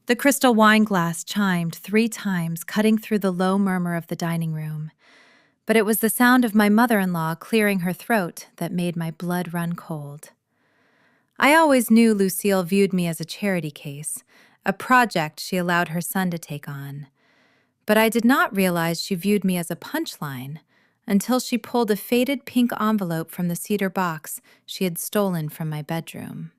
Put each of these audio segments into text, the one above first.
The crystal wine glass chimed 3 times, cutting through the low murmur of the dining room. But it was the sound of my mother-in-law clearing her throat that made my blood run cold. I always knew Lucille viewed me as a charity case, a project she allowed her son to take on. But I did not realize she viewed me as a punchline until she pulled a faded pink envelope from the cedar box she had stolen from my bedroom.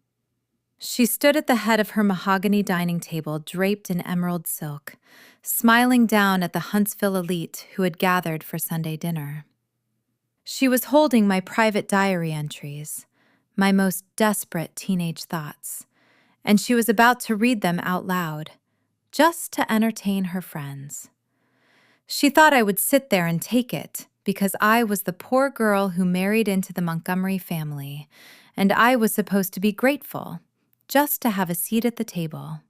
She stood at the head of her mahogany dining table draped in emerald silk, smiling down at the Huntsville elite who had gathered for Sunday dinner. She was holding my private diary entries, my most desperate teenage thoughts, and she was about to read them out loud, just to entertain her friends. She thought I would sit there and take it because I was the poor girl who married into the Montgomery family, and I was supposed to be grateful just to have a seat at the table.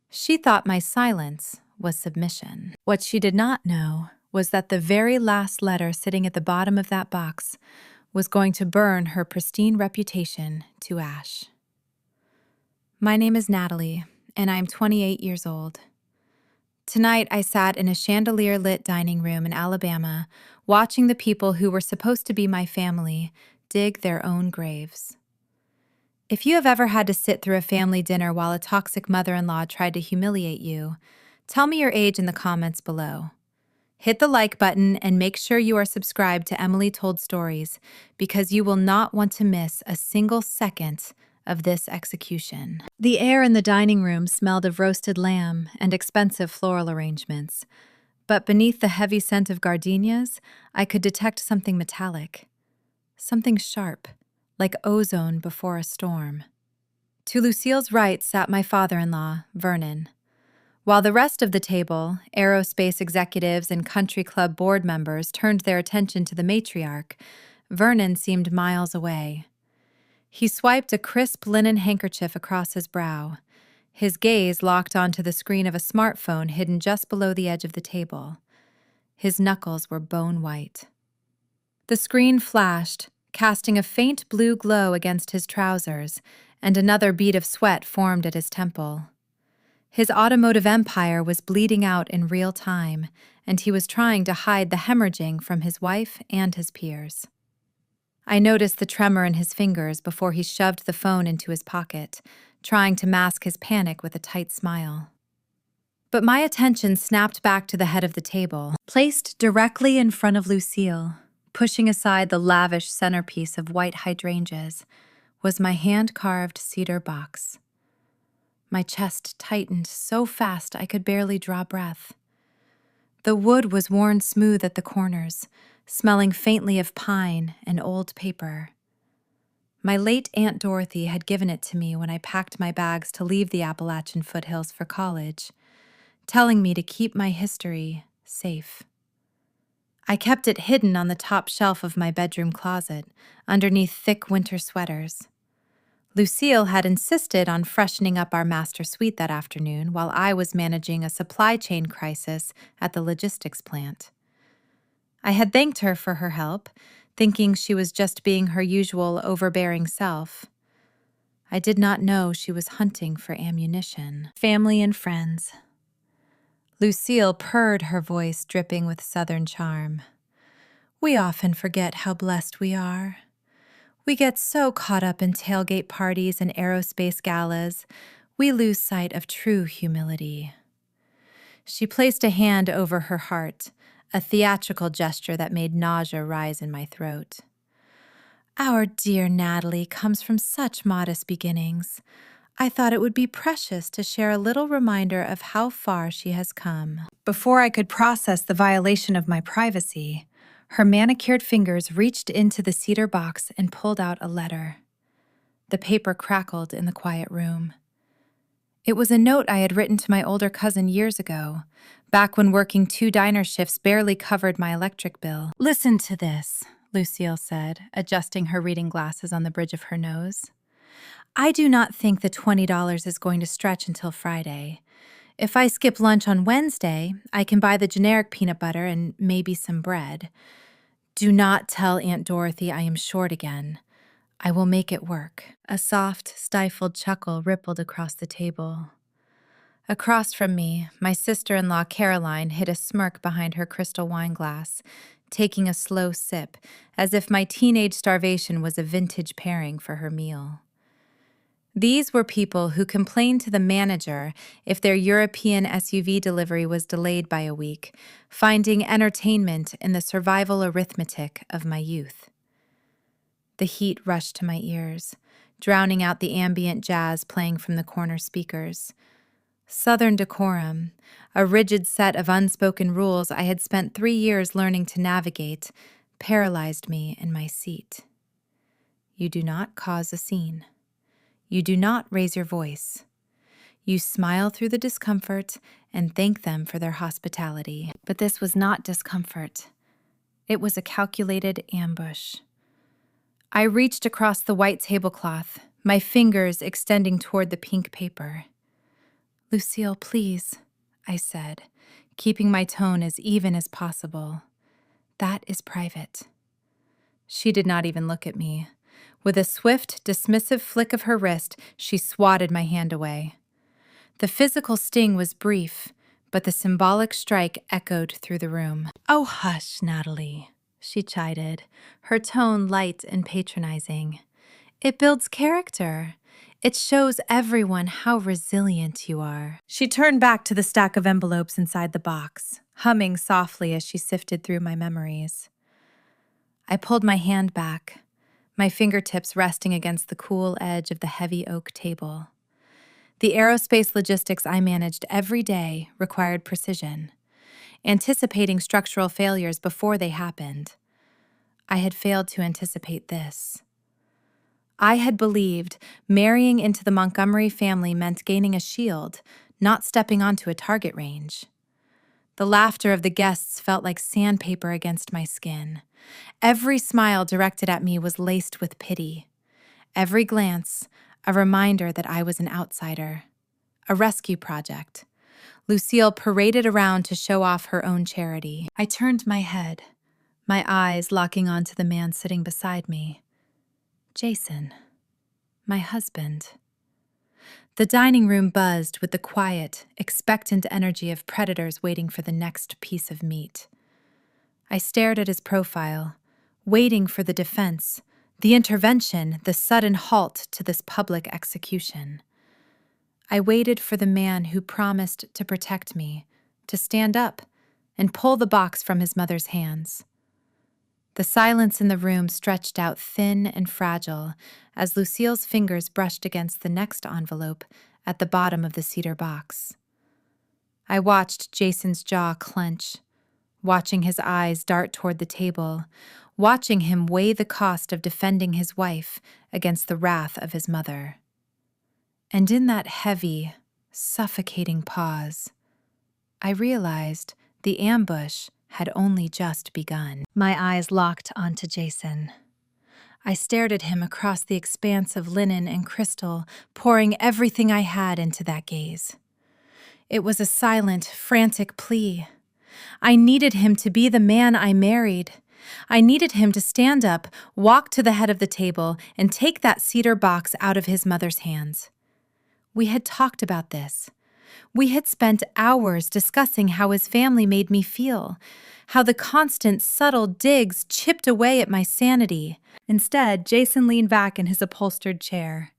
She thought my silence was submission. What she did not know was that the very last letter sitting at the bottom of that box was going to burn her pristine reputation to ash. My name is Natalie, and I'm 28 years old. Tonight, I sat in a chandelier-lit dining room in Alabama, watching the people who were supposed to be my family dig their own graves. If you have ever had to sit through a family dinner while a toxic mother-in-law tried to humiliate you, tell me your age in the comments below. Hit the like button and make sure you are subscribed to Emily Told Stories because you will not want to miss a single second of this execution. The air in the dining room smelled of roasted lamb and expensive floral arrangements, but beneath the heavy scent of gardenias, I could detect something metallic, something sharp, like ozone before a storm. To Lucille's right sat my father-in-law, Vernon. While the rest of the table, aerospace executives and country club board members, turned their attention to the matriarch, Vernon seemed miles away. He swiped a crisp linen handkerchief across his brow, his gaze locked onto the screen of a smartphone hidden just below the edge of the table. His knuckles were bone white. The screen flashed, casting a faint blue glow against his trousers, and another bead of sweat formed at his temple. His automotive empire was bleeding out in real time, and he was trying to hide the hemorrhaging from his wife and his peers. I noticed the tremor in his fingers before he shoved the phone into his pocket, trying to mask his panic with a tight smile. But my attention snapped back to the head of the table, placed directly in front of Lucille. Pushing aside the lavish centerpiece of white hydrangeas was my hand-carved cedar box. My chest tightened so fast I could barely draw breath. The wood was worn smooth at the corners, smelling faintly of pine and old paper. My late Aunt Dorothy had given it to me when I packed my bags to leave the Appalachian foothills for college, telling me to keep my history safe. I kept it hidden on the top shelf of my bedroom closet, underneath thick winter sweaters. Lucille had insisted on freshening up our master suite that afternoon while I was managing a supply chain crisis at the logistics plant. I had thanked her for her help, thinking she was just being her usual overbearing self. I did not know she was hunting for ammunition. Family and friends. Lucille purred, her voice dripping with Southern charm. We often forget how blessed we are. We get so caught up in tailgate parties and aerospace galas, we lose sight of true humility. She placed a hand over her heart, a theatrical gesture that made nausea rise in my throat. Our dear Natalie comes from such modest beginnings. I thought it would be precious to share a little reminder of how far she has come. Before I could process the violation of my privacy, her manicured fingers reached into the cedar box and pulled out a letter. The paper crackled in the quiet room. It was a note I had written to my older cousin years ago, back when working 2 diner shifts barely covered my electric bill. Listen to this, Lucille said, adjusting her reading glasses on the bridge of her nose. I do not think the $20 is going to stretch until Friday. If I skip lunch on Wednesday, I can buy the generic peanut butter and maybe some bread. Do not tell Aunt Dorothy I am short again. I will make it work. A soft, stifled chuckle rippled across the table. Across from me, my sister-in-law Caroline hid a smirk behind her crystal wine glass, taking a slow sip, as if my teenage starvation was a vintage pairing for her meal. These were people who complained to the manager if their European SUV delivery was delayed by a week, finding entertainment in the survival arithmetic of my youth. The heat rushed to my ears, drowning out the ambient jazz playing from the corner speakers. Southern decorum, a rigid set of unspoken rules I had spent 3 years learning to navigate, paralyzed me in my seat. You do not cause a scene. You do not raise your voice. You smile through the discomfort and thank them for their hospitality. But this was not discomfort. It was a calculated ambush. I reached across the white tablecloth, my fingers extending toward the pink paper. "Lucille, please," I said, keeping my tone as even as possible. "That is private." She did not even look at me. With a swift, dismissive flick of her wrist, she swatted my hand away. The physical sting was brief, but the symbolic strike echoed through the room. "Oh, hush, Natalie," she chided, her tone light and patronizing. "It builds character. It shows everyone how resilient you are." She turned back to the stack of envelopes inside the box, humming softly as she sifted through my memories. I pulled my hand back, my fingertips resting against the cool edge of the heavy oak table. The aerospace logistics I managed every day required precision, anticipating structural failures before they happened. I had failed to anticipate this. I had believed marrying into the Montgomery family meant gaining a shield, not stepping onto a target range. The laughter of the guests felt like sandpaper against my skin. Every smile directed at me was laced with pity. Every glance, a reminder that I was an outsider. A rescue project. Lucille paraded around to show off her own charity. I turned my head, my eyes locking onto the man sitting beside me. Jason. My husband. The dining room buzzed with the quiet, expectant energy of predators waiting for the next piece of meat. I stared at his profile, waiting for the defense, the intervention, the sudden halt to this public execution. I waited for the man who promised to protect me, to stand up and pull the box from his mother's hands. The silence in the room stretched out thin and fragile as Lucille's fingers brushed against the next envelope at the bottom of the cedar box. I watched Jason's jaw clench, watching his eyes dart toward the table, watching him weigh the cost of defending his wife against the wrath of his mother. And in that heavy, suffocating pause, I realized the ambush had only just begun. My eyes locked onto Jason. I stared at him across the expanse of linen and crystal, pouring everything I had into that gaze. It was a silent, frantic plea. I needed him to be the man I married. I needed him to stand up, walk to the head of the table, and take that cedar box out of his mother's hands. We had talked about this. We had spent hours discussing how his family made me feel, how the constant, subtle digs chipped away at my sanity. Instead, Jason leaned back in his upholstered chair.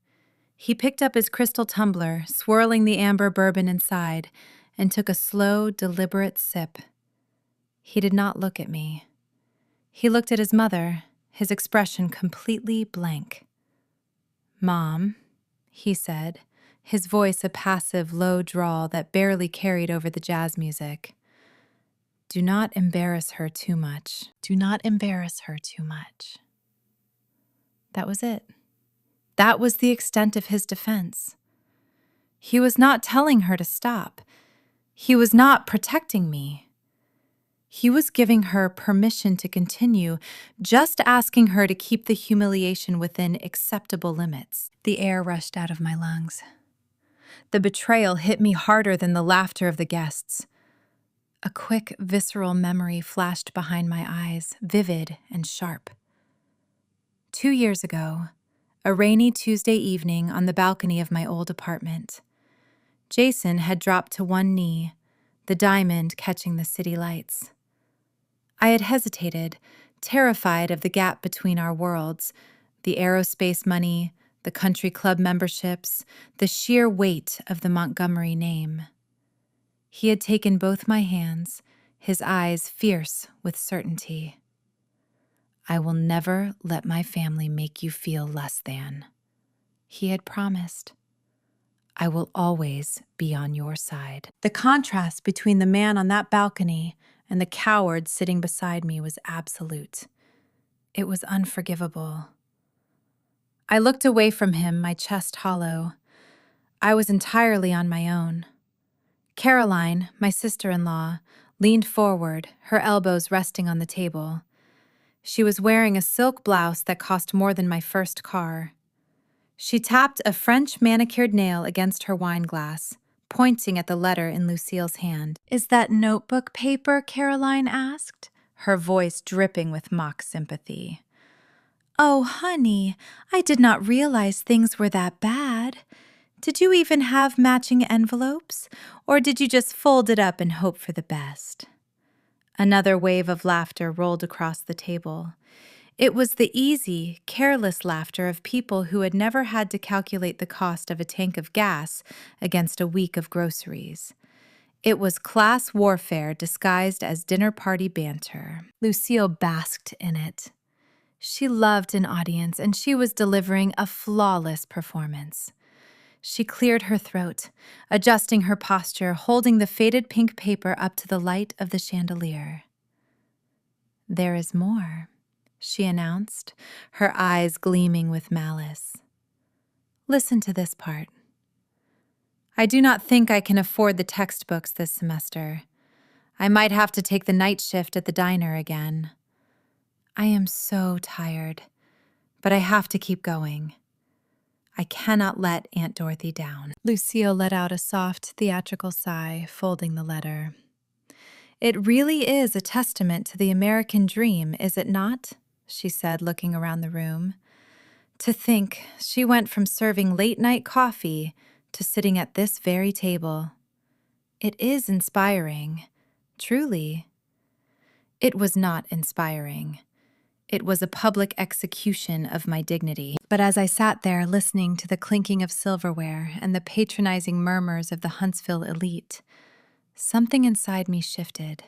He picked up his crystal tumbler, swirling the amber bourbon inside, and took a slow, deliberate sip. He did not look at me. He looked at his mother, his expression completely blank. "Mom," he said, his voice a passive, low drawl that barely carried over the jazz music. "Do not embarrass her too much. Do not embarrass her too much." That was it. That was the extent of his defense. He was not telling her to stop. He was not protecting me. He was giving her permission to continue, just asking her to keep the humiliation within acceptable limits. The air rushed out of my lungs. The betrayal hit me harder than the laughter of the guests. A quick, visceral memory flashed behind my eyes, vivid and sharp. 2 years ago, a rainy Tuesday evening on the balcony of my old apartment. Jason had dropped to one knee, the diamond catching the city lights. I had hesitated, terrified of the gap between our worlds, the aerospace money, the country club memberships, the sheer weight of the Montgomery name. He had taken both my hands, his eyes fierce with certainty. "I will never let my family make you feel less than," he had promised. "I will always be on your side." The contrast between the man on that balcony and the coward sitting beside me was absolute. It was unforgivable. I looked away from him, my chest hollow. I was entirely on my own. Caroline, my sister-in-law, leaned forward, her elbows resting on the table. She was wearing a silk blouse that cost more than my first car. She tapped a French manicured nail against her wine glass, pointing at the letter in Lucille's hand. "Is that notebook paper?" Caroline asked, her voice dripping with mock sympathy. "Oh, honey, I did not realize things were that bad. Did you even have matching envelopes, or did you just fold it up and hope for the best?" Another wave of laughter rolled across the table. It was the easy, careless laughter of people who had never had to calculate the cost of a tank of gas against a week of groceries. It was class warfare disguised as dinner party banter. Lucille basked in it. She loved an audience, and she was delivering a flawless performance. She cleared her throat, adjusting her posture, holding the faded pink paper up to the light of the chandelier. "There is more," she announced, her eyes gleaming with malice. "Listen to this part. I do not think I can afford the textbooks this semester. I might have to take the night shift at the diner again. I am so tired, but I have to keep going. I cannot let Aunt Dorothy down." Lucille let out a soft, theatrical sigh, folding the letter. "It really is a testament to the American dream, is it not?" she said, looking around the room. "To think she went from serving late-night coffee to sitting at this very table. It is inspiring, truly." It was not inspiring. It was a public execution of my dignity. But as I sat there listening to the clinking of silverware and the patronizing murmurs of the Huntsville elite, something inside me shifted.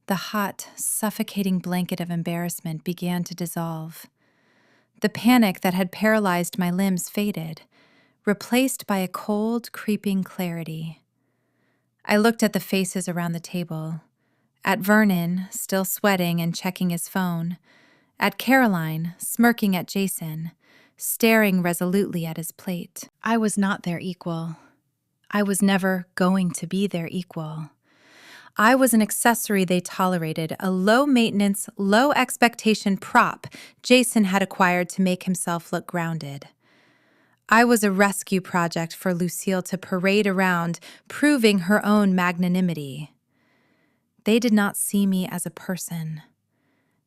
The hot, suffocating blanket of embarrassment began to dissolve. The panic that had paralyzed my limbs faded, replaced by a cold, creeping clarity. I looked at the faces around the table, at Vernon, still sweating and checking his phone, at Caroline, smirking at Jason, staring resolutely at his plate. I was not their equal. I was never going to be their equal. I was an accessory they tolerated, a low-maintenance, low-expectation prop Jason had acquired to make himself look grounded. I was a rescue project for Lucille to parade around, proving her own magnanimity. They did not see me as a person.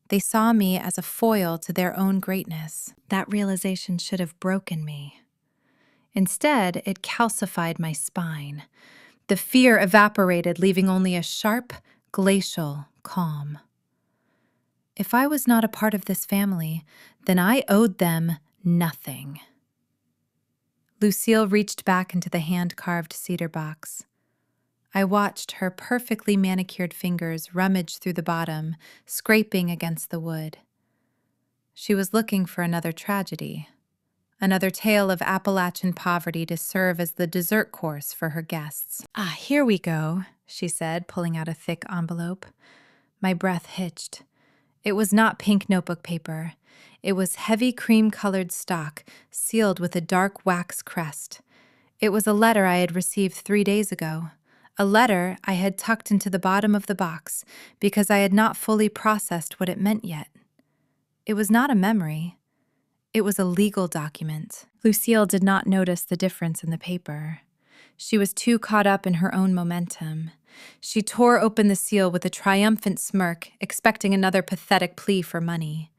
They saw me as a foil to their own greatness. That realization should have broken me. Instead, it calcified my spine. The fear evaporated, leaving only a sharp, glacial calm. If I was not a part of this family, then I owed them nothing. Lucille reached back into the hand-carved cedar box. I watched her perfectly manicured fingers rummage through the bottom, scraping against the wood. She was looking for another tragedy, another tale of Appalachian poverty to serve as the dessert course for her guests. "Ah, here we go," she said, pulling out a thick envelope. My breath hitched. It was not pink notebook paper. It was heavy cream-colored stock, sealed with a dark wax crest. It was a letter I had received 3 days ago. A letter I had tucked into the bottom of the box because I had not fully processed what it meant yet. It was not a memory. It was a legal document. Lucille did not notice the difference in the paper. She was too caught up in her own momentum. She tore open the seal with a triumphant smirk, expecting another pathetic plea for money.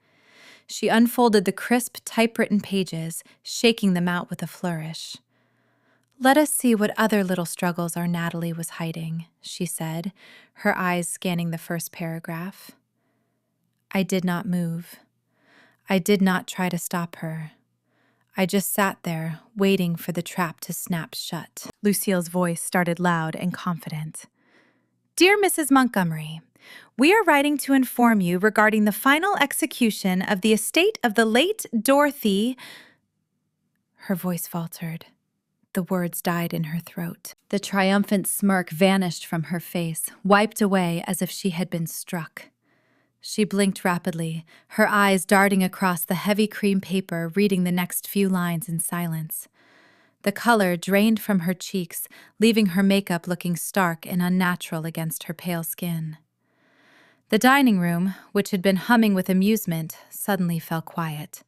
She unfolded the crisp, typewritten pages, shaking them out with a flourish. Let us see what other little struggles our Natalie was hiding, she said, her eyes scanning the first paragraph. I did not move. I did not try to stop her. I just sat there, waiting for the trap to snap shut. Lucille's voice started loud and confident. Dear Mrs. Montgomery, we are writing to inform you regarding the final execution of the estate of the late Dorothy. Her voice faltered. The words died in her throat. The triumphant smirk vanished from her face, wiped away as if she had been struck. She blinked rapidly, her eyes darting across the heavy cream paper, reading the next few lines in silence. The color drained from her cheeks, leaving her makeup looking stark and unnatural against her pale skin. The dining room, which had been humming with amusement, suddenly fell quiet.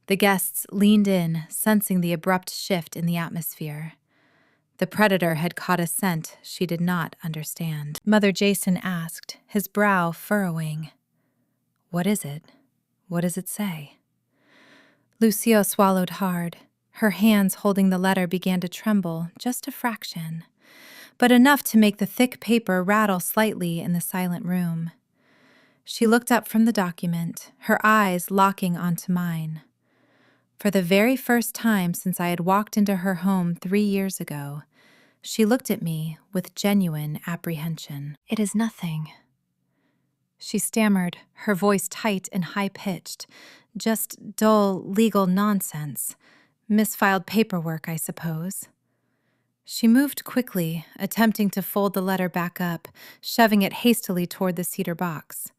The guests leaned in, sensing the abrupt shift in the atmosphere. The predator had caught a scent she did not understand. Mother Jason asked, his brow furrowing. What is it? What does it say? Lucille swallowed hard. Her hands holding the letter began to tremble, just a fraction, but enough to make the thick paper rattle slightly in the silent room. She looked up from the document, her eyes locking onto mine. For the very first time since I had walked into her home 3 years ago, she looked at me with genuine apprehension. It is nothing. She stammered, her voice tight and high-pitched. Just dull legal nonsense. Misfiled paperwork, I suppose. She moved quickly, attempting to fold the letter back up, shoving it hastily toward the cedar box.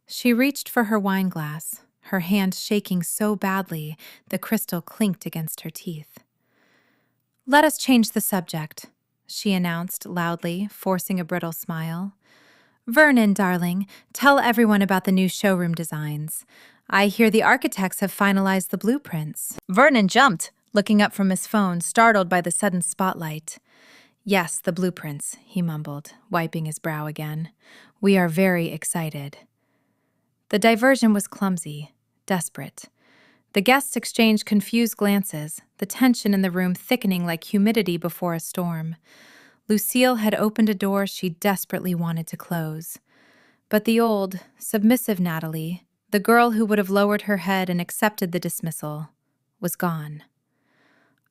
She reached for her wine glass, her hand shaking so badly the crystal clinked against her teeth. Let us change the subject, she announced loudly, forcing a brittle smile. Vernon, darling, tell everyone about the new showroom designs. I hear the architects have finalized the blueprints. Vernon jumped, looking up from his phone, startled by the sudden spotlight. Yes, the blueprints, he mumbled, wiping his brow again. We are very excited. The diversion was clumsy, desperate. The guests exchanged confused glances, the tension in the room thickening like humidity before a storm. Lucille had opened a door she desperately wanted to close. But the old, submissive Natalie, the girl who would have lowered her head and accepted the dismissal, was gone.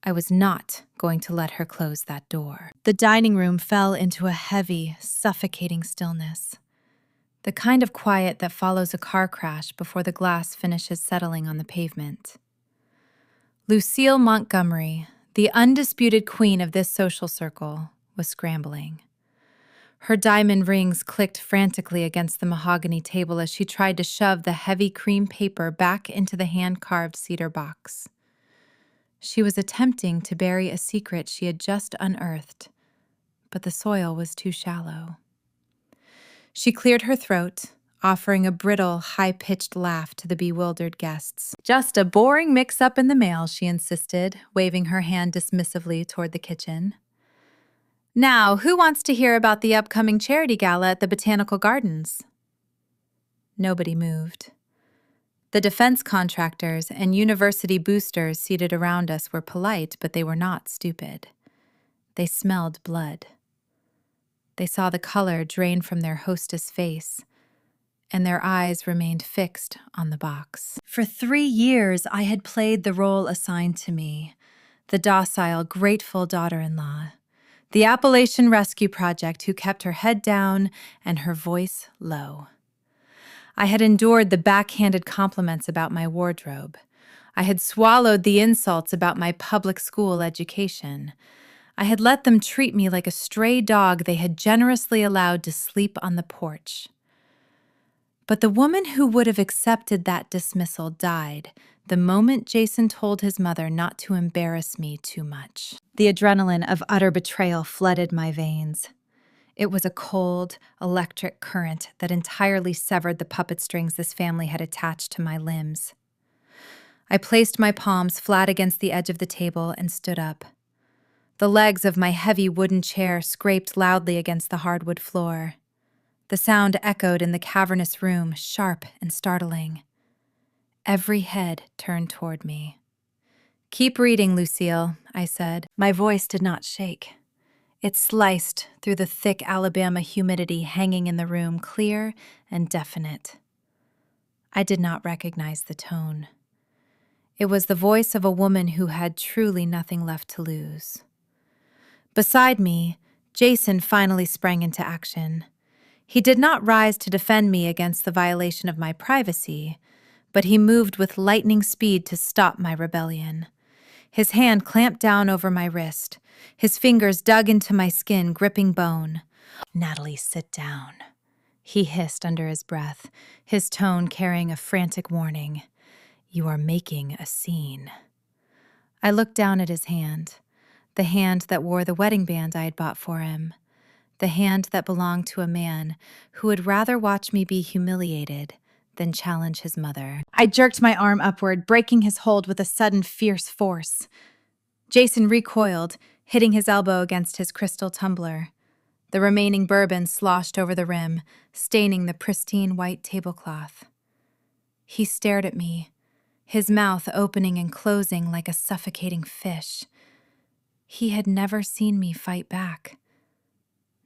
I was not going to let her close that door. The dining room fell into a heavy, suffocating stillness. The kind of quiet that follows a car crash before the glass finishes settling on the pavement. Lucille Montgomery, the undisputed queen of this social circle, was scrambling. Her diamond rings clicked frantically against the mahogany table as she tried to shove the heavy cream paper back into the hand-carved cedar box. She was attempting to bury a secret she had just unearthed, but the soil was too shallow. She cleared her throat, offering a brittle, high-pitched laugh to the bewildered guests. Just a boring mix-up in the mail, she insisted, waving her hand dismissively toward the kitchen. Now, who wants to hear about the upcoming charity gala at the Botanical Gardens? Nobody moved. The defense contractors and university boosters seated around us were polite, but they were not stupid. They smelled blood. They saw the color drain from their hostess' face, and their eyes remained fixed on the box. For 3 years, I had played the role assigned to me, the docile, grateful daughter-in-law, the Appalachian Rescue Project who kept her head down and her voice low. I had endured the backhanded compliments about my wardrobe. I had swallowed the insults about my public school education. I had let them treat me like a stray dog they had generously allowed to sleep on the porch. But the woman who would have accepted that dismissal died the moment Jason told his mother not to embarrass me too much. The adrenaline of utter betrayal flooded my veins. It was a cold, electric current that entirely severed the puppet strings this family had attached to my limbs. I placed my palms flat against the edge of the table and stood up. The legs of my heavy wooden chair scraped loudly against the hardwood floor. The sound echoed in the cavernous room, sharp and startling. Every head turned toward me. "Keep reading, Lucille," I said. My voice did not shake. It sliced through the thick Alabama humidity hanging in the room, clear and definite. I did not recognize the tone. It was the voice of a woman who had truly nothing left to lose. Beside me, Jason finally sprang into action. He did not rise to defend me against the violation of my privacy, but he moved with lightning speed to stop my rebellion. His hand clamped down over my wrist. His fingers dug into my skin, gripping bone. "Natalie, sit down," he hissed under his breath, his tone carrying a frantic warning. "You are making a scene." I looked down at his hand, the hand that wore the wedding band I had bought for him, the hand that belonged to a man who would rather watch me be humiliated than challenge his mother. I jerked my arm upward, breaking his hold with a sudden fierce force. Jason recoiled, hitting his elbow against his crystal tumbler. The remaining bourbon sloshed over the rim, staining the pristine white tablecloth. He stared at me, his mouth opening and closing like a suffocating fish. He had never seen me fight back.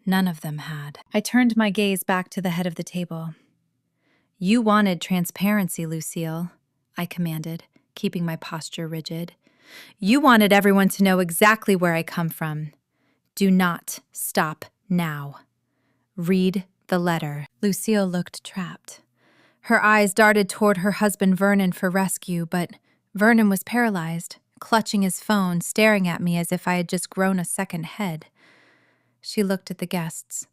None of them had. I turned my gaze back to the head of the table. "You wanted transparency, Lucille," I commanded, keeping my posture rigid. "You wanted everyone to know exactly where I come from. Do not stop now. Read the letter." Lucille looked trapped. Her eyes darted toward her husband Vernon for rescue, but Vernon was paralyzed, clutching his phone, staring at me as if I had just grown a second head. She looked at the guests.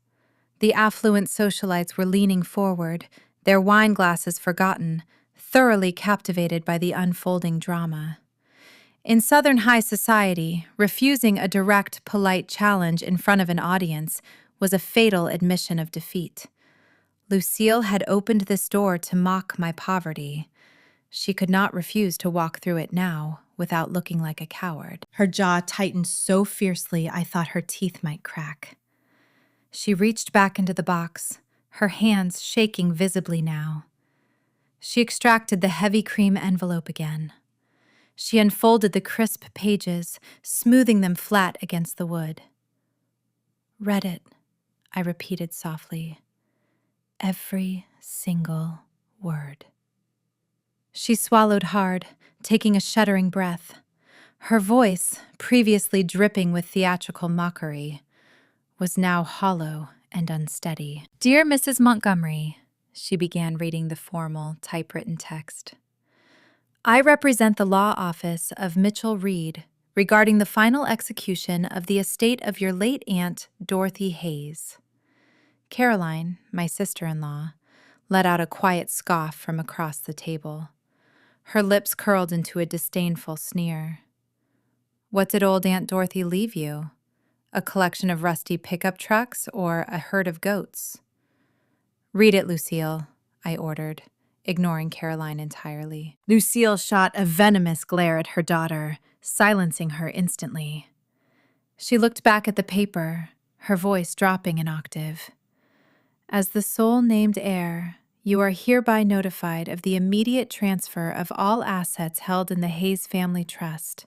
The affluent socialites were leaning forward, their wine glasses forgotten, thoroughly captivated by the unfolding drama. In Southern high society, refusing a direct, polite challenge in front of an audience was a fatal admission of defeat. Lucille had opened this door to mock my poverty. She could not refuse to walk through it now without looking like a coward. Her jaw tightened so fiercely I thought her teeth might crack. She reached back into the box, her hands shaking visibly now. She extracted the heavy cream envelope again. She unfolded the crisp pages, smoothing them flat against the wood. "Read it," I repeated softly. "Every single word." She swallowed hard, taking a shuddering breath. Her voice, previously dripping with theatrical mockery, was now hollow and unsteady. "Dear Mrs. Montgomery," she began reading the formal, typewritten text. "I represent the law office of Mitchell Reed regarding the final execution of the estate of your late aunt, Dorothy Hayes." Caroline, my sister-in-law, let out a quiet scoff from across the table. Her lips curled into a disdainful sneer. "What did old Aunt Dorothy leave you? A collection of rusty pickup trucks or a herd of goats?" "Read it, Lucille," I ordered, ignoring Caroline entirely. Lucille shot a venomous glare at her daughter, silencing her instantly. She looked back at the paper, her voice dropping an octave. "As the sole named heir, you are hereby notified of the immediate transfer of all assets held in the Hayes Family Trust.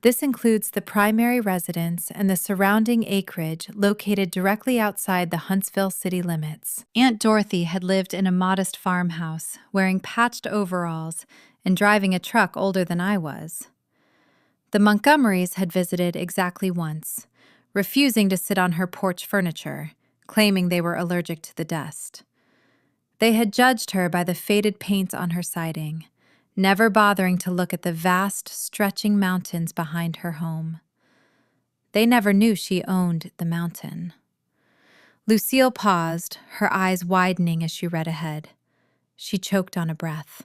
This includes the primary residence and the surrounding acreage located directly outside the Huntsville city limits." Aunt Dorothy had lived in a modest farmhouse, wearing patched overalls and driving a truck older than I was. The Montgomerys had visited exactly once, refusing to sit on her porch furniture, claiming they were allergic to the dust. They had judged her by the faded paint on her siding, never bothering to look at the vast, stretching mountains behind her home. They never knew she owned the mountain. Lucille paused, her eyes widening as she read ahead. She choked on a breath.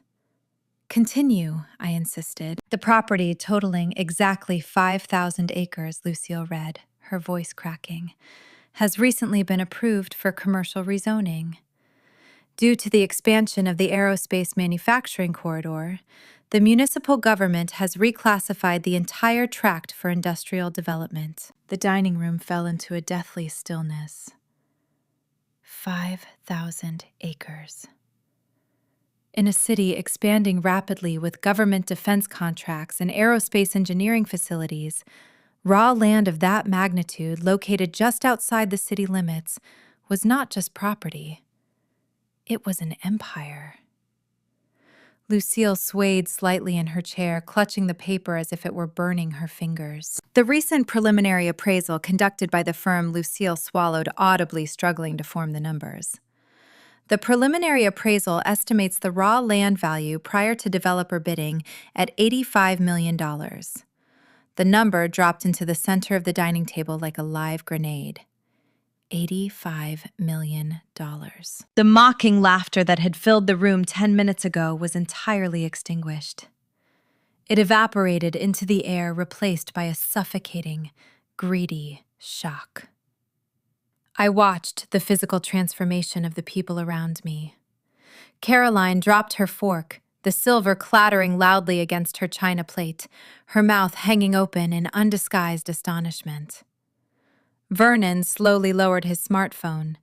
"Continue," I insisted. "The property totaling exactly 5,000 acres," Lucille read, her voice cracking, "has recently been approved for commercial rezoning. Due to the expansion of the aerospace manufacturing corridor, the municipal government has reclassified the entire tract for industrial development." The dining room fell into a deathly stillness. 5,000 acres. In a city expanding rapidly with government defense contracts and aerospace engineering facilities, raw land of that magnitude located just outside the city limits was not just property. It was an empire. Lucille swayed slightly in her chair, clutching the paper as if it were burning her fingers. The recent preliminary appraisal conducted by the firm Lucille swallowed, audibly struggling to form the numbers. The preliminary appraisal estimates the raw land value prior to developer bidding at $85 million. The number dropped into the center of the dining table like a live grenade. $85 million. The mocking laughter that had filled the room 10 minutes ago was entirely extinguished. It evaporated into the air, replaced by a suffocating, greedy shock. I watched the physical transformation of the people around me. Caroline dropped her fork, the silver clattering loudly against her china plate, her mouth hanging open in undisguised astonishment. Vernon slowly lowered his smartphone,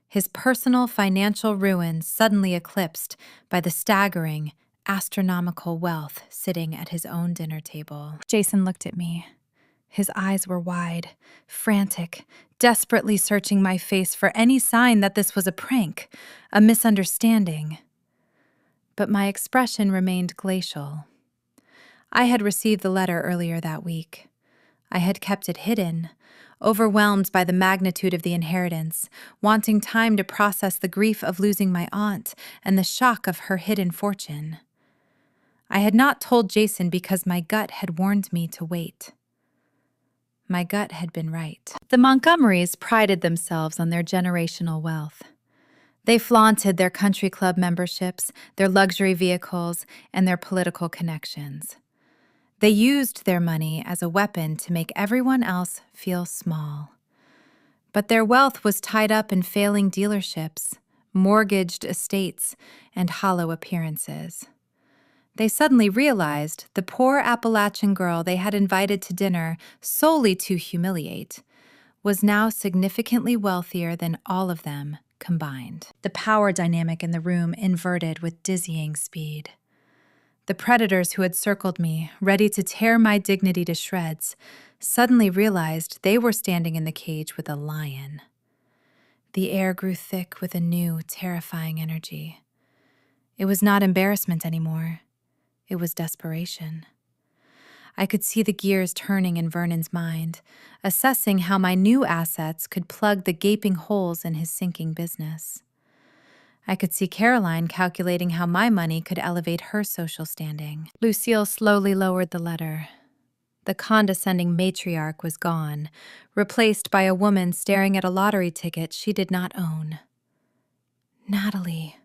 his personal financial ruin suddenly eclipsed by the staggering, astronomical wealth sitting at his own dinner table. Jason looked at me. His eyes were wide, frantic, desperately searching my face for any sign that this was a prank, a misunderstanding. But my expression remained glacial. I had received the letter earlier that week. I had kept it hidden, overwhelmed by the magnitude of the inheritance, wanting time to process the grief of losing my aunt and the shock of her hidden fortune. I had not told Jason because my gut had warned me to wait. My gut had been right. The Montgomerys prided themselves on their generational wealth. They flaunted their country club memberships, their luxury vehicles, and their political connections. They used their money as a weapon to make everyone else feel small. But their wealth was tied up in failing dealerships, mortgaged estates, and hollow appearances. They suddenly realized the poor Appalachian girl they had invited to dinner solely to humiliate was now significantly wealthier than all of them combined. The power dynamic in the room inverted with dizzying speed. The predators who had circled me, ready to tear my dignity to shreds, suddenly realized they were standing in the cage with a lion. The air grew thick with a new, terrifying energy. It was not embarrassment anymore. It was desperation. I could see the gears turning in Vernon's mind, assessing how my new assets could plug the gaping holes in his sinking business. I could see Caroline calculating how my money could elevate her social standing. Lucille slowly lowered the letter. The condescending matriarch was gone, replaced by a woman staring at a lottery ticket she did not own. "Natalie,"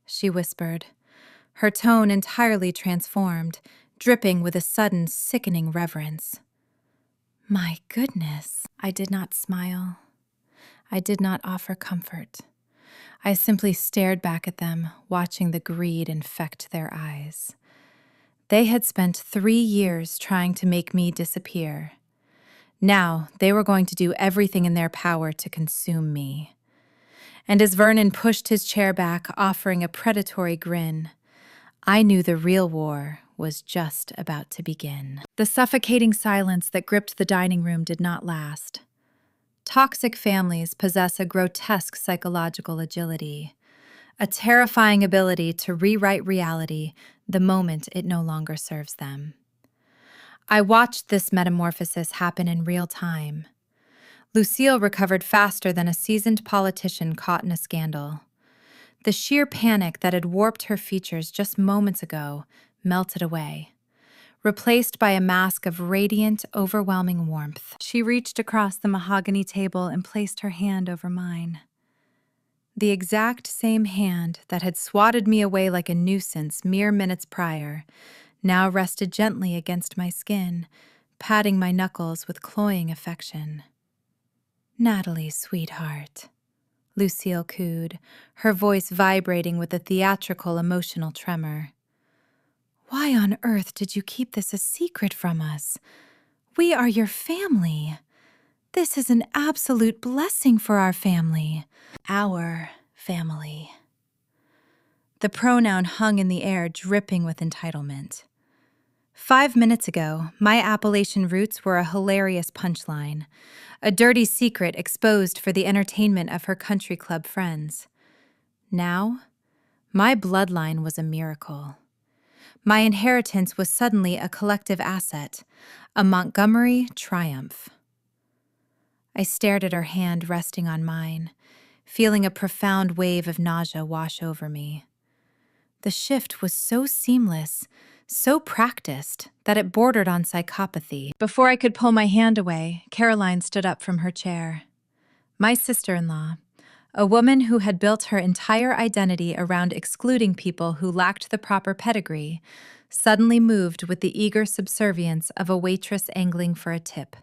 she whispered, her tone entirely transformed, dripping with a sudden, sickening reverence. My goodness. I did not smile. I did not offer comfort. I simply stared back at them, watching the greed infect their eyes. They had spent 3 years trying to make me disappear. Now they were going to do everything in their power to consume me. And as Vernon pushed his chair back, offering a predatory grin, I knew the real war was just about to begin. The suffocating silence that gripped the dining room did not last. Toxic families possess a grotesque psychological agility, a terrifying ability to rewrite reality the moment it no longer serves them. I watched this metamorphosis happen in real time. Lucille recovered faster than a seasoned politician caught in a scandal. The sheer panic that had warped her features just moments ago melted away, replaced by a mask of radiant, overwhelming warmth. She reached across the mahogany table and placed her hand over mine. The exact same hand that had swatted me away like a nuisance mere minutes prior now rested gently against my skin, patting my knuckles with cloying affection. "Natalie, sweetheart," Lucille cooed, her voice vibrating with a theatrical, emotional tremor. "Why on earth did you keep this a secret from us? We are your family. This is an absolute blessing for our family. Our family." The pronoun hung in the air, dripping with entitlement. 5 minutes ago, my Appalachian roots were a hilarious punchline, a dirty secret exposed for the entertainment of her country club friends. Now, my bloodline was a miracle. My inheritance was suddenly a collective asset, a Montgomery triumph. I stared at her hand resting on mine, feeling a profound wave of nausea wash over me. The shift was so seamless, so practiced, that it bordered on psychopathy. Before I could pull my hand away, Caroline stood up from her chair. My sister-in-law, a woman who had built her entire identity around excluding people who lacked the proper pedigree, suddenly moved with the eager subservience of a waitress angling for a tip.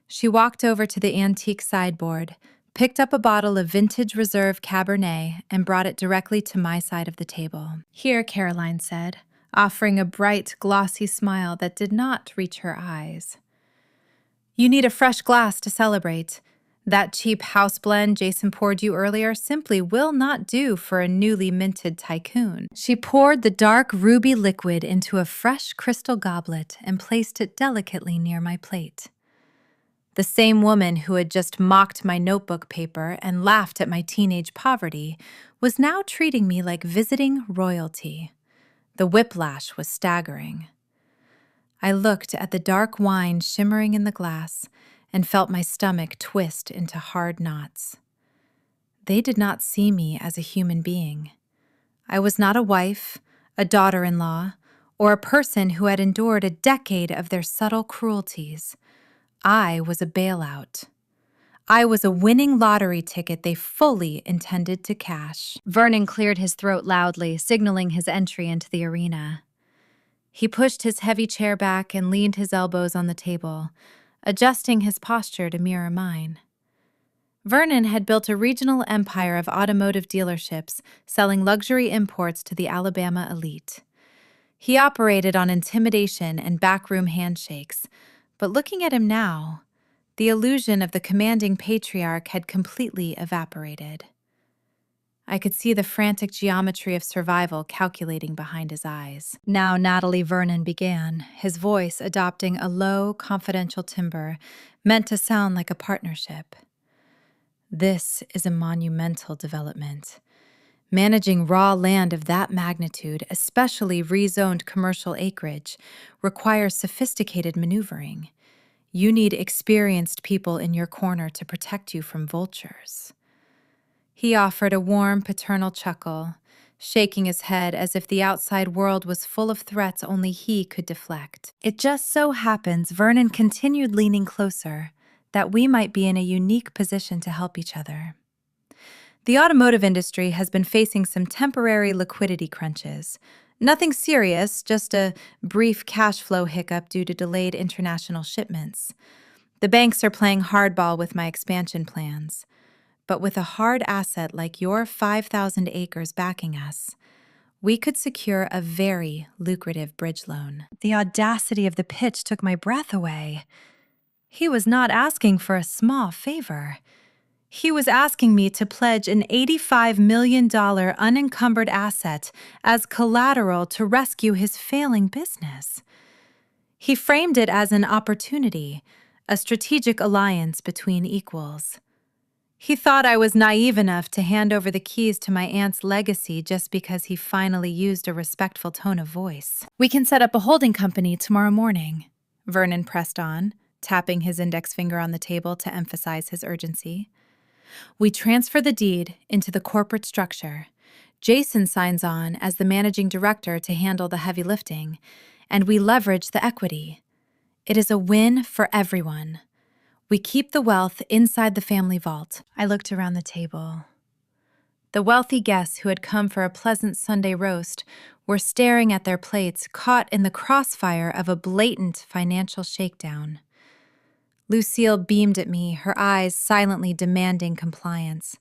She walked over to the antique sideboard, picked up a bottle of vintage reserve Cabernet, and brought it directly to my side of the table. "Here," Caroline said, offering a bright, glossy smile that did not reach her eyes. "You need a fresh glass to celebrate. That cheap house blend Jason poured you earlier simply will not do for a newly minted tycoon." She poured the dark ruby liquid into a fresh crystal goblet and placed it delicately near my plate. The same woman who had just mocked my notebook paper and laughed at my teenage poverty was now treating me like visiting royalty. The whiplash was staggering. I looked at the dark wine shimmering in the glass and felt my stomach twist into hard knots. They did not see me as a human being. I was not a wife, a daughter-in-law, or a person who had endured a decade of their subtle cruelties. I was a bailout. I was a winning lottery ticket they fully intended to cash. Vernon cleared his throat loudly, signaling his entry into the arena. He pushed his heavy chair back and leaned his elbows on the table, adjusting his posture to mirror mine. Vernon had built a regional empire of automotive dealerships, selling luxury imports to the Alabama elite. He operated on intimidation and backroom handshakes, but looking at him now, the illusion of the commanding patriarch had completely evaporated. I could see the frantic geometry of survival calculating behind his eyes. "Now, Natalie," Vernon began, his voice adopting a low, confidential timbre meant to sound like a partnership. "This is a monumental development. Managing raw land of that magnitude, especially rezoned commercial acreage, requires sophisticated maneuvering. You need experienced people in your corner to protect you from vultures." He offered a warm, paternal chuckle, shaking his head as if the outside world was full of threats only he could deflect. "It just so happens," Vernon continued, leaning closer, "that we might be in a unique position to help each other. The automotive industry has been facing some temporary liquidity crunches. Nothing serious, just a brief cash flow hiccup due to delayed international shipments. The banks are playing hardball with my expansion plans. But with a hard asset like your 5,000 acres backing us, we could secure a very lucrative bridge loan." The audacity of the pitch took my breath away. He was not asking for a small favor. He was asking me to pledge an $85 million unencumbered asset as collateral to rescue his failing business. He framed it as an opportunity, a strategic alliance between equals. He thought I was naive enough to hand over the keys to my aunt's legacy just because he finally used a respectful tone of voice. "We can set up a holding company tomorrow morning," Vernon pressed on, tapping his index finger on the table to emphasize his urgency. "We transfer the deed into the corporate structure. Jason signs on as the managing director to handle the heavy lifting, and we leverage the equity. It is a win for everyone. We keep the wealth inside the family vault." I looked around the table. The wealthy guests who had come for a pleasant Sunday roast were staring at their plates, caught in the crossfire of a blatant financial shakedown. Lucille beamed at me, her eyes silently demanding compliance.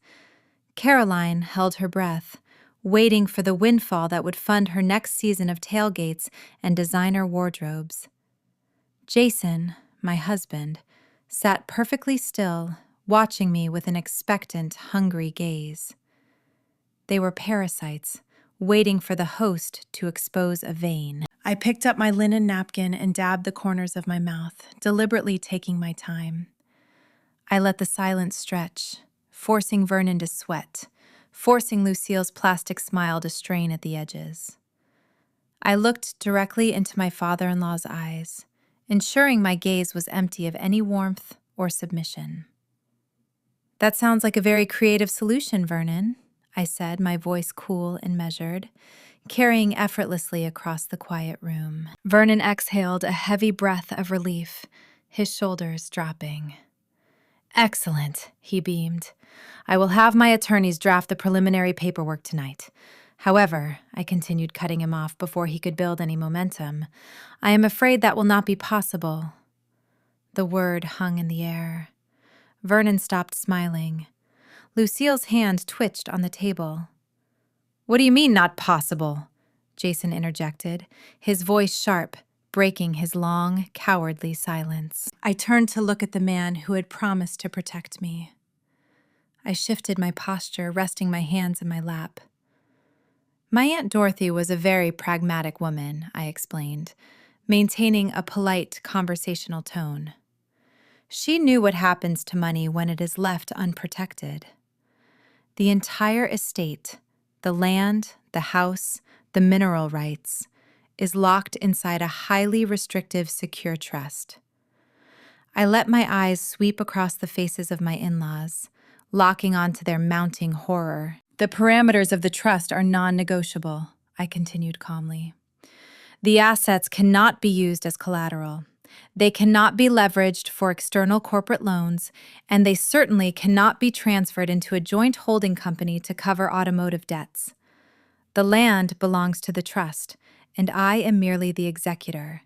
Caroline held her breath, waiting for the windfall that would fund her next season of tailgates and designer wardrobes. Jason, my husband, sat perfectly still, watching me with an expectant, hungry gaze. They were parasites, waiting for the host to expose a vein. I picked up my linen napkin and dabbed the corners of my mouth, deliberately taking my time. I let the silence stretch, forcing Vernon to sweat, forcing Lucille's plastic smile to strain at the edges. I looked directly into my father-in-law's eyes, ensuring my gaze was empty of any warmth or submission. "That sounds like a very creative solution, Vernon," I said, my voice cool and measured, carrying effortlessly across the quiet room. Vernon exhaled a heavy breath of relief, his shoulders dropping. "Excellent," he beamed. "I will have my attorneys draft the preliminary paperwork tonight. However," I continued, cutting him off before he could build any momentum, "I am afraid that will not be possible." The word hung in the air. Vernon stopped smiling. Lucille's hand twitched on the table. "What do you mean, not possible?" Jason interjected, his voice sharp, breaking his long, cowardly silence. I turned to look at the man who had promised to protect me. I shifted my posture, resting my hands in my lap. "My Aunt Dorothy was a very pragmatic woman," I explained, maintaining a polite, conversational tone. "She knew what happens to money when it is left unprotected. The entire estate, the land, the house, the mineral rights, is locked inside a highly restrictive, secure trust." I let my eyes sweep across the faces of my in-laws, locking onto their mounting horror. "The parameters of the trust are non-negotiable," I continued calmly. "The assets cannot be used as collateral. They cannot be leveraged for external corporate loans, and they certainly cannot be transferred into a joint holding company to cover automotive debts. The land belongs to the trust, and I am merely the executor.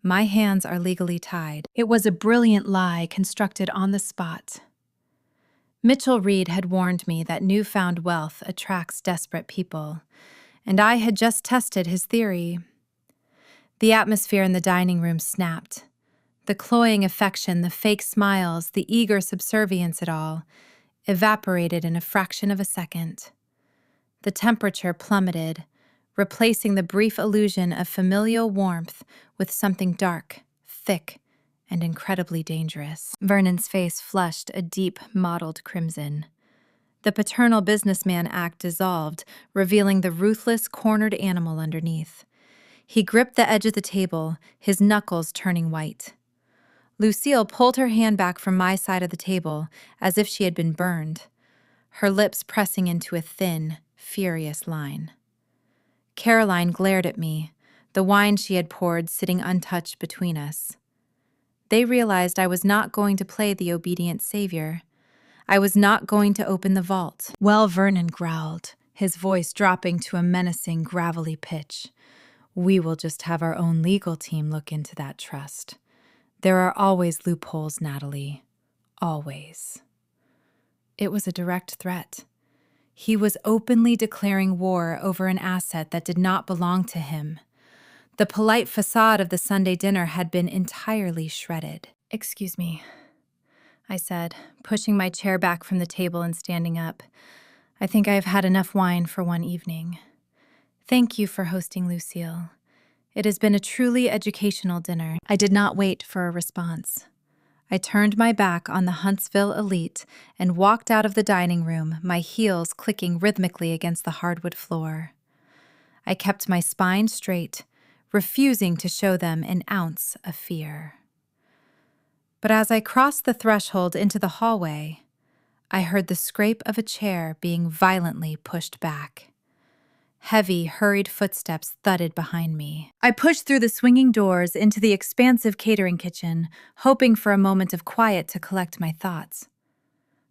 My hands are legally tied." It was a brilliant lie constructed on the spot. Mitchell Reed had warned me that newfound wealth attracts desperate people, and I had just tested his theory. The atmosphere in the dining room snapped. The cloying affection, the fake smiles, the eager subservience it all evaporated in a fraction of a second. The temperature plummeted, replacing the brief illusion of familial warmth with something dark, thick, and incredibly dangerous. Vernon's face flushed a deep, mottled crimson. The paternal businessman act dissolved, revealing the ruthless, cornered animal underneath. He gripped the edge of the table, his knuckles turning white. Lucille pulled her hand back from my side of the table, as if she had been burned, her lips pressing into a thin, furious line. Caroline glared at me, the wine she had poured sitting untouched between us. They realized I was not going to play the obedient savior. I was not going to open the vault. "Well," Vernon growled, his voice dropping to a menacing, gravelly pitch, "we will just have our own legal team look into that trust. There are always loopholes, Natalie. Always." It was a direct threat. He was openly declaring war over an asset that did not belong to him. The polite facade of the Sunday dinner had been entirely shredded. "Excuse me," I said, pushing my chair back from the table and standing up. "I think I have had enough wine for one evening. Thank you for hosting, Lucille. It has been a truly educational dinner." I did not wait for a response. I turned my back on the Huntsville elite and walked out of the dining room, my heels clicking rhythmically against the hardwood floor. I kept my spine straight, refusing to show them an ounce of fear. But as I crossed the threshold into the hallway, I heard the scrape of a chair being violently pushed back. Heavy, hurried footsteps thudded behind me. I pushed through the swinging doors into the expansive catering kitchen, hoping for a moment of quiet to collect my thoughts.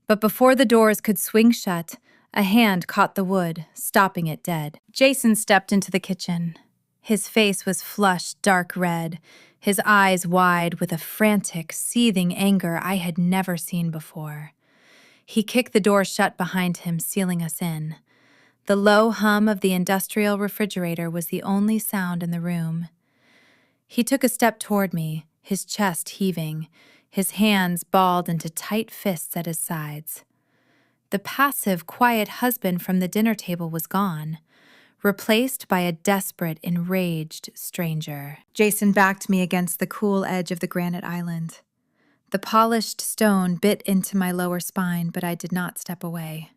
But before the doors could swing shut, a hand caught the wood, stopping it dead. Jason stepped into the kitchen. His face was flushed dark red, his eyes wide with a frantic, seething anger I had never seen before. He kicked the door shut behind him, sealing us in. The low hum of the industrial refrigerator was the only sound in the room. He took a step toward me, his chest heaving, his hands balled into tight fists at his sides. The passive, quiet husband from the dinner table was gone, replaced by a desperate, enraged stranger. Jason backed me against the cool edge of the granite island. The polished stone bit into my lower spine, but I did not step away.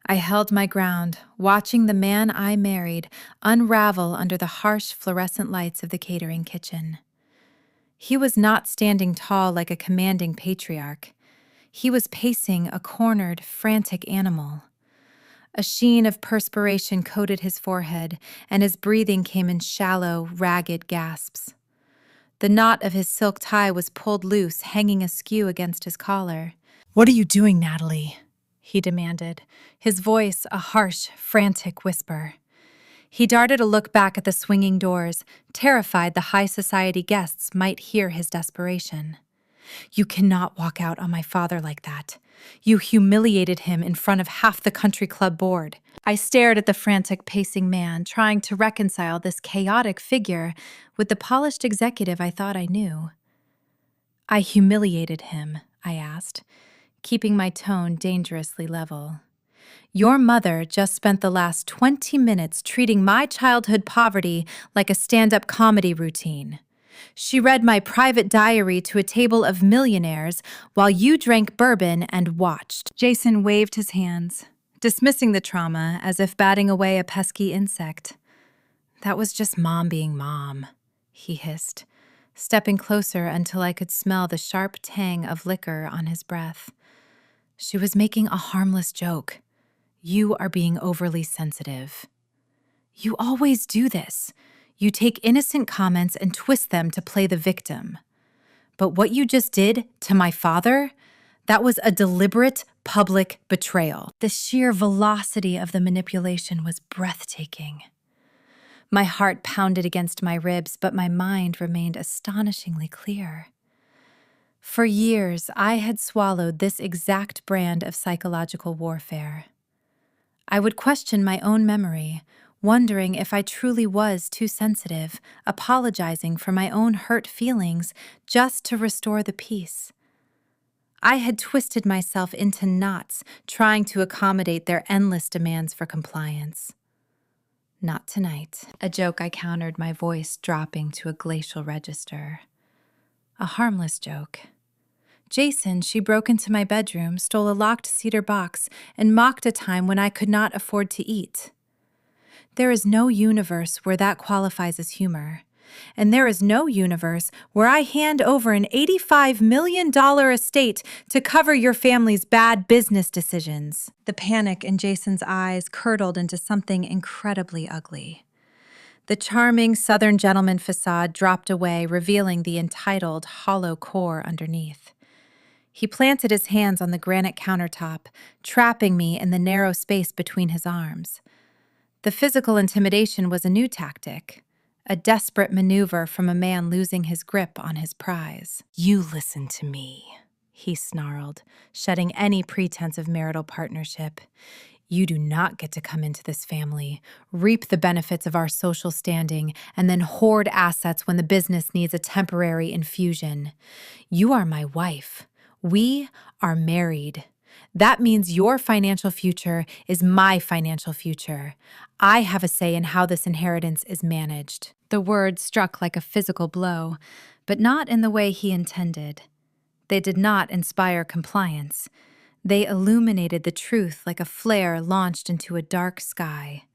I held my ground, watching the man I married unravel under the harsh fluorescent lights of the catering kitchen. He was not standing tall like a commanding patriarch. He was pacing a cornered, frantic animal. A sheen of perspiration coated his forehead, and his breathing came in shallow, ragged gasps. The knot of his silk tie was pulled loose, hanging askew against his collar. "What are you doing, Natalie?" he demanded, his voice a harsh, frantic whisper. He darted a look back at the swinging doors, terrified the high society guests might hear his desperation. "You cannot walk out on my father like that. You humiliated him in front of half the country club board." I stared at the frantic pacing man, trying to reconcile this chaotic figure with the polished executive I thought I knew. "I humiliated him," I asked, keeping my tone dangerously level. "Your mother just spent the last 20 minutes treating my childhood poverty like a stand-up comedy routine. She read my private diary to a table of millionaires while you drank bourbon and watched." Jason waved his hands, dismissing the trauma as if batting away a pesky insect. "That was just Mom being Mom," he hissed, stepping closer until I could smell the sharp tang of liquor on his breath. "She was making a harmless joke. You are being overly sensitive. You always do this. You take innocent comments and twist them to play the victim. But what you just did to my father, that was a deliberate public betrayal." The sheer velocity of the manipulation was breathtaking. My heart pounded against my ribs, but my mind remained astonishingly clear. For years, I had swallowed this exact brand of psychological warfare. I would question my own memory, wondering if I truly was too sensitive, apologizing for my own hurt feelings just to restore the peace. I had twisted myself into knots, trying to accommodate their endless demands for compliance. "Not tonight," a joke I countered, my voice dropping to a glacial register. A harmless joke. Jason, she broke into my bedroom, stole a locked cedar box, and mocked a time when I could not afford to eat. There is no universe where that qualifies as humor. And there is no universe where I hand over an $85 million estate to cover your family's bad business decisions. The panic in Jason's eyes curdled into something incredibly ugly. The charming Southern gentleman facade dropped away, revealing the entitled, hollow core underneath. He planted his hands on the granite countertop, trapping me in the narrow space between his arms. The physical intimidation was a new tactic, a desperate maneuver from a man losing his grip on his prize. "You listen to me," he snarled, shedding any pretense of marital partnership. "You do not get to come into this family, reap the benefits of our social standing, and then hoard assets when the business needs a temporary infusion. You are my wife. We are married. That means your financial future is my financial future. I have a say in how this inheritance is managed." The words struck like a physical blow, but not in the way he intended. They did not inspire compliance. They illuminated the truth like a flare launched into a dark sky.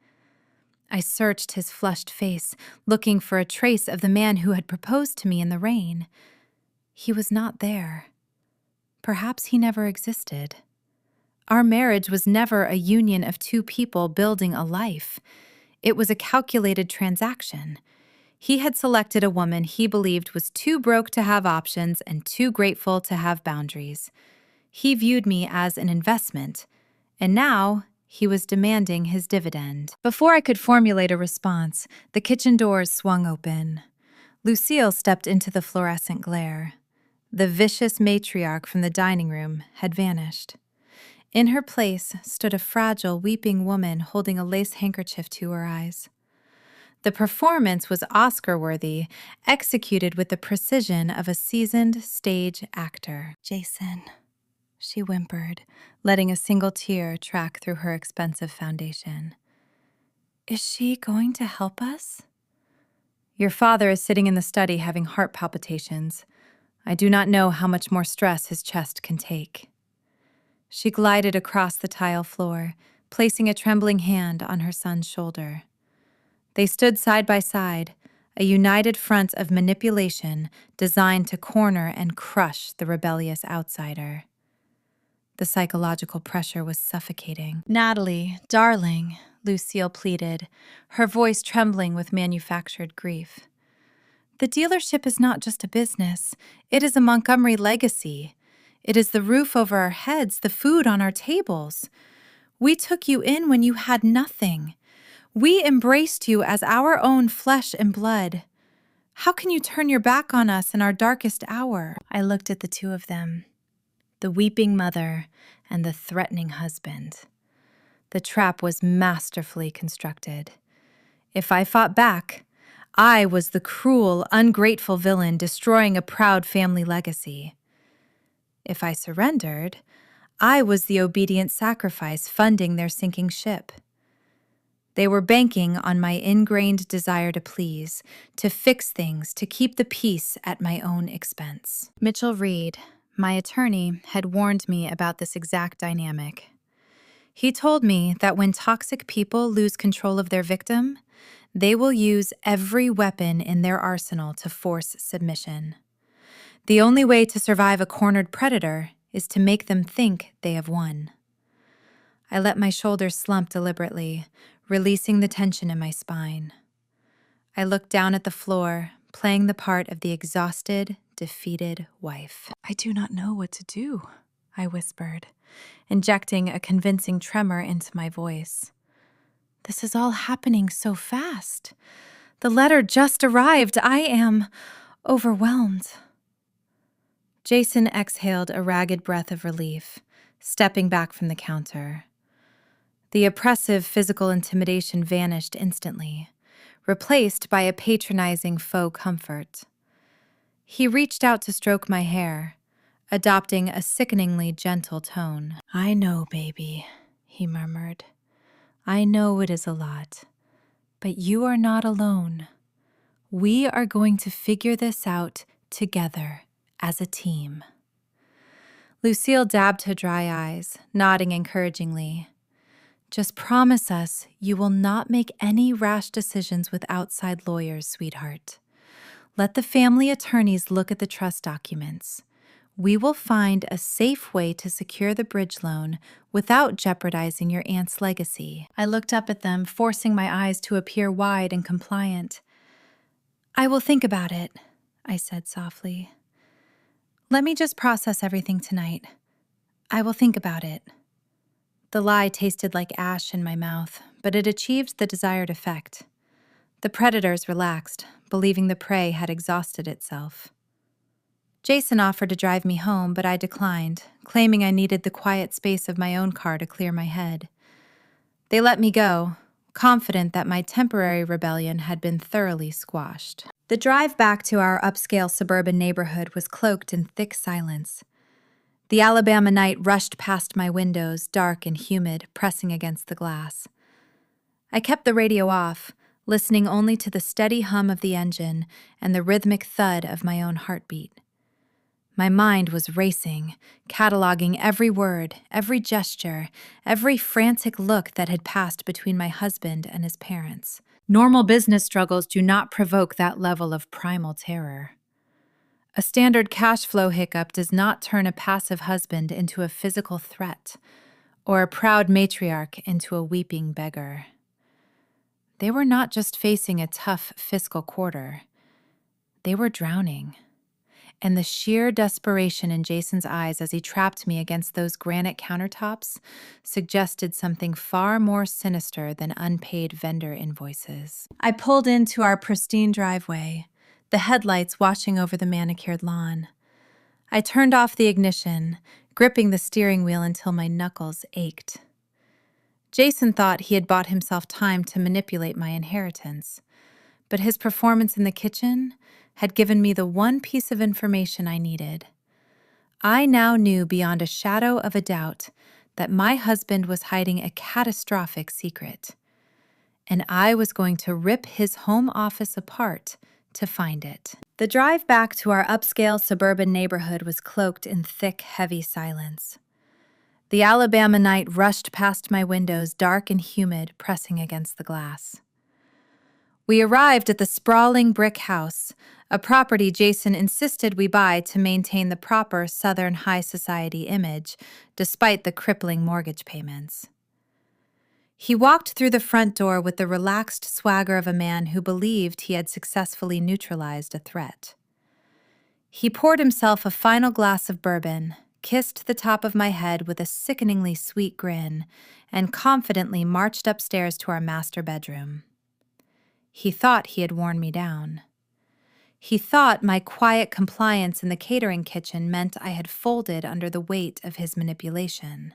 I searched his flushed face, looking for a trace of the man who had proposed to me in the rain. He was not there. Perhaps he never existed. Our marriage was never a union of two people building a life. It was a calculated transaction. He had selected a woman he believed was too broke to have options and too grateful to have boundaries. He viewed me as an investment, and now he was demanding his dividend. Before I could formulate a response, the kitchen doors swung open. Lucille stepped into the fluorescent glare. The vicious matriarch from the dining room had vanished. In her place stood a fragile, weeping woman holding a lace handkerchief to her eyes. The performance was Oscar-worthy, executed with the precision of a seasoned stage actor. "Jason," she whimpered, letting a single tear track through her expensive foundation. Is she going to help us? Your father is sitting in the study having heart palpitations. I do not know how much more stress his chest can take. She glided across the tile floor, placing a trembling hand on her son's shoulder. They stood side by side, a united front of manipulation designed to corner and crush the rebellious outsider. The psychological pressure was suffocating. "Natalie, darling," Lucille pleaded, her voice trembling with manufactured grief. "The dealership is not just a business. It is a Montgomery legacy. It is the roof over our heads, the food on our tables. We took you in when you had nothing. We embraced you as our own flesh and blood. How can you turn your back on us in our darkest hour?" I looked at the two of them, the weeping mother and the threatening husband. The trap was masterfully constructed. If I fought back, I was the cruel, ungrateful villain destroying a proud family legacy. If I surrendered, I was the obedient sacrifice funding their sinking ship. They were banking on my ingrained desire to please, to fix things, to keep the peace at my own expense. Mitchell Reed, my attorney, had warned me about this exact dynamic. He told me that when toxic people lose control of their victim, they will use every weapon in their arsenal to force submission. The only way to survive a cornered predator is to make them think they have won. I let my shoulders slump deliberately, releasing the tension in my spine. I looked down at the floor, playing the part of the exhausted, defeated wife. "I do not know what to do," I whispered, injecting a convincing tremor into my voice. "This is all happening so fast. The letter just arrived. I am overwhelmed." Jason exhaled a ragged breath of relief, stepping back from the counter. The oppressive physical intimidation vanished instantly, replaced by a patronizing faux comfort. He reached out to stroke my hair, adopting a sickeningly gentle tone. "I know, baby," he murmured. "I know it is a lot, but you are not alone. We are going to figure this out together as a team." Lucille dabbed her dry eyes, nodding encouragingly. "Just promise us you will not make any rash decisions with outside lawyers, sweetheart. Let the family attorneys look at the trust documents. We will find a safe way to secure the bridge loan without jeopardizing your aunt's legacy." I looked up at them, forcing my eyes to appear wide and compliant. "I will think about it," I said softly. "Let me just process everything tonight. I will think about it." The lie tasted like ash in my mouth, but it achieved the desired effect. The predators relaxed, believing the prey had exhausted itself. Jason offered to drive me home, but I declined, claiming I needed the quiet space of my own car to clear my head. They let me go, confident that my temporary rebellion had been thoroughly squashed. The drive back to our upscale suburban neighborhood was cloaked in thick silence. The Alabama night rushed past my windows, dark and humid, pressing against the glass. I kept the radio off, listening only to the steady hum of the engine and the rhythmic thud of my own heartbeat. My mind was racing, cataloging every word, every gesture, every frantic look that had passed between my husband and his parents. Normal business struggles do not provoke that level of primal terror. A standard cash flow hiccup does not turn a passive husband into a physical threat, or a proud matriarch into a weeping beggar. They were not just facing a tough fiscal quarter. They were drowning. And the sheer desperation in Jason's eyes as he trapped me against those granite countertops suggested something far more sinister than unpaid vendor invoices. I pulled into our pristine driveway, the headlights washing over the manicured lawn. I turned off the ignition, gripping the steering wheel until my knuckles ached. Jason thought he had bought himself time to manipulate my inheritance, but his performance in the kitchen had given me the one piece of information I needed. I now knew beyond a shadow of a doubt that my husband was hiding a catastrophic secret. and I was going to rip his home office apart to find it. The drive back to our upscale suburban neighborhood was cloaked in thick, heavy silence. The Alabama night rushed past my windows, dark and humid, pressing against the glass. We arrived at the sprawling brick house, a property Jason insisted we buy to maintain the proper Southern high society image, despite the crippling mortgage payments. He walked through the front door with the relaxed swagger of a man who believed he had successfully neutralized a threat. He poured himself a final glass of bourbon, kissed the top of my head with a sickeningly sweet grin, and confidently marched upstairs to our master bedroom. He thought he had worn me down. He thought my quiet compliance in the catering kitchen meant I had folded under the weight of his manipulation.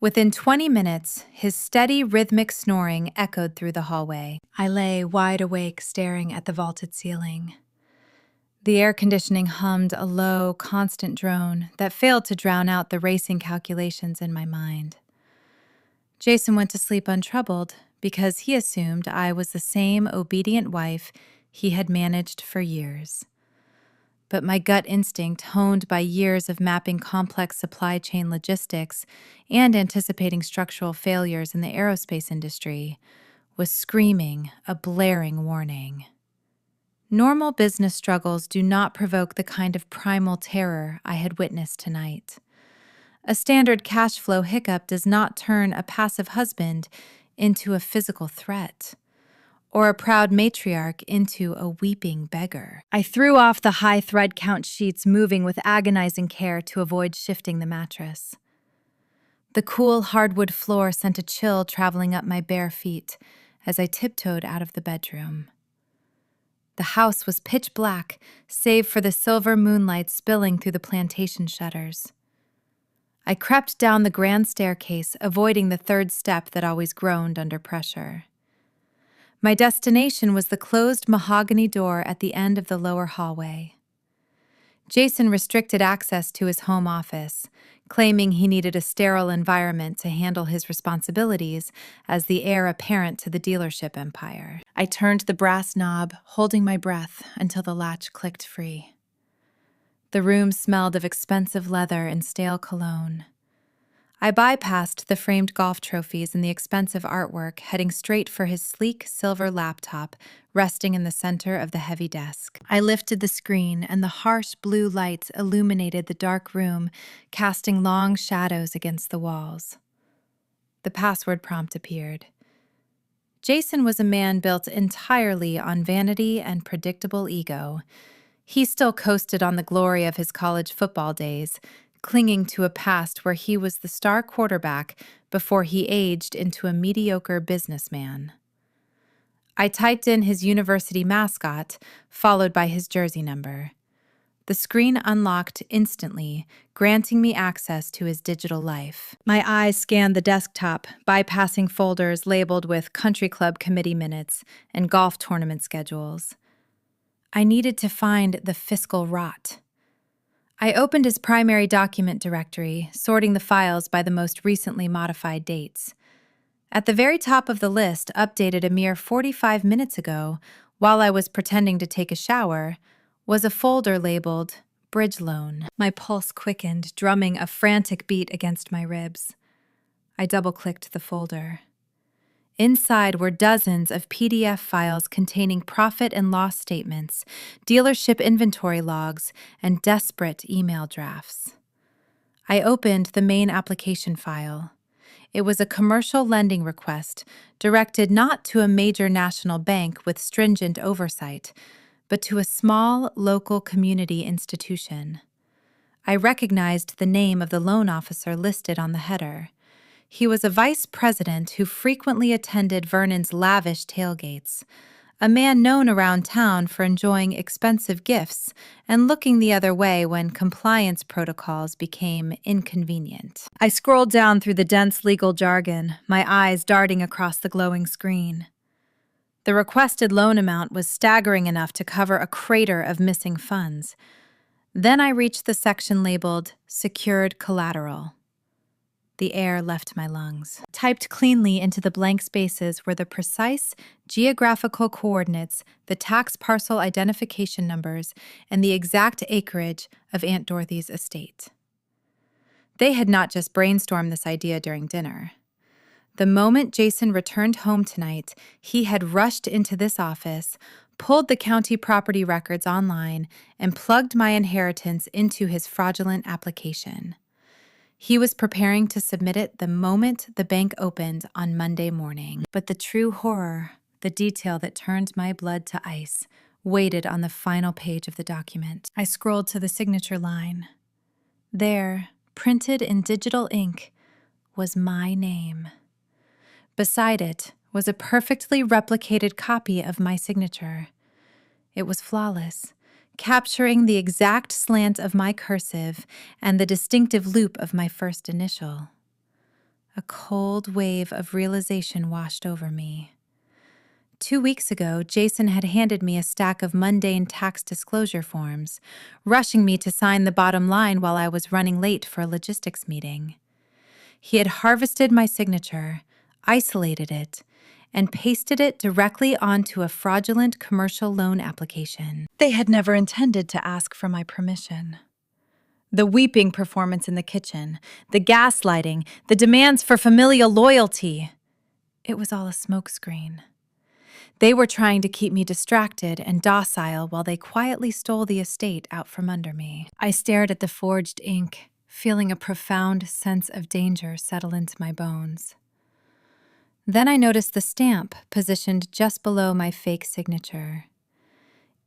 Within 20 minutes, his steady, rhythmic snoring echoed through the hallway. I lay wide awake, staring at the vaulted ceiling. The air conditioning hummed a low, constant drone that failed to drown out the racing calculations in my mind. Jason went to sleep untroubled because he assumed I was the same obedient wife he had managed for years. But my gut instinct, honed by years of mapping complex supply chain logistics and anticipating structural failures in the aerospace industry, was screaming a blaring warning. Normal business struggles do not provoke the kind of primal terror I had witnessed tonight. A standard cash flow hiccup does not turn a passive husband into a physical threat, or a proud matriarch into a weeping beggar. I threw off the high thread count sheets, moving with agonizing care to avoid shifting the mattress. The cool hardwood floor sent a chill traveling up my bare feet as I tiptoed out of the bedroom. The house was pitch black, save for the silver moonlight spilling through the plantation shutters. I crept down the grand staircase, avoiding the third step that always groaned under pressure. My destination was the closed mahogany door at the end of the lower hallway. Jason restricted access to his home office, claiming he needed a sterile environment to handle his responsibilities as the heir apparent to the dealership empire. I turned the brass knob, holding my breath until the latch clicked free. The room smelled of expensive leather and stale cologne. I bypassed the framed golf trophies and the expensive artwork, heading straight for his sleek silver laptop resting in the center of the heavy desk. I lifted the screen, and the harsh blue lights illuminated the dark room, casting long shadows against the walls. The password prompt appeared. Jason was a man built entirely on vanity and predictable ego. He still coasted on the glory of his college football days, clinging to a past where he was the star quarterback before he aged into a mediocre businessman. I typed in his university mascot, followed by his jersey number. The screen unlocked instantly, granting me access to his digital life. My eyes scanned the desktop, bypassing folders labeled with country club committee minutes and golf tournament schedules. I needed to find the fiscal rot. I opened his primary document directory, sorting the files by the most recently modified dates. At the very top of the list, updated a mere 45 minutes ago, while I was pretending to take a shower, was a folder labeled Bridge Loan. My pulse quickened, drumming a frantic beat against my ribs. I double-clicked the folder. Inside were dozens of PDF files containing profit and loss statements, dealership inventory logs, and desperate email drafts. I opened the main application file. It was a commercial lending request directed not to a major national bank with stringent oversight, but to a small, local community institution. I recognized the name of the loan officer listed on the header. He was a vice president who frequently attended Vernon's lavish tailgates, a man known around town for enjoying expensive gifts and looking the other way when compliance protocols became inconvenient. I scrolled down through the dense legal jargon, my eyes darting across the glowing screen. The requested loan amount was staggering enough to cover a crater of missing funds. Then I reached the section labeled Secured Collateral. The air left my lungs. Typed cleanly into the blank spaces were the precise geographical coordinates, the tax parcel identification numbers, and the exact acreage of Aunt Dorothy's estate. They had not just brainstormed this idea during dinner. The moment Jason returned home tonight, he had rushed into this office, pulled the county property records online, and plugged my inheritance into his fraudulent application. He was preparing to submit it the moment the bank opened on Monday morning. But the true horror, the detail that turned my blood to ice, waited on the final page of the document. I scrolled to the signature line. There, printed in digital ink, was my name. Beside it was a perfectly replicated copy of my signature. It was flawless, capturing the exact slant of my cursive and the distinctive loop of my first initial. A cold wave of realization washed over me. 2 weeks ago, Jason had handed me a stack of mundane tax disclosure forms, rushing me to sign the bottom line while I was running late for a logistics meeting. He had harvested my signature, isolated it, and pasted it directly onto a fraudulent commercial loan application. They had never intended to ask for my permission. The weeping performance in the kitchen, the gaslighting, the demands for familial loyalty. It was all a smokescreen. They were trying to keep me distracted and docile while they quietly stole the estate out from under me. I stared at the forged ink, feeling a profound sense of danger settle into my bones. Then I noticed the stamp positioned just below my fake signature.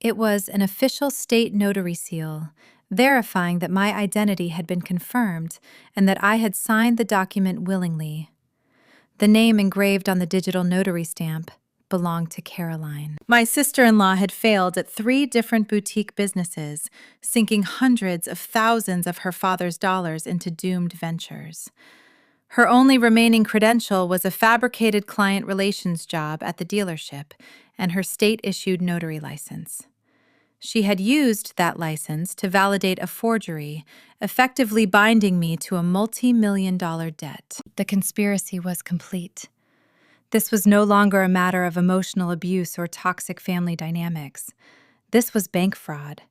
It was an official state notary seal, verifying that my identity had been confirmed and that I had signed the document willingly. The name engraved on the digital notary stamp belonged to Caroline. My sister-in-law had failed at 3 different boutique businesses, sinking hundreds of thousands of her father's dollars into doomed ventures. Her only remaining credential was a fabricated client relations job at the dealership and her state-issued notary license. She had used that license to validate a forgery, effectively binding me to a multi-million-dollar debt. The conspiracy was complete. This was no longer a matter of emotional abuse or toxic family dynamics. This was bank fraud.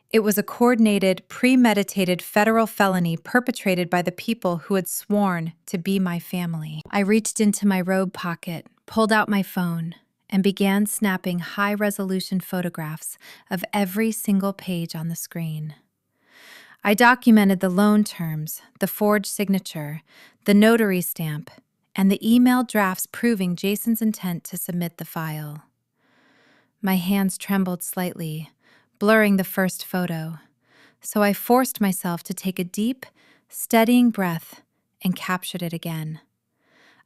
It was a coordinated, premeditated federal felony perpetrated by the people who had sworn to be my family. I reached into my robe pocket, pulled out my phone, and began snapping high-resolution photographs of every single page on the screen. I documented the loan terms, the forged signature, the notary stamp, and the email drafts proving Jason's intent to submit the file. My hands trembled slightly, blurring the first photo, so I forced myself to take a deep, steadying breath and captured it again.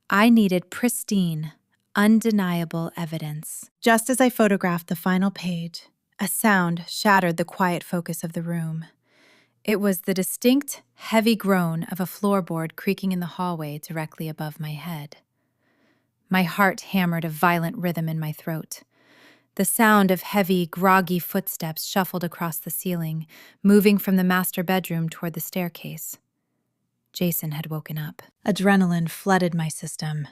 I needed pristine, undeniable evidence. Just as I photographed the final page, a sound shattered the quiet focus of the room. It was the distinct, heavy groan of a floorboard creaking in the hallway directly above my head. My heart hammered a violent rhythm in my throat. The sound of heavy, groggy footsteps shuffled across the ceiling, moving from the master bedroom toward the staircase. Jason had woken up. Adrenaline flooded my system.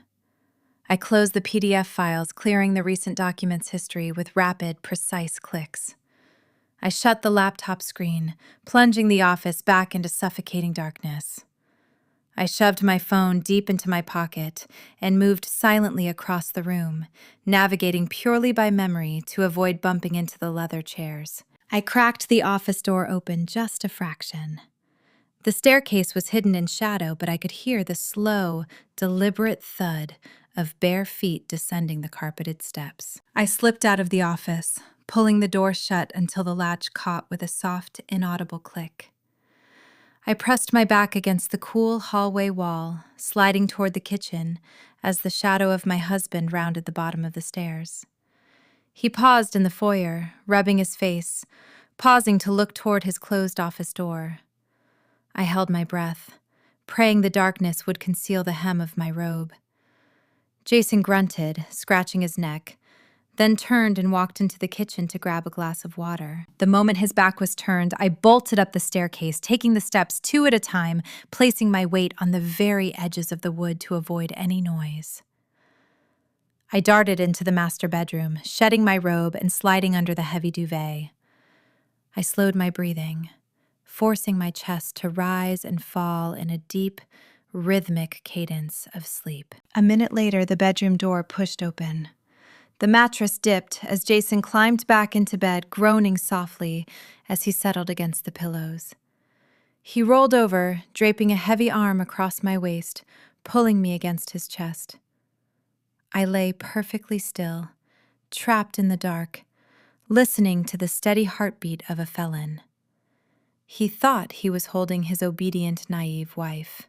I closed the PDF files, clearing the recent documents history with rapid, precise clicks. I shut the laptop screen, plunging the office back into suffocating darkness. I shoved my phone deep into my pocket and moved silently across the room, navigating purely by memory to avoid bumping into the leather chairs. I cracked the office door open just a fraction. The staircase was hidden in shadow, but I could hear the slow, deliberate thud of bare feet descending the carpeted steps. I slipped out of the office, pulling the door shut until the latch caught with a soft, inaudible click. I pressed my back against the cool hallway wall, sliding toward the kitchen as the shadow of my husband rounded the bottom of the stairs. He paused in the foyer, rubbing his face, pausing to look toward his closed office door. I held my breath, praying the darkness would conceal the hem of my robe. Jason grunted, scratching his neck, then turned and walked into the kitchen to grab a glass of water. The moment his back was turned, I bolted up the staircase, taking the steps 2 at a time, placing my weight on the very edges of the wood to avoid any noise. I darted into the master bedroom, shedding my robe and sliding under the heavy duvet. I slowed my breathing, forcing my chest to rise and fall in a deep, rhythmic cadence of sleep. A minute later, the bedroom door pushed open. The mattress dipped as Jason climbed back into bed, groaning softly as he settled against the pillows. He rolled over, draping a heavy arm across my waist, pulling me against his chest. I lay perfectly still, trapped in the dark, listening to the steady heartbeat of a felon. He thought he was holding his obedient, naive wife.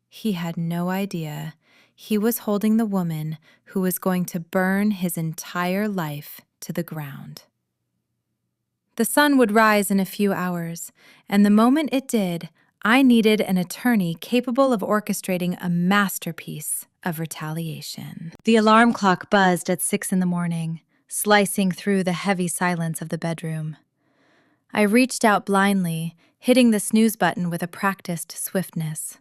He had no idea he was holding the woman who was going to burn his entire life to the ground. The sun would rise in a few hours, and the moment it did, I needed an attorney capable of orchestrating a masterpiece of retaliation. The alarm clock buzzed at 6 a.m, slicing through the heavy silence of the bedroom. I reached out blindly, hitting the snooze button with a practiced swiftness.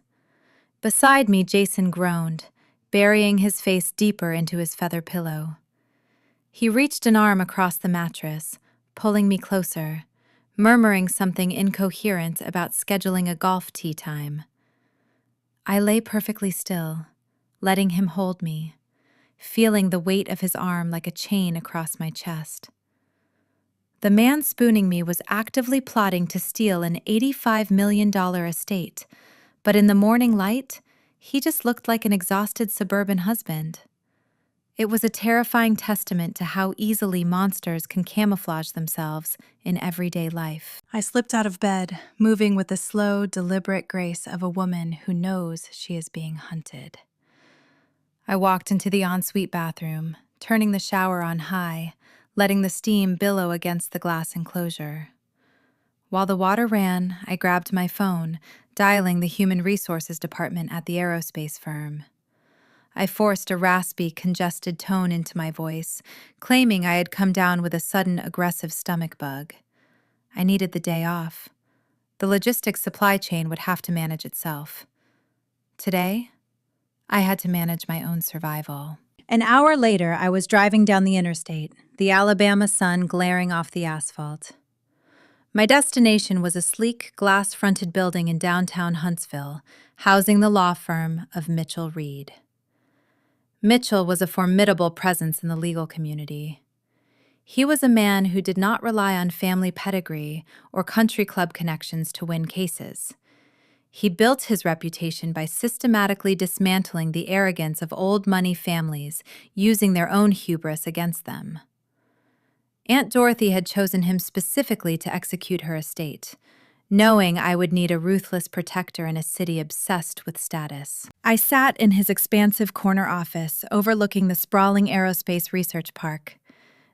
Beside me, Jason groaned, burying his face deeper into his feather pillow. He reached an arm across the mattress, pulling me closer, murmuring something incoherent about scheduling a golf tee time. I lay perfectly still, letting him hold me, feeling the weight of his arm like a chain across my chest. The man spooning me was actively plotting to steal an $85 million estate, but in the morning light, he just looked like an exhausted suburban husband. It was a terrifying testament to how easily monsters can camouflage themselves in everyday life. I slipped out of bed, moving with the slow, deliberate grace of a woman who knows she is being hunted. I walked into the ensuite bathroom, turning the shower on high, letting the steam billow against the glass enclosure. While the water ran, I grabbed my phone, dialing the human resources department at the aerospace firm. I forced a raspy, congested tone into my voice, claiming I had come down with a sudden aggressive stomach bug. I needed the day off. The logistics supply chain would have to manage itself. Today, I had to manage my own survival. An hour later, I was driving down the interstate, the Alabama sun glaring off the asphalt. My destination was a sleek, glass-fronted building in downtown Huntsville, housing the law firm of Mitchell Reed. Mitchell was a formidable presence in the legal community. He was a man who did not rely on family pedigree or country club connections to win cases. He built his reputation by systematically dismantling the arrogance of old money families, using their own hubris against them. Aunt Dorothy had chosen him specifically to execute her estate, knowing I would need a ruthless protector in a city obsessed with status. I sat in his expansive corner office, overlooking the sprawling aerospace research park.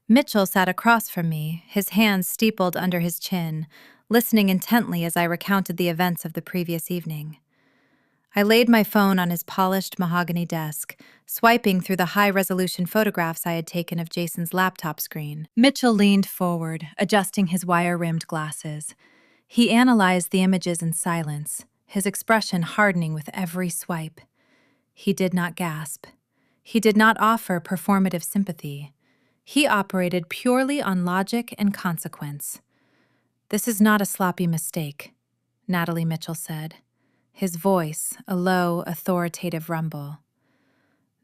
Mitchell sat across from me, his hands steepled under his chin, listening intently as I recounted the events of the previous evening. I laid my phone on his polished mahogany desk, swiping through the high-resolution photographs I had taken of Jason's laptop screen. Mitchell leaned forward, adjusting his wire-rimmed glasses. He analyzed the images in silence, his expression hardening with every swipe. He did not gasp. He did not offer performative sympathy. He operated purely on logic and consequence. "This is not a sloppy mistake," Natalie Mitchell said, his voice a low, authoritative rumble.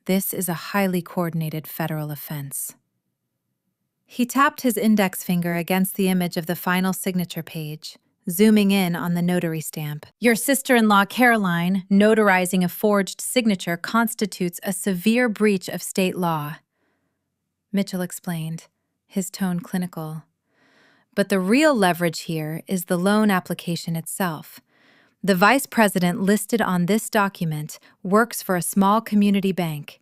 "This is a highly coordinated federal offense." He tapped his index finger against the image of the final signature page, zooming in on the notary stamp. "Your sister-in-law, Caroline, notarizing a forged signature constitutes a severe breach of state law," Mitchell explained, his tone clinical. "But the real leverage here is the loan application itself. The vice president listed on this document works for a small community bank.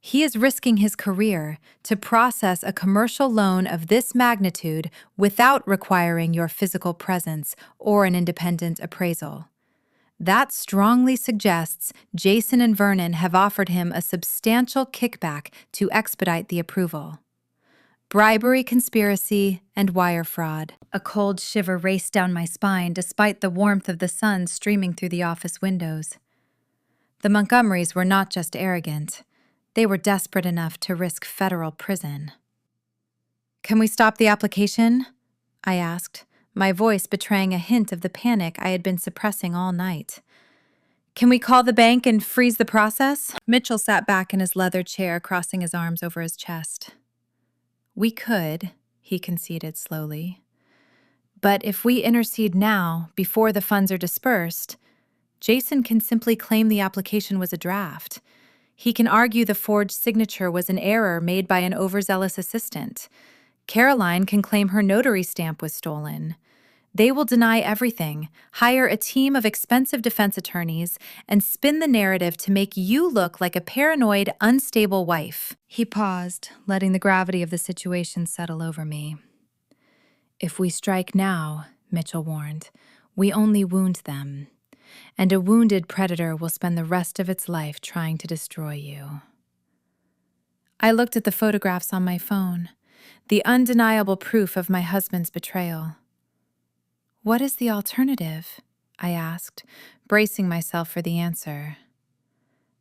He is risking his career to process a commercial loan of this magnitude without requiring your physical presence or an independent appraisal. That strongly suggests Jason and Vernon have offered him a substantial kickback to expedite the approval." bribery, conspiracy, and wire fraud. A cold shiver raced down my spine despite the warmth of the sun streaming through the office windows. The Montgomerys were not just arrogant. They were desperate enough to risk federal prison. "Can we stop the application?" I asked, my voice betraying a hint of the panic I had been suppressing all night. "Can we call the bank and freeze the process?" Mitchell sat back in his leather chair, crossing his arms over his chest. "We could," he conceded slowly. "But if we intercede now, before the funds are dispersed, Jason can simply claim the application was a draft. He can argue the forged signature was an error made by an overzealous assistant. Caroline can claim her notary stamp was stolen. They will deny everything, hire a team of expensive defense attorneys, and spin the narrative to make you look like a paranoid, unstable wife." He paused, letting the gravity of the situation settle over me. "If we strike now," Mitchell warned, "we only wound them. And a wounded predator will spend the rest of its life trying to destroy you." I looked at the photographs on my phone, the undeniable proof of my husband's betrayal. "What is the alternative?" I asked, bracing myself for the answer.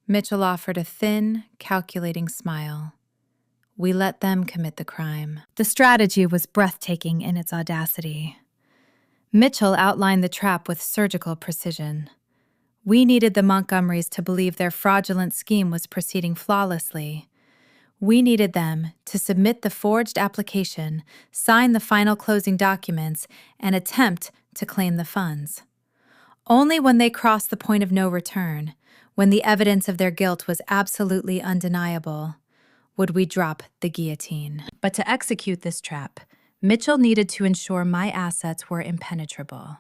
Mitchell offered a thin, calculating smile. "We let them commit the crime." The strategy was breathtaking in its audacity. Mitchell outlined the trap with surgical precision. We needed the Montgomerys to believe their fraudulent scheme was proceeding flawlessly. We needed them to submit the forged application, sign the final closing documents, and attempt to claim the funds. Only when they crossed the point of no return, when the evidence of their guilt was absolutely undeniable, would we drop the guillotine. But to execute this trap, Mitchell needed to ensure my assets were impenetrable.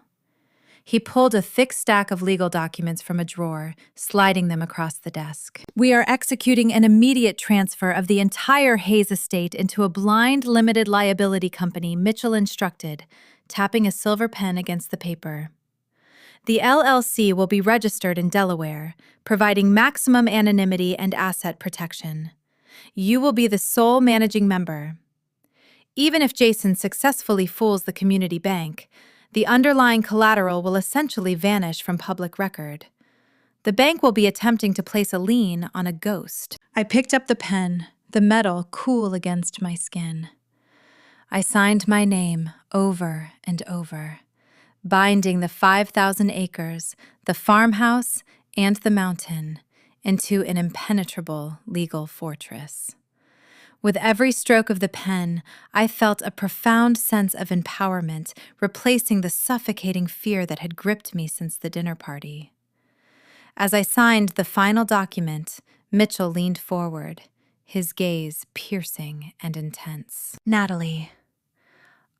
He pulled a thick stack of legal documents from a drawer, sliding them across the desk. "We are executing an immediate transfer of the entire Hayes estate into a blind limited liability company," Mitchell instructed, tapping a silver pen against the paper. "The LLC will be registered in Delaware, providing maximum anonymity and asset protection. You will be the sole managing member. Even if Jason successfully fools the community bank, the underlying collateral will essentially vanish from public record. The bank will be attempting to place a lien on a ghost." I picked up the pen, the metal cool against my skin. I signed my name over and over, binding the 5,000 acres, the farmhouse, and the mountain into an impenetrable legal fortress. With every stroke of the pen, I felt a profound sense of empowerment, replacing the suffocating fear that had gripped me since the dinner party. As I signed the final document, Mitchell leaned forward, his gaze piercing and intense. "Natalie,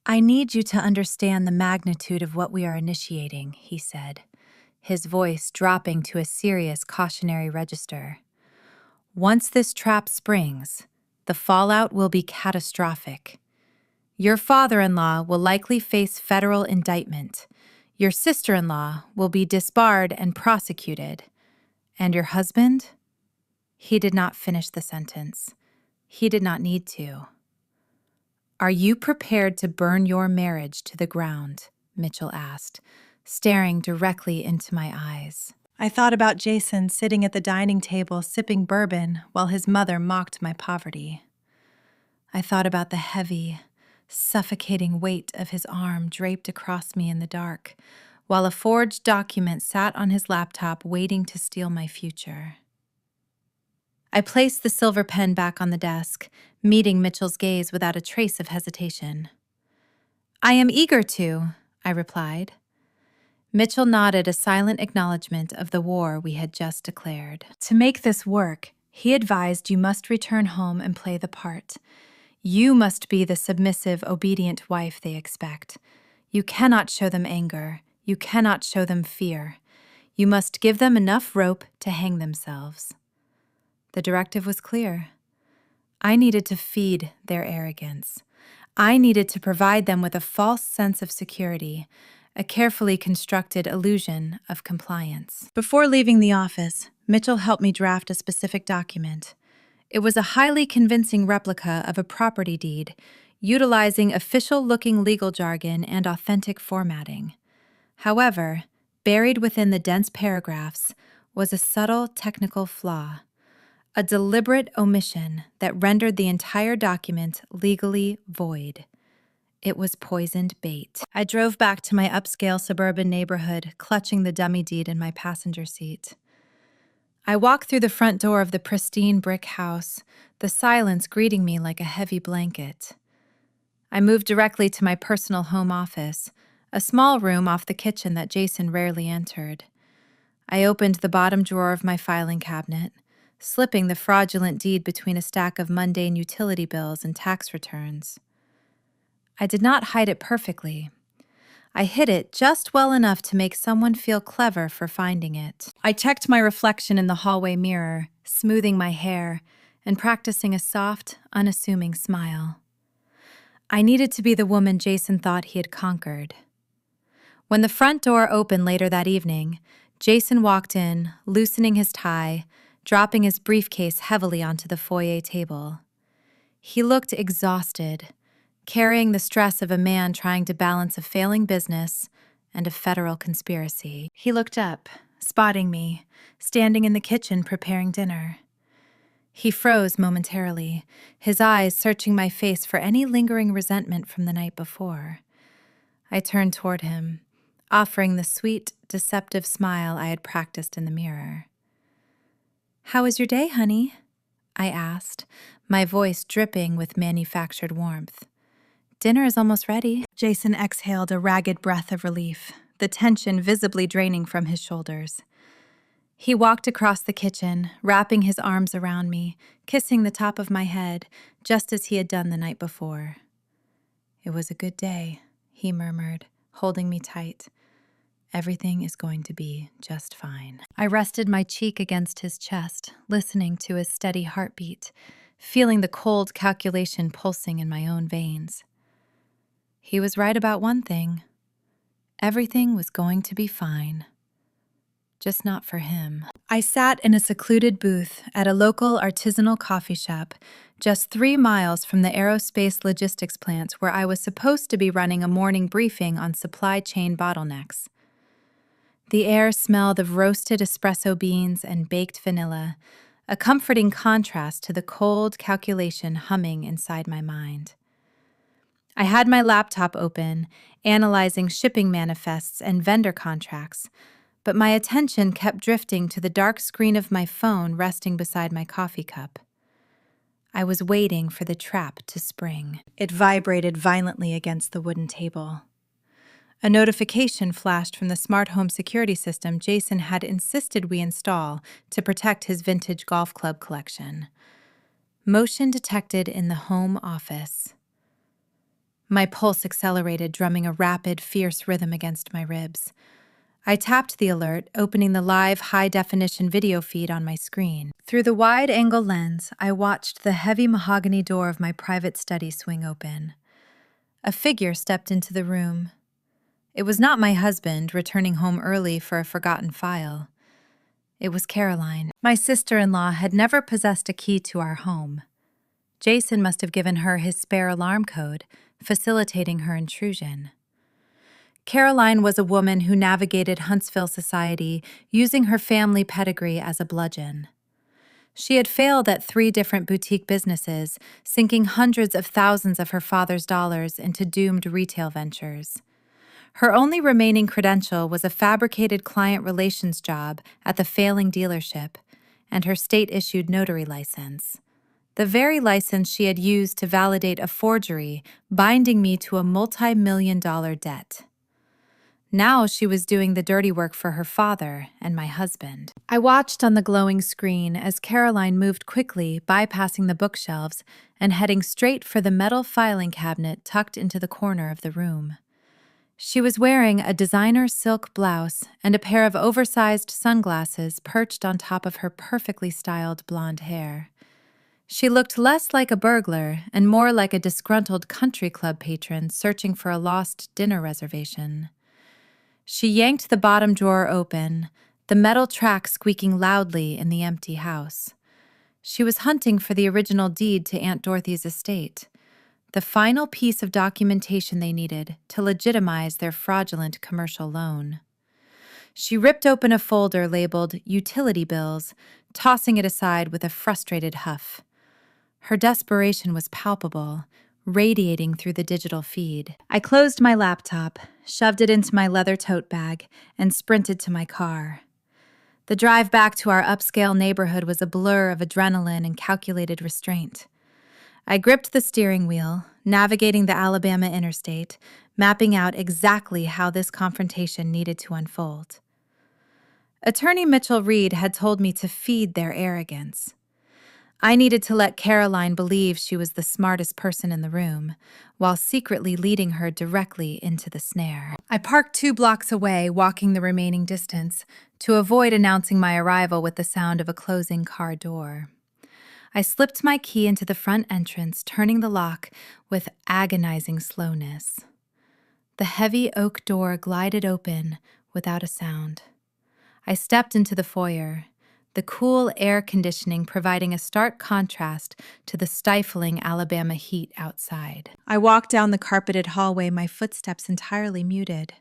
I need you to understand the magnitude of what we are initiating," he said, his voice dropping to a serious cautionary register. "Once this trap springs, the fallout will be catastrophic. Your father-in-law will likely face federal indictment. Your sister-in-law will be disbarred and prosecuted. And your husband?" He did not finish the sentence. He did not need to. "Are you prepared to burn your marriage to the ground?" Mitchell asked, staring directly into my eyes. I thought about Jason sitting at the dining table sipping bourbon while his mother mocked my poverty. I thought about the heavy, suffocating weight of his arm draped across me in the dark, while a forged document sat on his laptop waiting to steal my future. I placed the silver pen back on the desk, meeting Mitchell's gaze without a trace of hesitation. "I am eager to," I replied. Mitchell nodded a silent acknowledgement of the war we had just declared. To make this work, he advised you must return home and play the part. You must be the submissive, obedient wife they expect. You cannot show them anger. You cannot show them fear. You must give them enough rope to hang themselves. The directive was clear. I needed to feed their arrogance. I needed to provide them with a false sense of security, a carefully constructed illusion of compliance. Before leaving the office, Mitchell helped me draft a specific document. It was a highly convincing replica of a property deed, utilizing official-looking legal jargon and authentic formatting. However, buried within the dense paragraphs was a subtle technical flaw, a deliberate omission that rendered the entire document legally void. It was poisoned bait. I drove back to my upscale suburban neighborhood, clutching the dummy deed in my passenger seat. I walked through the front door of the pristine brick house, the silence greeting me like a heavy blanket. I moved directly to my personal home office, a small room off the kitchen that Jason rarely entered. I opened the bottom drawer of my filing cabinet, slipping the fraudulent deed between a stack of mundane utility bills and tax returns. I did not hide it perfectly. I hid it just well enough to make someone feel clever for finding it. I checked my reflection in the hallway mirror, smoothing my hair, and practicing a soft, unassuming smile. I needed to be the woman Jason thought he had conquered. When the front door opened later that evening, Jason walked in, loosening his tie, dropping his briefcase heavily onto the foyer table. He looked exhausted, carrying the stress of a man trying to balance a failing business and a federal conspiracy. He looked up, spotting me, standing in the kitchen preparing dinner. He froze momentarily, his eyes searching my face for any lingering resentment from the night before. I turned toward him, offering the sweet, deceptive smile I had practiced in the mirror. "How was your day, honey?" I asked, my voice dripping with manufactured warmth. "Dinner is almost ready." Jason exhaled a ragged breath of relief, the tension visibly draining from his shoulders. He walked across the kitchen, wrapping his arms around me, kissing the top of my head, just as he had done the night before. "It was a good day," he murmured, holding me tight. "Everything is going to be just fine." I rested my cheek against his chest, listening to his steady heartbeat, feeling the cold calculation pulsing in my own veins. He was right about one thing. Everything was going to be fine. Just not for him. I sat in a secluded booth at a local artisanal coffee shop just 3 miles from the aerospace logistics plant where I was supposed to be running a morning briefing on supply chain bottlenecks. The air smelled of roasted espresso beans and baked vanilla, a comforting contrast to the cold calculation humming inside my mind. I had my laptop open, analyzing shipping manifests and vendor contracts, but my attention kept drifting to the dark screen of my phone resting beside my coffee cup. I was waiting for the trap to spring. It vibrated violently against the wooden table. A notification flashed from the smart home security system Jason had insisted we install to protect his vintage golf club collection. Motion detected in the home office. My pulse accelerated, drumming a rapid, fierce rhythm against my ribs. I tapped the alert, opening the live, high-definition video feed on my screen. Through the wide-angle lens, I watched the heavy mahogany door of my private study swing open. A figure stepped into the room. It was not my husband, returning home early for a forgotten file. It was Caroline. My sister-in-law had never possessed a key to our home. Jason must have given her his spare alarm code, facilitating her intrusion. Caroline was a woman who navigated Huntsville society using her family pedigree as a bludgeon. She had failed at 3 different boutique businesses, sinking hundreds of thousands of her father's dollars into doomed retail ventures. Her only remaining credential was a fabricated client relations job at the failing dealership and her state-issued notary license. The very license she had used to validate a forgery, binding me to a multi-million-dollar debt. Now she was doing the dirty work for her father and my husband. I watched on the glowing screen as Caroline moved quickly, bypassing the bookshelves and heading straight for the metal filing cabinet tucked into the corner of the room. She was wearing a designer silk blouse and a pair of oversized sunglasses perched on top of her perfectly styled blonde hair. She looked less like a burglar and more like a disgruntled country club patron searching for a lost dinner reservation. She yanked the bottom drawer open, the metal track squeaking loudly in the empty house. She was hunting for the original deed to Aunt Dorothy's estate, the final piece of documentation they needed to legitimize their fraudulent commercial loan. She ripped open a folder labeled Utility Bills, tossing it aside with a frustrated huff. Her desperation was palpable, radiating through the digital feed. I closed my laptop, shoved it into my leather tote bag, and sprinted to my car. The drive back to our upscale neighborhood was a blur of adrenaline and calculated restraint. I gripped the steering wheel, navigating the Alabama interstate, mapping out exactly how this confrontation needed to unfold. Attorney Mitchell Reed had told me to feed their arrogance. I needed to let Caroline believe she was the smartest person in the room, while secretly leading her directly into the snare. I parked 2 blocks away, walking the remaining distance, to avoid announcing my arrival with the sound of a closing car door. I slipped my key into the front entrance, turning the lock with agonizing slowness. The heavy oak door glided open without a sound. I stepped into the foyer, the cool air conditioning providing a stark contrast to the stifling Alabama heat outside. I walked down the carpeted hallway, my footsteps entirely muted.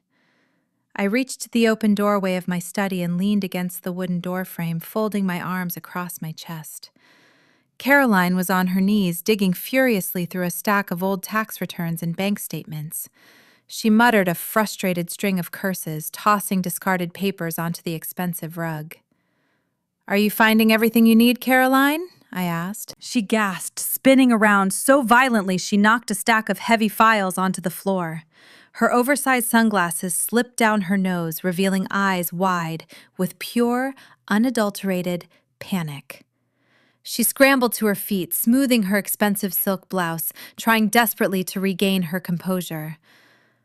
I reached the open doorway of my study and leaned against the wooden doorframe, folding my arms across my chest. Caroline was on her knees, digging furiously through a stack of old tax returns and bank statements. She muttered a frustrated string of curses, tossing discarded papers onto the expensive rug. "Are you finding everything you need, Caroline?" I asked. She gasped, spinning around so violently she knocked a stack of heavy files onto the floor. Her oversized sunglasses slipped down her nose, revealing eyes wide with pure, unadulterated panic. She scrambled to her feet, smoothing her expensive silk blouse, trying desperately to regain her composure.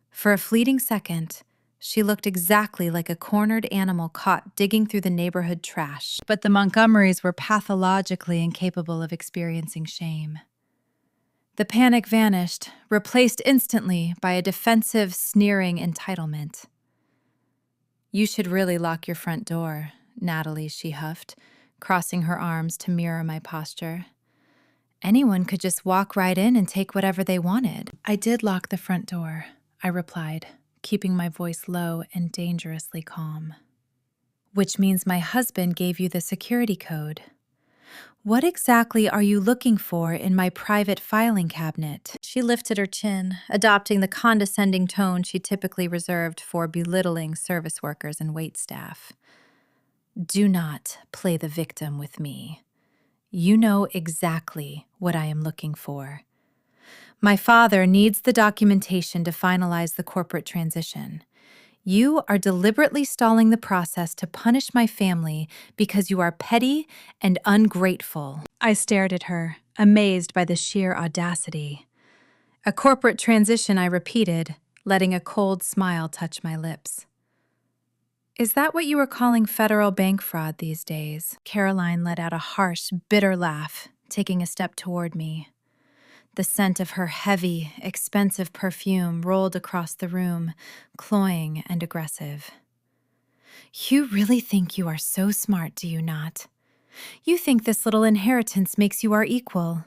For a fleeting second, she looked exactly like a cornered animal caught digging through the neighborhood trash. But the Montgomerys were pathologically incapable of experiencing shame. The panic vanished, replaced instantly by a defensive, sneering entitlement. "You should really lock your front door, Natalie," she huffed, crossing her arms to mirror my posture. "Anyone could just walk right in and take whatever they wanted." "I did lock the front door," I replied, keeping my voice low and dangerously calm. "Which means my husband gave you the security code. What exactly are you looking for in my private filing cabinet?" She lifted her chin, adopting the condescending tone she typically reserved for belittling service workers and waitstaff. "Do not play the victim with me. You know exactly what I am looking for. My father needs the documentation to finalize the corporate transition. You are deliberately stalling the process to punish my family because you are petty and ungrateful." I stared at her, amazed by the sheer audacity. "A corporate transition," I repeated, letting a cold smile touch my lips. "Is that what you are calling federal bank fraud these days?" Caroline let out a harsh, bitter laugh, taking a step toward me. The scent of her heavy, expensive perfume rolled across the room, cloying and aggressive. "You really think you are so smart, do you not? You think this little inheritance makes you our equal.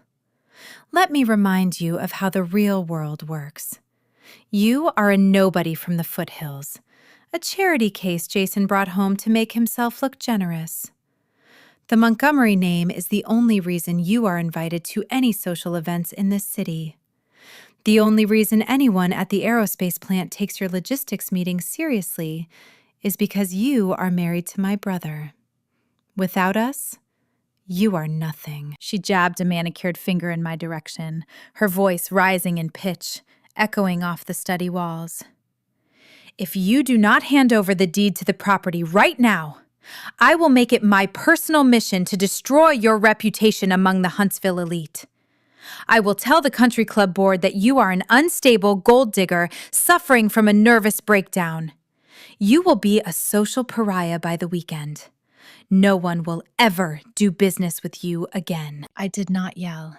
Let me remind you of how the real world works. You are a nobody from the foothills, a charity case Jason brought home to make himself look generous. The Montgomery name is the only reason you are invited to any social events in this city. The only reason anyone at the aerospace plant takes your logistics meetings seriously is because you are married to my brother. Without us, you are nothing." She jabbed a manicured finger in my direction, her voice rising in pitch, echoing off the study walls. "If you do not hand over the deed to the property right now, I will make it my personal mission to destroy your reputation among the Huntsville elite. I will tell the country club board that you are an unstable gold digger suffering from a nervous breakdown. You will be a social pariah by the weekend. No one will ever do business with you again." I did not yell.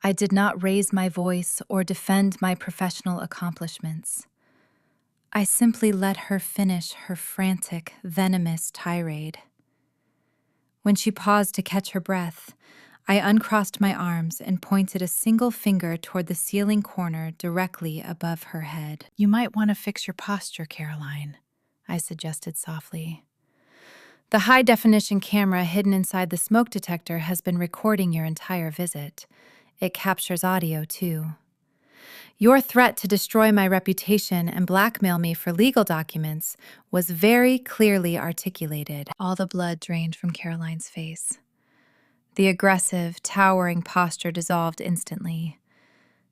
I did not raise my voice or defend my professional accomplishments. I simply let her finish her frantic, venomous tirade. When she paused to catch her breath, I uncrossed my arms and pointed a single finger toward the ceiling corner directly above her head. "You might want to fix your posture, Caroline," I suggested softly. "The high-definition camera hidden inside the smoke detector has been recording your entire visit. It captures audio, too. Your threat to destroy my reputation and blackmail me for legal documents was very clearly articulated." All the blood drained from Caroline's face. The aggressive, towering posture dissolved instantly.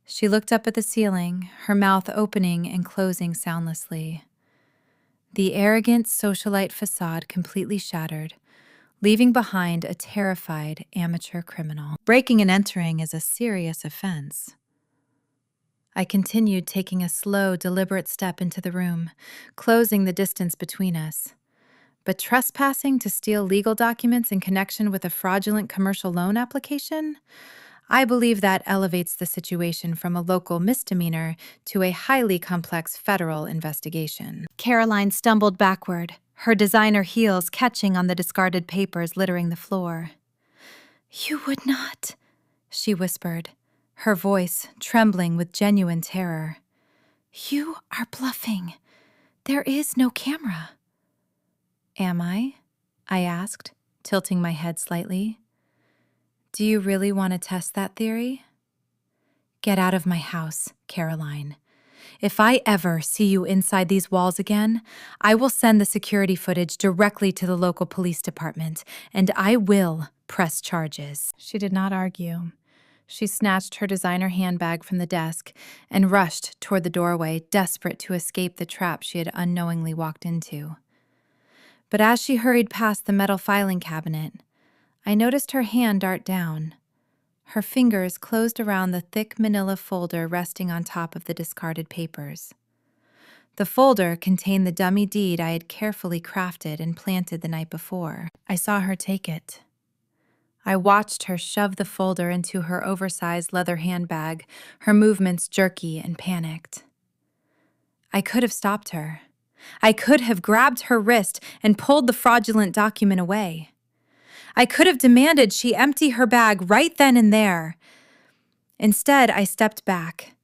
She looked up at the ceiling, her mouth opening and closing soundlessly. The arrogant socialite facade completely shattered, leaving behind a terrified amateur criminal. "Breaking and entering is a serious offense." I continued, taking a slow, deliberate step into the room, closing the distance between us. But trespassing to steal legal documents in connection with a fraudulent commercial loan application? I believe that elevates the situation from a local misdemeanor to a highly complex federal investigation. Caroline stumbled backward, her designer heels catching on the discarded papers littering the floor. "You would not," she whispered, her voice trembling with genuine terror. "You are bluffing. There is no camera." "Am I?" I asked, tilting my head slightly. "Do you really want to test that theory?" "Get out of my house, Caroline. If I ever see you inside these walls again, I will send the security footage directly to the local police department, and I will press charges." She did not argue. She snatched her designer handbag from the desk and rushed toward the doorway, desperate to escape the trap she had unknowingly walked into. But as she hurried past the metal filing cabinet, I noticed her hand dart down. Her fingers closed around the thick manila folder resting on top of the discarded papers. The folder contained the dummy deed I had carefully crafted and planted the night before. I saw her take it. I watched her shove the folder into her oversized leather handbag, her movements jerky and panicked. I could have stopped her. I could have grabbed her wrist and pulled the fraudulent document away. I could have demanded she empty her bag right then and there. Instead, I stepped back,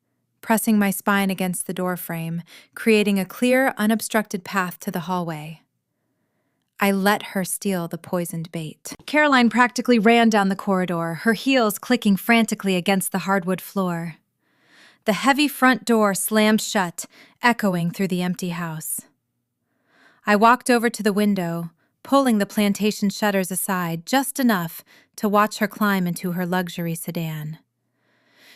pressing my spine against the doorframe, creating a clear, unobstructed path to the hallway. I let her steal the poisoned bait. Caroline practically ran down the corridor, her heels clicking frantically against the hardwood floor. The heavy front door slammed shut, echoing through the empty house. I walked over to the window, pulling the plantation shutters aside just enough to watch her climb into her luxury sedan.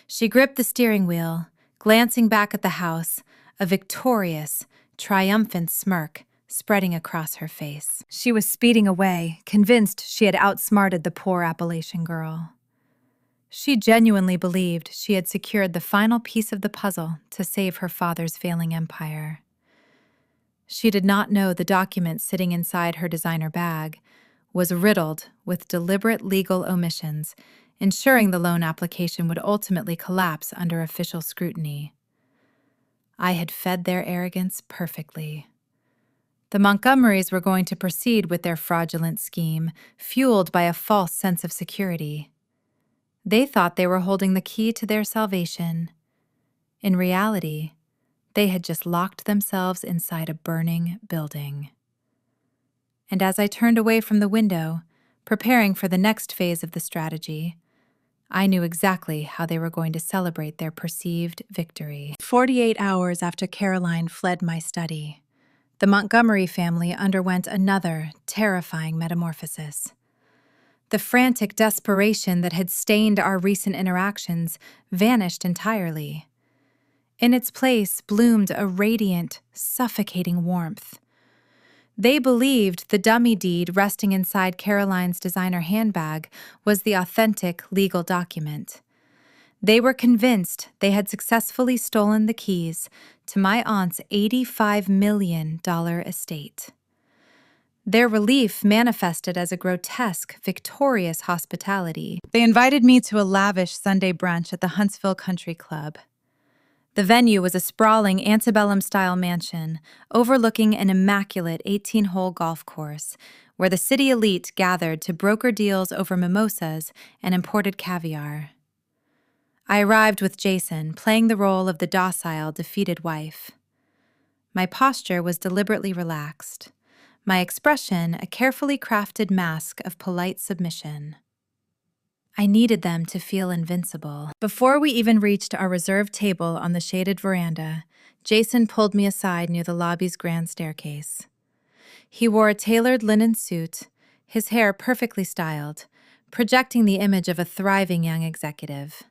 She gripped the steering wheel, glancing back at the house, a victorious, triumphant smirk spreading across her face. She was speeding away, convinced she had outsmarted the poor Appalachian girl. She genuinely believed she had secured the final piece of the puzzle to save her father's failing empire. She did not know the document sitting inside her designer bag was riddled with deliberate legal omissions, ensuring the loan application would ultimately collapse under official scrutiny. I had fed their arrogance perfectly. The Montgomerys were going to proceed with their fraudulent scheme, fueled by a false sense of security. They thought they were holding the key to their salvation. In reality, they had just locked themselves inside a burning building. And as I turned away from the window, preparing for the next phase of the strategy, I knew exactly how they were going to celebrate their perceived victory. 48 hours after Caroline fled my study, the Montgomery family underwent another terrifying metamorphosis. The frantic desperation that had stained our recent interactions vanished entirely. In its place bloomed a radiant, suffocating warmth. They believed the dummy deed resting inside Caroline's designer handbag was the authentic legal document. They were convinced they had successfully stolen the keys to my aunt's $85 million estate. Their relief manifested as a grotesque, victorious hospitality. They invited me to a lavish Sunday brunch at the Huntsville Country Club. The venue was a sprawling antebellum-style mansion overlooking an immaculate 18-hole golf course where the city elite gathered to broker deals over mimosas and imported caviar. I arrived with Jason, playing the role of the docile, defeated wife. My posture was deliberately relaxed, my expression a carefully crafted mask of polite submission. I needed them to feel invincible. Before we even reached our reserved table on the shaded veranda, Jason pulled me aside near the lobby's grand staircase. He wore a tailored linen suit, his hair perfectly styled, projecting the image of a thriving young executive.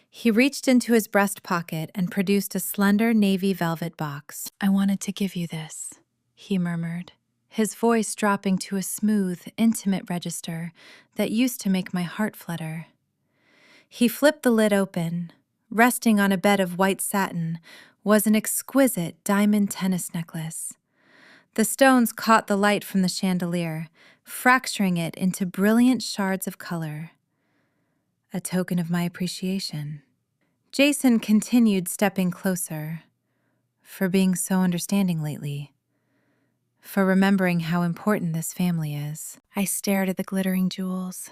He reached into his breast pocket and produced a slender navy velvet box. "I wanted to give you this," he murmured, his voice dropping to a smooth, intimate register that used to make my heart flutter. He flipped the lid open. Resting on a bed of white satin was an exquisite diamond tennis necklace. The stones caught the light from the chandelier, fracturing it into brilliant shards of color. A token of my appreciation. Jason continued stepping closer, for being so understanding lately, for remembering how important this family is. I stared at the glittering jewels.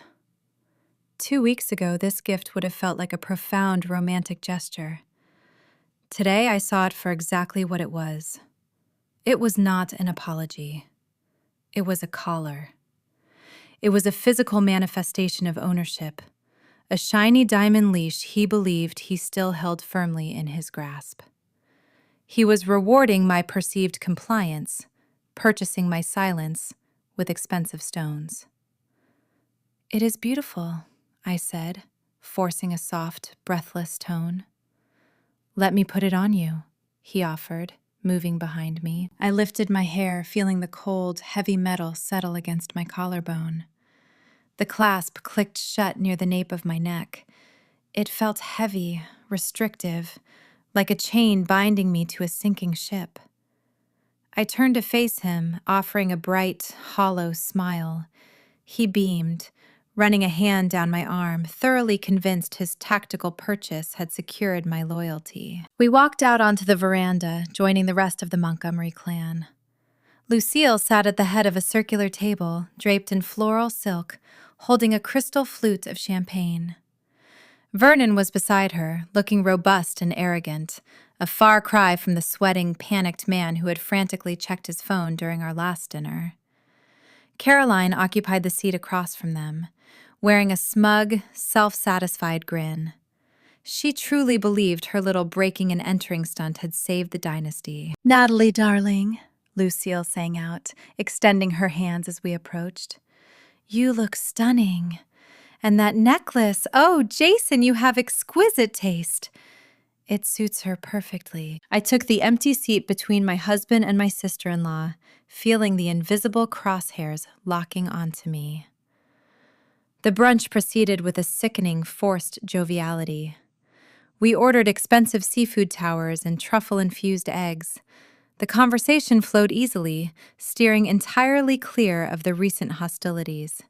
2 weeks ago, this gift would have felt like a profound romantic gesture. Today, I saw it for exactly what it was. It was not an apology. It was a collar. It was a physical manifestation of ownership, a shiny diamond leash he believed he still held firmly in his grasp. He was rewarding my perceived compliance, purchasing my silence with expensive stones. "It is beautiful," I said, forcing a soft, breathless tone. "Let me put it on you," he offered, moving behind me. I lifted my hair, feeling the cold, heavy metal settle against my collarbone. The clasp clicked shut near the nape of my neck. It felt heavy, restrictive, like a chain binding me to a sinking ship. I turned to face him, offering a bright, hollow smile. He beamed, running a hand down my arm, thoroughly convinced his tactical purchase had secured my loyalty. We walked out onto the veranda, joining the rest of the Montgomery clan. Lucille sat at the head of a circular table, draped in floral silk, holding a crystal flute of champagne. Vernon was beside her, looking robust and arrogant, a far cry from the sweating, panicked man who had frantically checked his phone during our last dinner. Caroline occupied the seat across from them, wearing a smug, self-satisfied grin. She truly believed her little breaking and entering stunt had saved the dynasty. "Natalie, darling," Lucille sang out, extending her hands as we approached. "You look stunning. And that necklace, oh, Jason, you have exquisite taste." It suits her perfectly. I took the empty seat between my husband and my sister-in-law, feeling the invisible crosshairs locking onto me. The brunch proceeded with a sickening, forced joviality. We ordered expensive seafood towers and truffle-infused eggs. The conversation flowed easily, steering entirely clear of the recent hostilities.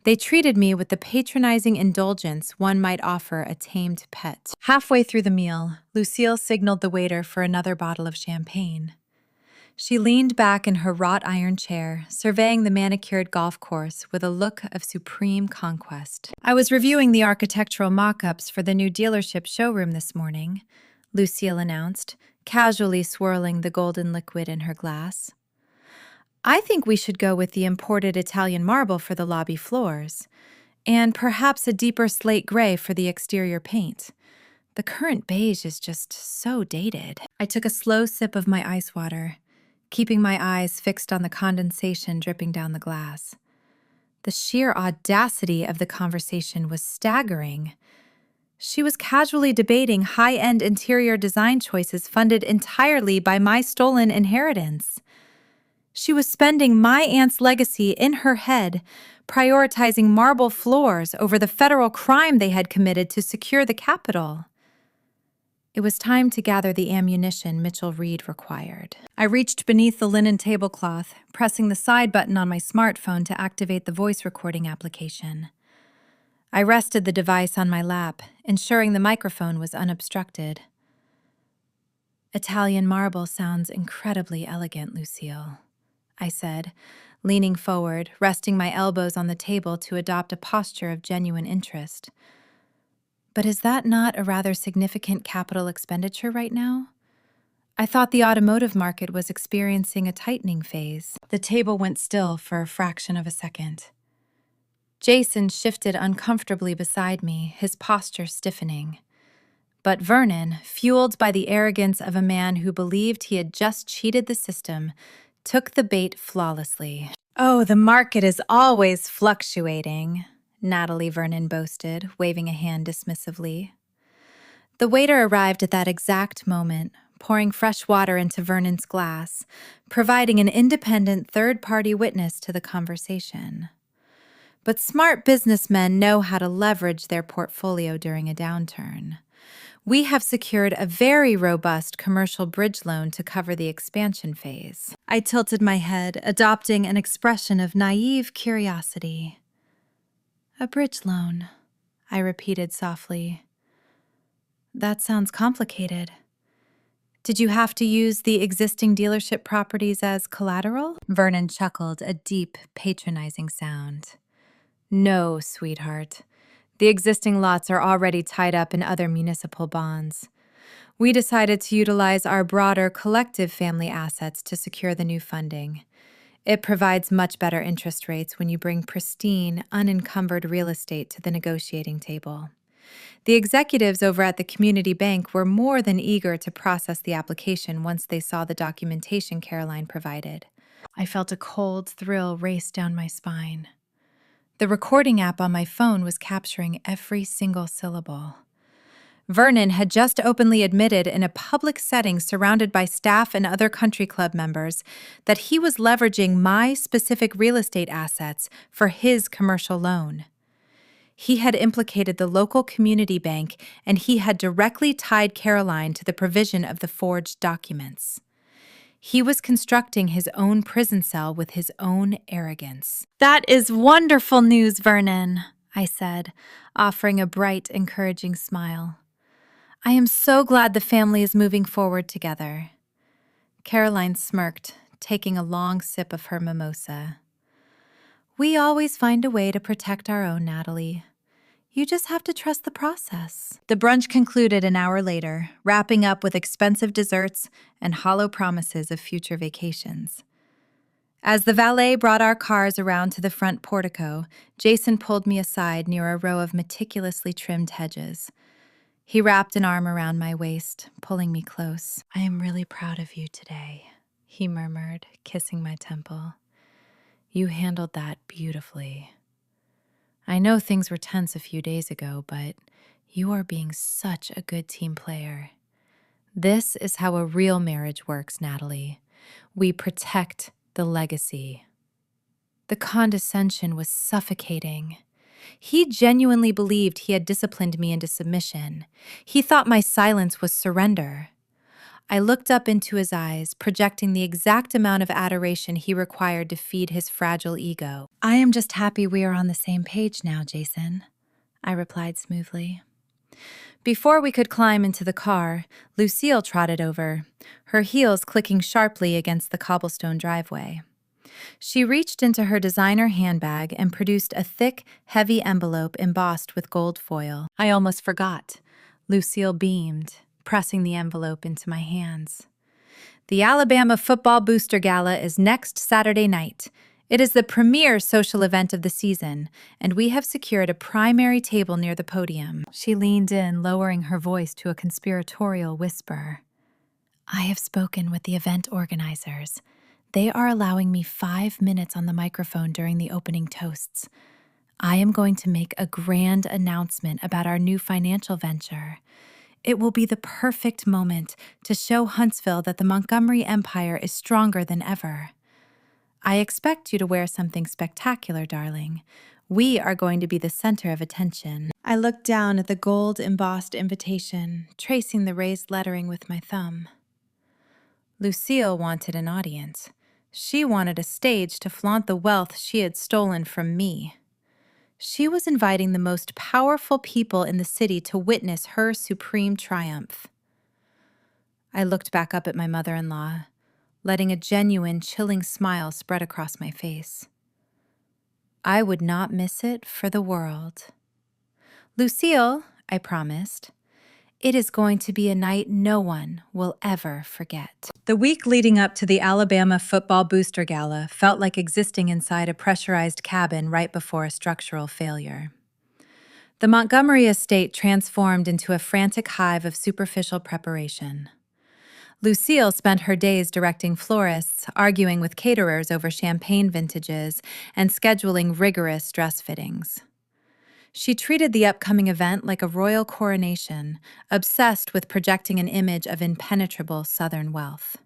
They treated me with the patronizing indulgence one might offer a tamed pet. Halfway through the meal, Lucille signaled the waiter for another bottle of champagne. She leaned back in her wrought iron chair, surveying the manicured golf course with a look of supreme conquest. "I was reviewing the architectural mock-ups for the new dealership showroom this morning," Lucille announced, casually swirling the golden liquid in her glass. "I think we should go with the imported Italian marble for the lobby floors, and perhaps a deeper slate gray for the exterior paint. The current beige is just so dated." I took a slow sip of my ice water, keeping my eyes fixed on the condensation dripping down the glass. The sheer audacity of the conversation was staggering. She was casually debating high-end interior design choices funded entirely by my stolen inheritance. She was spending my aunt's legacy in her head, prioritizing marble floors over the federal crime they had committed to secure the Capitol. It was time to gather the ammunition Mitchell Reed required. I reached beneath the linen tablecloth, pressing the side button on my smartphone to activate the voice recording application. I rested the device on my lap, ensuring the microphone was unobstructed. "Italian marble sounds incredibly elegant, Lucille," I said, leaning forward, resting my elbows on the table to adopt a posture of genuine interest. But is that not a rather significant capital expenditure right now? I thought the automotive market was experiencing a tightening phase. The table went still for a fraction of a second. Jason shifted uncomfortably beside me, his posture stiffening. But Vernon, fueled by the arrogance of a man who believed he had just cheated the system, took the bait flawlessly. "Oh, the market is always fluctuating," Natalie Vernon boasted, waving a hand dismissively. The waiter arrived at that exact moment, pouring fresh water into Vernon's glass, providing an independent third-party witness to the conversation. But smart businessmen know how to leverage their portfolio during a downturn. We have secured a very robust commercial bridge loan to cover the expansion phase. I tilted my head, adopting an expression of naive curiosity. "A bridge loan," I repeated softly. "That sounds complicated. Did you have to use the existing dealership properties as collateral?" Vernon chuckled, a deep, patronizing sound. "No, sweetheart. The existing lots are already tied up in other municipal bonds. We decided to utilize our broader collective family assets to secure the new funding. It provides much better interest rates when you bring pristine, unencumbered real estate to the negotiating table." The executives over at the community bank were more than eager to process the application once they saw the documentation Caroline provided. I felt a cold thrill race down my spine. The recording app on my phone was capturing every single syllable. Vernon had just openly admitted in a public setting surrounded by staff and other country club members that he was leveraging my specific real estate assets for his commercial loan. He had implicated the local community bank, and he had directly tied Caroline to the provision of the forged documents. He was constructing his own prison cell with his own arrogance. "That is wonderful news, Vernon," I said, offering a bright, encouraging smile. "I am so glad the family is moving forward together." Caroline smirked, taking a long sip of her mimosa. "We always find a way to protect our own, Natalie. You just have to trust the process." The brunch concluded an hour later, wrapping up with expensive desserts and hollow promises of future vacations. As the valet brought our cars around to the front portico, Jason pulled me aside near a row of meticulously trimmed hedges. He wrapped an arm around my waist, pulling me close. "I am really proud of you today," he murmured, kissing my temple. "You handled that beautifully. I know things were tense a few days ago, but you are being such a good team player. This is how a real marriage works, Natalie. We protect the legacy." The condescension was suffocating. He genuinely believed he had disciplined me into submission. He thought my silence was surrender. I looked up into his eyes, projecting the exact amount of adoration he required to feed his fragile ego. "I am just happy we are on the same page now, Jason," I replied smoothly. Before we could climb into the car, Lucille trotted over, her heels clicking sharply against the cobblestone driveway. She reached into her designer handbag and produced a thick, heavy envelope embossed with gold foil. I almost forgot. Lucille beamed, pressing the envelope into my hands. "The Alabama Football Booster Gala is next Saturday night. It is the premier social event of the season, and we have secured a primary table near the podium." She leaned in, lowering her voice to a conspiratorial whisper. "I have spoken with the event organizers. They are allowing me 5 minutes on the microphone during the opening toasts. I am going to make a grand announcement about our new financial venture. It will be the perfect moment to show Huntsville that the Montgomery Empire is stronger than ever. I expect you to wear something spectacular, darling. We are going to be the center of attention." I looked down at the gold-embossed invitation, tracing the raised lettering with my thumb. Lucille wanted an audience. She wanted a stage to flaunt the wealth she had stolen from me. She was inviting the most powerful people in the city to witness her supreme triumph. I looked back up at my mother-in-law. letting a genuine, chilling smile spread across my face. I would not miss it for the world. Lucille, I promised, it is going to be a night no one will ever forget. The week leading up to the Alabama Football Booster Gala felt like existing inside a pressurized cabin right before a structural failure. The Montgomery estate transformed into a frantic hive of superficial preparation. Lucille spent her days directing florists, arguing with caterers over champagne vintages, and scheduling rigorous dress fittings. She treated the upcoming event like a royal coronation, obsessed with projecting an image of impenetrable Southern wealth.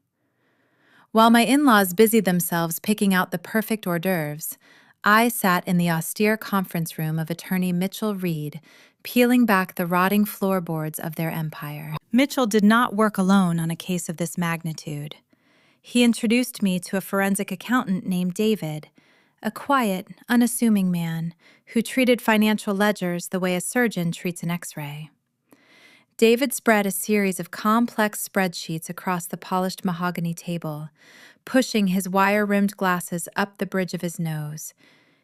While my in-laws busied themselves picking out the perfect hors d'oeuvres, I sat in the austere conference room of attorney Mitchell Reed, peeling back the rotting floorboards of their empire. Mitchell did not work alone on a case of this magnitude. He introduced me to a forensic accountant named David, a quiet, unassuming man who treated financial ledgers the way a surgeon treats an X-ray. David spread a series of complex spreadsheets across the polished mahogany table, pushing his wire-rimmed glasses up the bridge of his nose.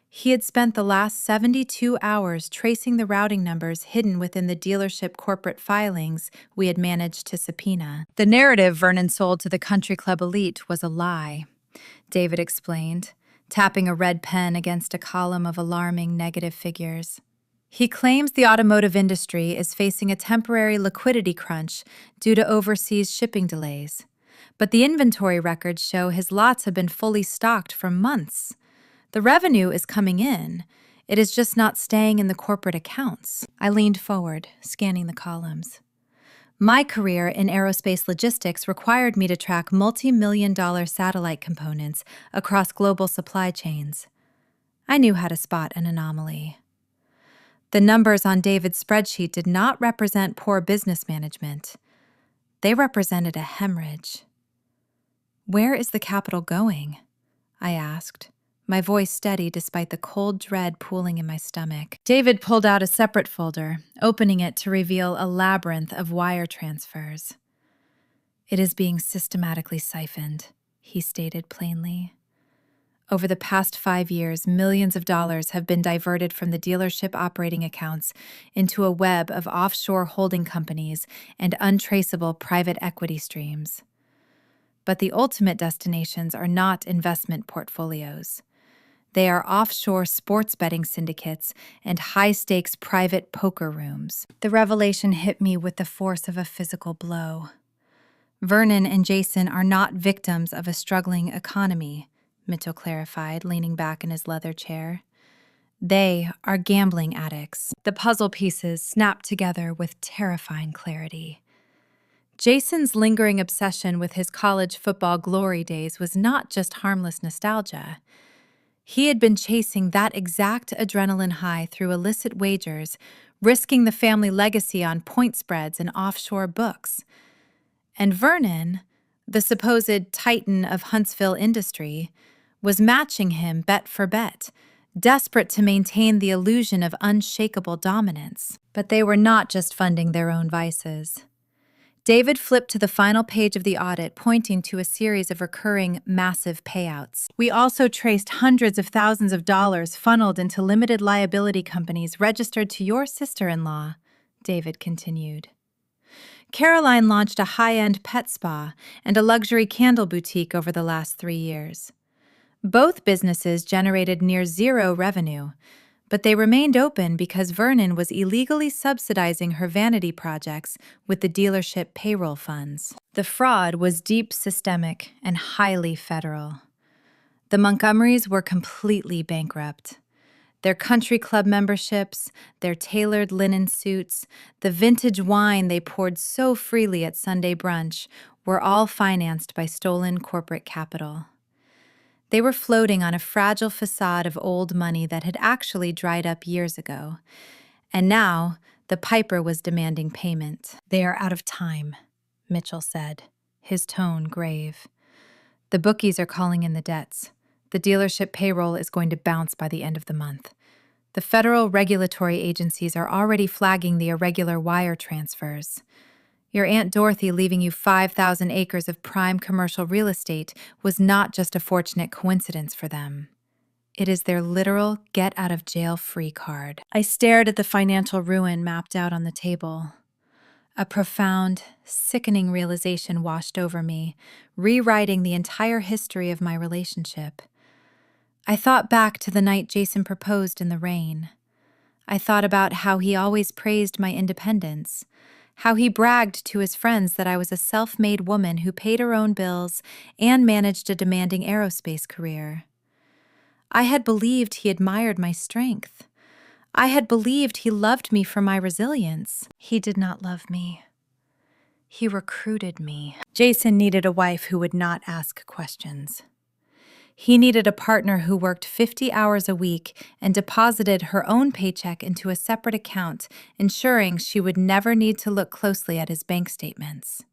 He had spent the last 72 hours tracing the routing numbers hidden within the dealership corporate filings we had managed to subpoena. The narrative Vernon sold to the country club elite was a lie, David explained, tapping a red pen against a column of alarming negative figures. He claims the automotive industry is facing a temporary liquidity crunch due to overseas shipping delays, but the inventory records show his lots have been fully stocked for months. The revenue is coming in. It is just not staying in the corporate accounts. I leaned forward, scanning the columns. My career in aerospace logistics required me to track multi-million-dollar satellite components across global supply chains. I knew how to spot an anomaly. The numbers on David's spreadsheet did not represent poor business management. They represented a hemorrhage. "Where is the capital going?" I asked, my voice steady despite the cold dread pooling in my stomach. David pulled out a separate folder, opening it to reveal a labyrinth of wire transfers. "It is being systematically siphoned," he stated plainly. Over the past 5 years, millions of dollars have been diverted from the dealership operating accounts into a web of offshore holding companies and untraceable private equity streams. But the ultimate destinations are not investment portfolios. They are offshore sports betting syndicates and high-stakes private poker rooms. The revelation hit me with the force of a physical blow. Vernon and Jason are not victims of a struggling economy, Mitchell clarified, leaning back in his leather chair. They are gambling addicts. The puzzle pieces snapped together with terrifying clarity. Jason's lingering obsession with his college football glory days was not just harmless nostalgia. He had been chasing that exact adrenaline high through illicit wagers, risking the family legacy on point spreads and offshore books. And Vernon, the supposed titan of Huntsville industry, was matching him bet for bet, desperate to maintain the illusion of unshakable dominance. But they were not just funding their own vices. David flipped to the final page of the audit, pointing to a series of recurring massive payouts. "We also traced hundreds of thousands of dollars funneled into limited liability companies registered to your sister-in-law," David continued. "Caroline launched a high-end pet spa and a luxury candle boutique over the last 3 years. Both businesses generated near zero revenue, but they remained open because Vernon was illegally subsidizing her vanity projects with the dealership payroll funds. The fraud was deep systemic and highly federal. The Montgomerys were completely bankrupt. Their country club memberships, their tailored linen suits, the vintage wine they poured so freely at Sunday brunch were all financed by stolen corporate capital. They were floating on a fragile facade of old money that had actually dried up years ago. And now, the piper was demanding payment. "They are out of time," Mitchell said, his tone grave. "The bookies are calling in the debts. The dealership payroll is going to bounce by the end of the month. The federal regulatory agencies are already flagging the irregular wire transfers. Your Aunt Dorothy leaving you 5,000 acres of prime commercial real estate was not just a fortunate coincidence for them. It is their literal get-out-of-jail-free card. I stared at the financial ruin mapped out on the table. A profound, sickening realization washed over me, rewriting the entire history of my relationship. I thought back to the night Jason proposed in the rain. I thought about how he always praised my independence, how he bragged to his friends that I was a self-made woman who paid her own bills and managed a demanding aerospace career. I had believed he admired my strength. I had believed he loved me for my resilience. He did not love me. He recruited me. Jason needed a wife who would not ask questions. He needed a partner who worked 50 hours a week and deposited her own paycheck into a separate account, ensuring she would never need to look closely at his bank statements.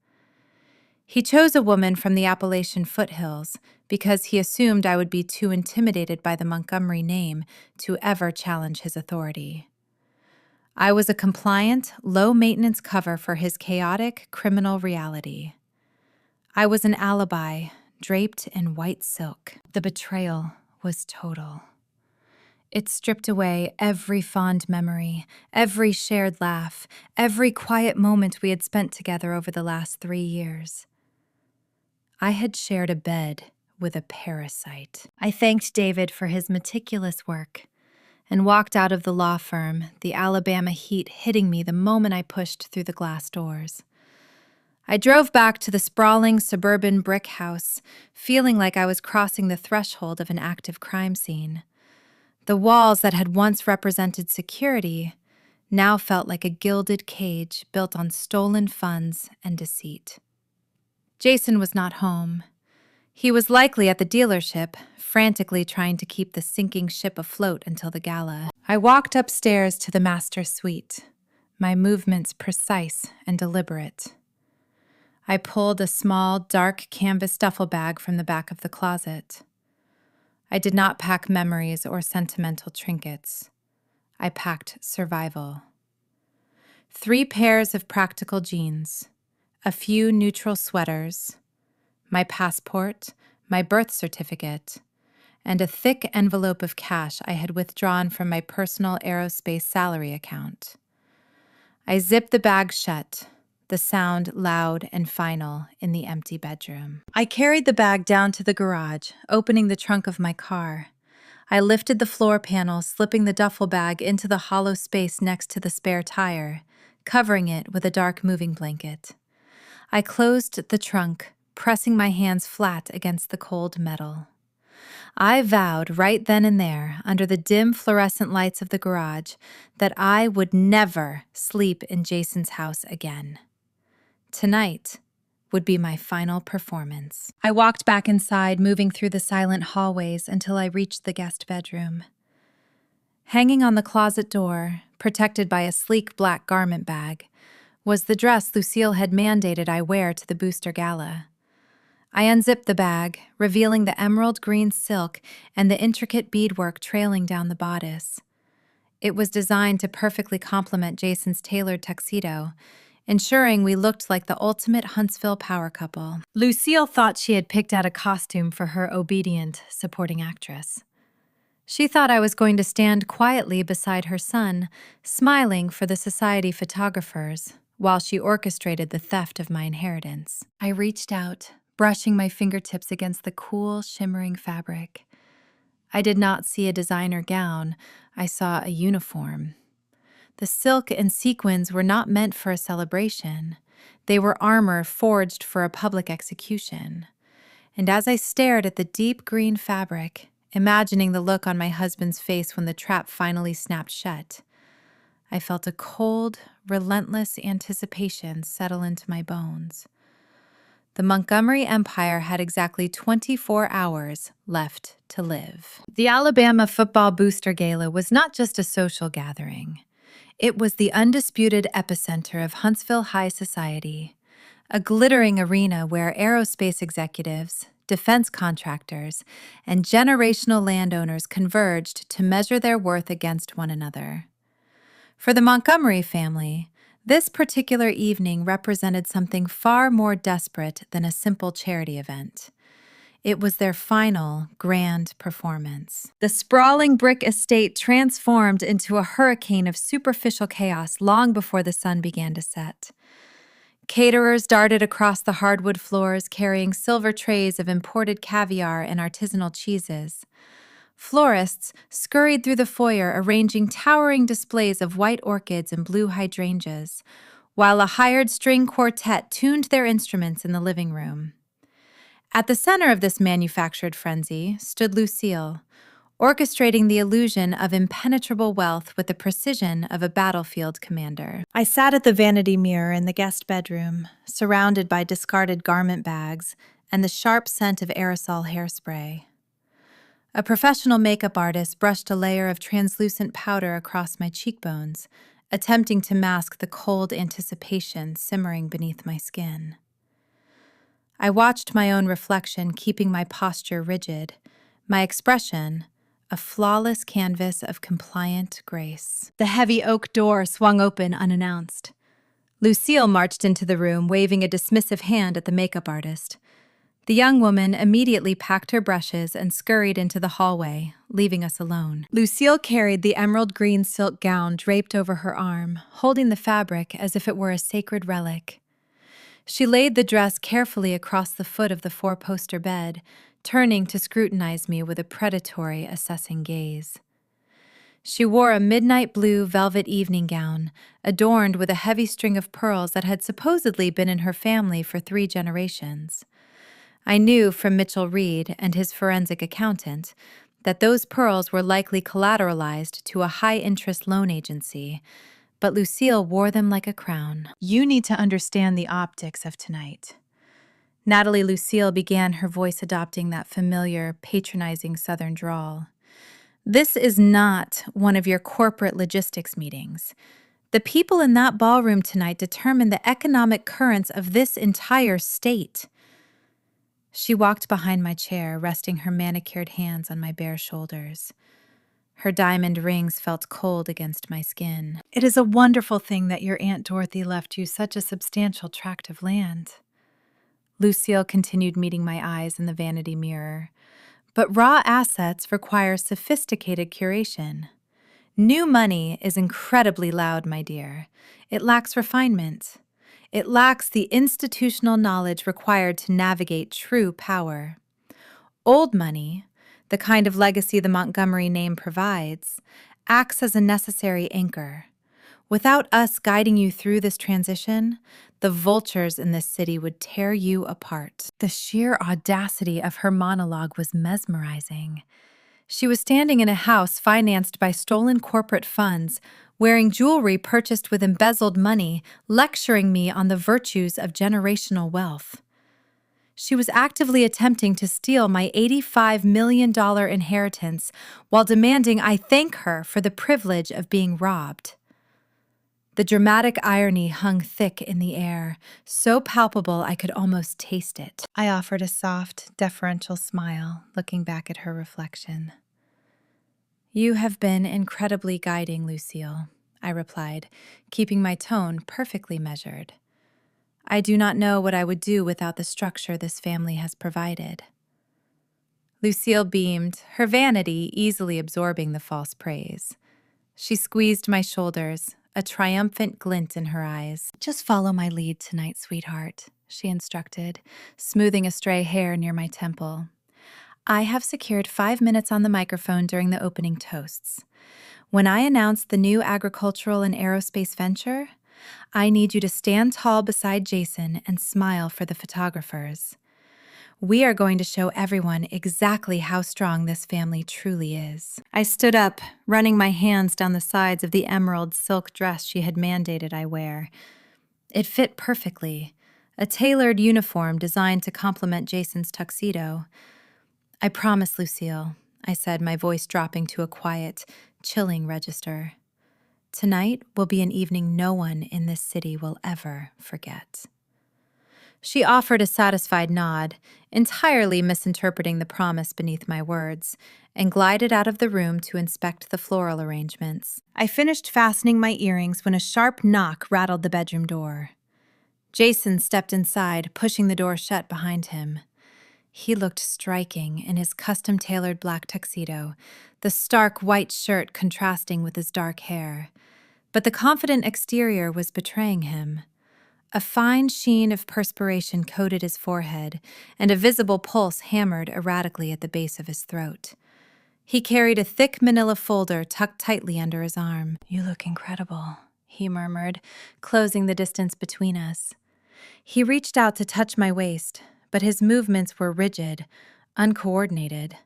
He chose a woman from the Appalachian foothills because he assumed I would be too intimidated by the Montgomery name to ever challenge his authority. I was a compliant, low-maintenance cover for his chaotic, criminal reality. I was an alibi, draped in white silk. The betrayal was total. It stripped away every fond memory, every shared laugh, every quiet moment we had spent together over the last 3 years. I had shared a bed with a parasite. I thanked David for his meticulous work and walked out of the law firm, the Alabama heat hitting me the moment I pushed through the glass doors. I drove back to the sprawling suburban brick house, feeling like I was crossing the threshold of an active crime scene. The walls that had once represented security now felt like a gilded cage built on stolen funds and deceit. Jason was not home. He was likely at the dealership, frantically trying to keep the sinking ship afloat until the gala. I walked upstairs to the master suite, my movements precise and deliberate. I pulled a small, dark canvas duffel bag from the back of the closet. I did not pack memories or sentimental trinkets. I packed survival. 3 pairs of practical jeans, a few neutral sweaters, my passport, my birth certificate, and a thick envelope of cash I had withdrawn from my personal aerospace salary account. I zipped the bag shut, the sound loud and final in the empty bedroom. I carried the bag down to the garage, opening the trunk of my car. I lifted the floor panel, slipping the duffel bag into the hollow space next to the spare tire, covering it with a dark moving blanket. I closed the trunk, pressing my hands flat against the cold metal. I vowed right then and there, under the dim fluorescent lights of the garage, that I would never sleep in Jason's house again. Tonight would be my final performance. I walked back inside, moving through the silent hallways until I reached the guest bedroom. Hanging on the closet door, protected by a sleek black garment bag, was the dress Lucille had mandated I wear to the Booster Gala. I unzipped the bag, revealing the emerald green silk and the intricate beadwork trailing down the bodice. It was designed to perfectly complement Jason's tailored tuxedo, ensuring we looked like the ultimate Huntsville power couple. Lucille thought she had picked out a costume for her obedient supporting actress. She thought I was going to stand quietly beside her son, smiling for the society photographers, while she orchestrated the theft of my inheritance. I reached out, brushing my fingertips against the cool, shimmering fabric. I did not see a designer gown. I saw a uniform. The silk and sequins were not meant for a celebration. They were armor forged for a public execution. And as I stared at the deep green fabric, imagining the look on my husband's face when the trap finally snapped shut, I felt a cold, relentless anticipation settle into my bones. The Montgomery Empire had exactly 24 hours left to live. The Alabama Football Booster Gala was not just a social gathering. It was the undisputed epicenter of Huntsville high society, a glittering arena where aerospace executives, defense contractors, and generational landowners converged to measure their worth against one another. For the Montgomery family, This particular evening represented something far more desperate than a simple charity event. It was their final, grand performance. The sprawling brick estate transformed into a hurricane of superficial chaos long before the sun began to set. Caterers darted across the hardwood floors carrying silver trays of imported caviar and artisanal cheeses. Florists scurried through the foyer arranging towering displays of white orchids and blue hydrangeas, while a hired string quartet tuned their instruments in the living room. At the center of this manufactured frenzy stood Lucille, orchestrating the illusion of impenetrable wealth with the precision of a battlefield commander. I sat at the vanity mirror in the guest bedroom, surrounded by discarded garment bags and the sharp scent of aerosol hairspray. A professional makeup artist brushed a layer of translucent powder across my cheekbones, attempting to mask the cold anticipation simmering beneath my skin. I watched my own reflection, keeping my posture rigid, my expression a flawless canvas of compliant grace. The heavy oak door swung open unannounced. Lucille marched into the room, waving a dismissive hand at the makeup artist. The young woman immediately packed her brushes and scurried into the hallway, leaving us alone. Lucille carried the emerald green silk gown draped over her arm, holding the fabric as if it were a sacred relic. She laid the dress carefully across the foot of the four-poster bed, turning to scrutinize me with a predatory, assessing gaze. She wore a midnight blue velvet evening gown, adorned with a heavy string of pearls that had supposedly been in her family for 3 generations. I knew from Mitchell Reed and his forensic accountant that those pearls were likely collateralized to a high-interest loan agency, but Lucille wore them like a crown. You need to understand the optics of tonight. Natalie Lucille began, her voice adopting that familiar, patronizing Southern drawl. This is not one of your corporate logistics meetings. The people in that ballroom tonight determine the economic currents of this entire state. She walked behind my chair, resting her manicured hands on my bare shoulders. Her diamond rings felt cold against my skin. It is a wonderful thing that your Aunt Dorothy left you such a substantial tract of land. Lucille continued, meeting my eyes in the vanity mirror. But raw assets require sophisticated curation. New money is incredibly loud, my dear. It lacks refinement. It lacks the institutional knowledge required to navigate true power. Old money, the kind of legacy the Montgomery name provides, acts as a necessary anchor. Without us guiding you through this transition, the vultures in this city would tear you apart. The sheer audacity of her monologue was mesmerizing. She was standing in a house financed by stolen corporate funds, wearing jewelry purchased with embezzled money, lecturing me on the virtues of generational wealth. She was actively attempting to steal my $85 million inheritance while demanding I thank her for the privilege of being robbed. The dramatic irony hung thick in the air, so palpable I could almost taste it. I offered a soft, deferential smile, looking back at her reflection. You have been incredibly guiding, Lucille, I replied, keeping my tone perfectly measured. I do not know what I would do without the structure this family has provided. Lucille beamed, her vanity easily absorbing the false praise. She squeezed my shoulders, a triumphant glint in her eyes. Just follow my lead tonight, sweetheart, she instructed, smoothing a stray hair near my temple. I have secured 5 minutes on the microphone during the opening toasts. When I announce the new agricultural and aerospace venture, I need you to stand tall beside Jason and smile for the photographers. We are going to show everyone exactly how strong this family truly is. I stood up, running my hands down the sides of the emerald silk dress she had mandated I wear. It fit perfectly, a tailored uniform designed to complement Jason's tuxedo. I promise, Lucille, I said, my voice dropping to a quiet, chilling register. Tonight will be an evening no one in this city will ever forget. She offered a satisfied nod, entirely misinterpreting the promise beneath my words, and glided out of the room to inspect the floral arrangements. I finished fastening my earrings when a sharp knock rattled the bedroom door. Jason stepped inside, pushing the door shut behind him. He looked striking in his custom-tailored black tuxedo, the stark white shirt contrasting with his dark hair. But the confident exterior was betraying him. A fine sheen of perspiration coated his forehead, and a visible pulse hammered erratically at the base of his throat. He carried a thick manila folder tucked tightly under his arm. "You look incredible," he murmured, closing the distance between us. He reached out to touch my waist, but his movements were rigid, uncoordinated.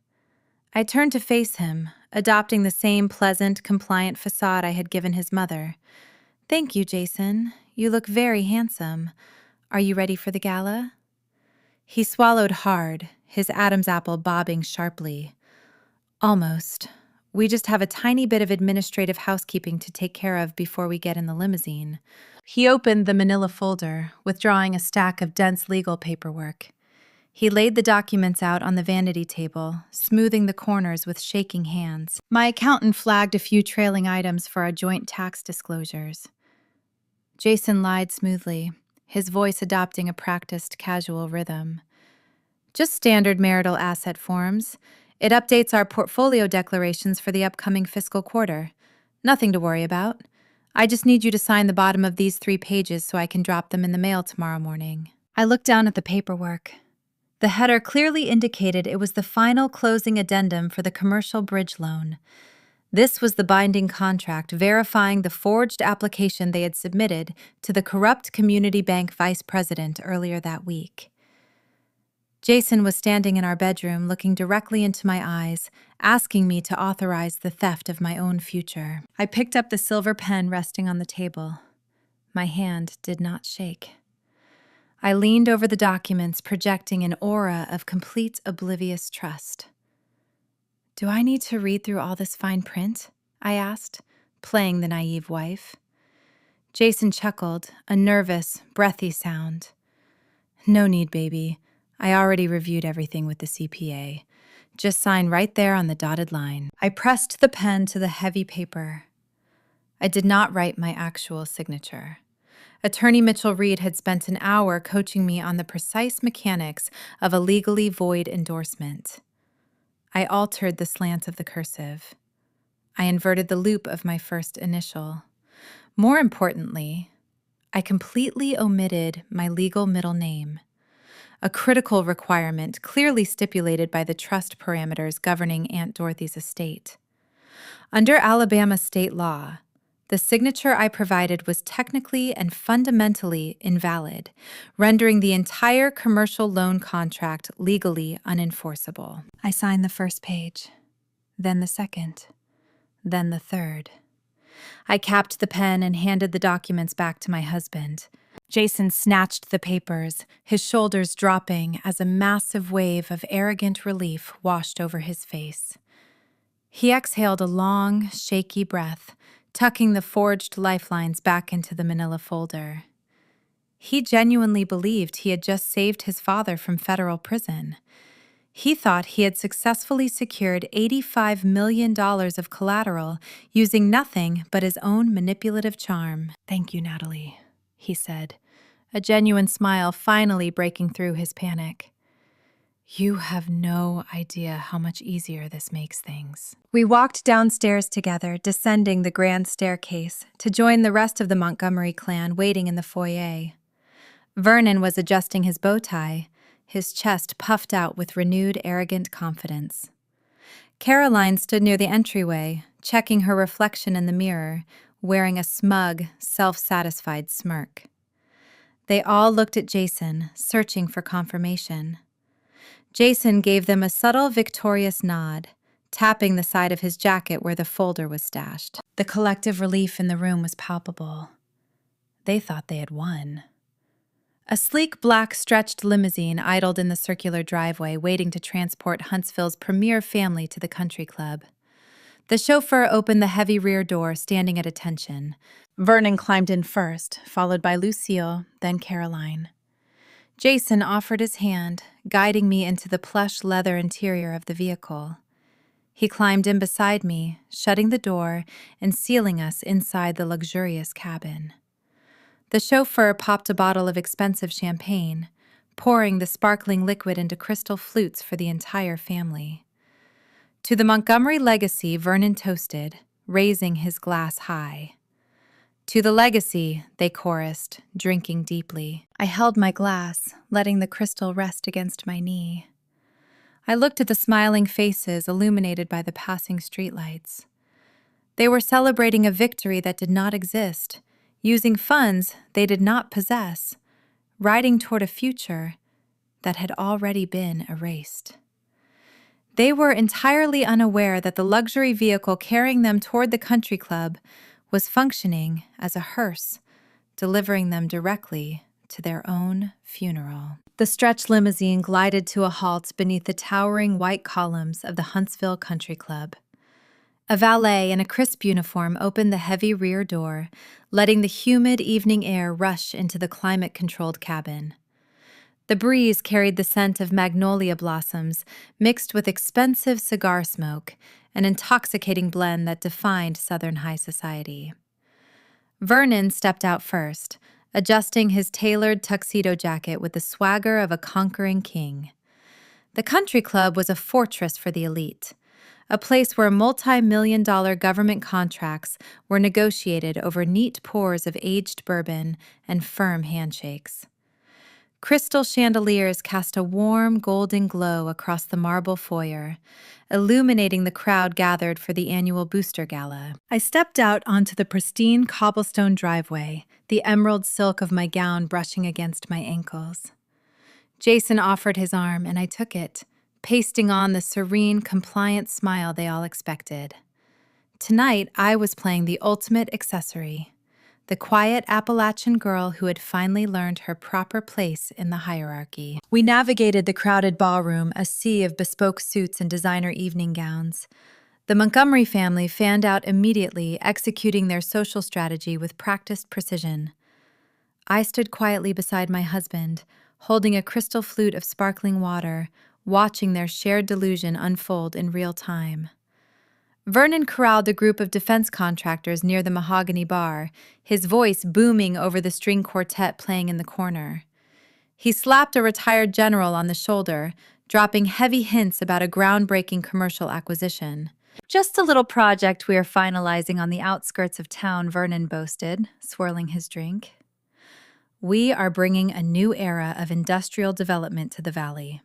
I turned to face him, adopting the same pleasant, compliant facade I had given his mother. "Thank you, Jason. You look very handsome. Are you ready for the gala?" He swallowed hard, his Adam's apple bobbing sharply. "Almost. We just have a tiny bit of administrative housekeeping to take care of before we get in the limousine." He opened the manila folder, withdrawing a stack of dense legal paperwork. He laid the documents out on the vanity table, smoothing the corners with shaking hands. My accountant flagged a few trailing items for our joint tax disclosures. Jason lied smoothly, his voice adopting a practiced, casual rhythm. "Just standard marital asset forms. It updates our portfolio declarations for the upcoming fiscal quarter. Nothing to worry about. I just need you to sign the bottom of these 3 pages so I can drop them in the mail tomorrow morning." I looked down at the paperwork. The header clearly indicated it was the final closing addendum for the commercial bridge loan. This was the binding contract verifying the forged application they had submitted to the corrupt community bank vice president earlier that week. Jason was standing in our bedroom, looking directly into my eyes, asking me to authorize the theft of my own future. I picked up the silver pen resting on the table. My hand did not shake. I leaned over the documents, projecting an aura of complete oblivious trust. "Do I need to read through all this fine print?" I asked, playing the naive wife. Jason chuckled, a nervous, breathy sound. "No need, baby. I already reviewed everything with the CPA. Just sign right there on the dotted line." I pressed the pen to the heavy paper. I did not write my actual signature. Attorney Mitchell Reed had spent an hour coaching me on the precise mechanics of a legally void endorsement. I altered the slant of the cursive. I inverted the loop of my first initial. More importantly, I completely omitted my legal middle name, a critical requirement clearly stipulated by the trust parameters governing Aunt Dorothy's estate. Under Alabama state law, the signature I provided was technically and fundamentally invalid, rendering the entire commercial loan contract legally unenforceable. I signed the first page, then the second, then the third. I capped the pen and handed the documents back to my husband. Jason snatched the papers, his shoulders dropping as a massive wave of arrogant relief washed over his face. He exhaled a long, shaky breath, tucking the forged lifelines back into the manila folder. He genuinely believed he had just saved his father from federal prison. He thought he had successfully secured $85 million of collateral using nothing but his own manipulative charm. "Thank you, Natalie," he said, a genuine smile finally breaking through his panic. "You have no idea how much easier this makes things." We walked downstairs together, descending the grand staircase, to join the rest of the Montgomery clan waiting in the foyer. Vernon was adjusting his bow tie, his chest puffed out with renewed arrogant confidence. Caroline stood near the entryway, checking her reflection in the mirror, wearing a smug, self-satisfied smirk. They all looked at Jason, searching for confirmation. Jason gave them a subtle, victorious nod, tapping the side of his jacket where the folder was stashed. The collective relief in the room was palpable. They thought they had won. A sleek black stretched limousine idled in the circular driveway, waiting to transport Huntsville's premier family to the country club. The chauffeur opened the heavy rear door, standing at attention. Vernon climbed in first, followed by Lucille, then Caroline. Jason offered his hand, guiding me into the plush leather interior of the vehicle. He climbed in beside me, shutting the door and sealing us inside the luxurious cabin. The chauffeur popped a bottle of expensive champagne, pouring the sparkling liquid into crystal flutes for the entire family. To the Montgomery legacy, Vernon toasted, raising his glass high. To the legacy, they chorused, drinking deeply. I held my glass, letting the crystal rest against my knee. I looked at the smiling faces illuminated by the passing streetlights. They were celebrating a victory that did not exist, using funds they did not possess, riding toward a future that had already been erased. They were entirely unaware that the luxury vehicle carrying them toward the country club was functioning as a hearse, delivering them directly to their own funeral. The stretch limousine glided to a halt beneath the towering white columns of the Huntsville Country Club. A valet in a crisp uniform opened the heavy rear door, letting the humid evening air rush into the climate-controlled cabin. The breeze carried the scent of magnolia blossoms mixed with expensive cigar smoke, an intoxicating blend that defined Southern high society. Vernon stepped out first, adjusting his tailored tuxedo jacket with the swagger of a conquering king. The country club was a fortress for the elite, a place where multi-million-dollar government contracts were negotiated over neat pours of aged bourbon and firm handshakes. Crystal chandeliers cast a warm, golden glow across the marble foyer, illuminating the crowd gathered for the annual Booster Gala. I stepped out onto the pristine cobblestone driveway, the emerald silk of my gown brushing against my ankles. Jason offered his arm, and I took it, pasting on the serene, compliant smile they all expected. Tonight, I was playing the ultimate accessory, the quiet Appalachian girl who had finally learned her proper place in the hierarchy. We navigated the crowded ballroom, a sea of bespoke suits and designer evening gowns. The Montgomery family fanned out immediately, executing their social strategy with practiced precision. I stood quietly beside my husband, holding a crystal flute of sparkling water, watching their shared delusion unfold in real time. Vernon corralled a group of defense contractors near the mahogany bar, his voice booming over the string quartet playing in the corner. He slapped a retired general on the shoulder, dropping heavy hints about a groundbreaking commercial acquisition. "Just a little project we are finalizing on the outskirts of town," Vernon boasted, swirling his drink. "We are bringing a new era of industrial development to the valley."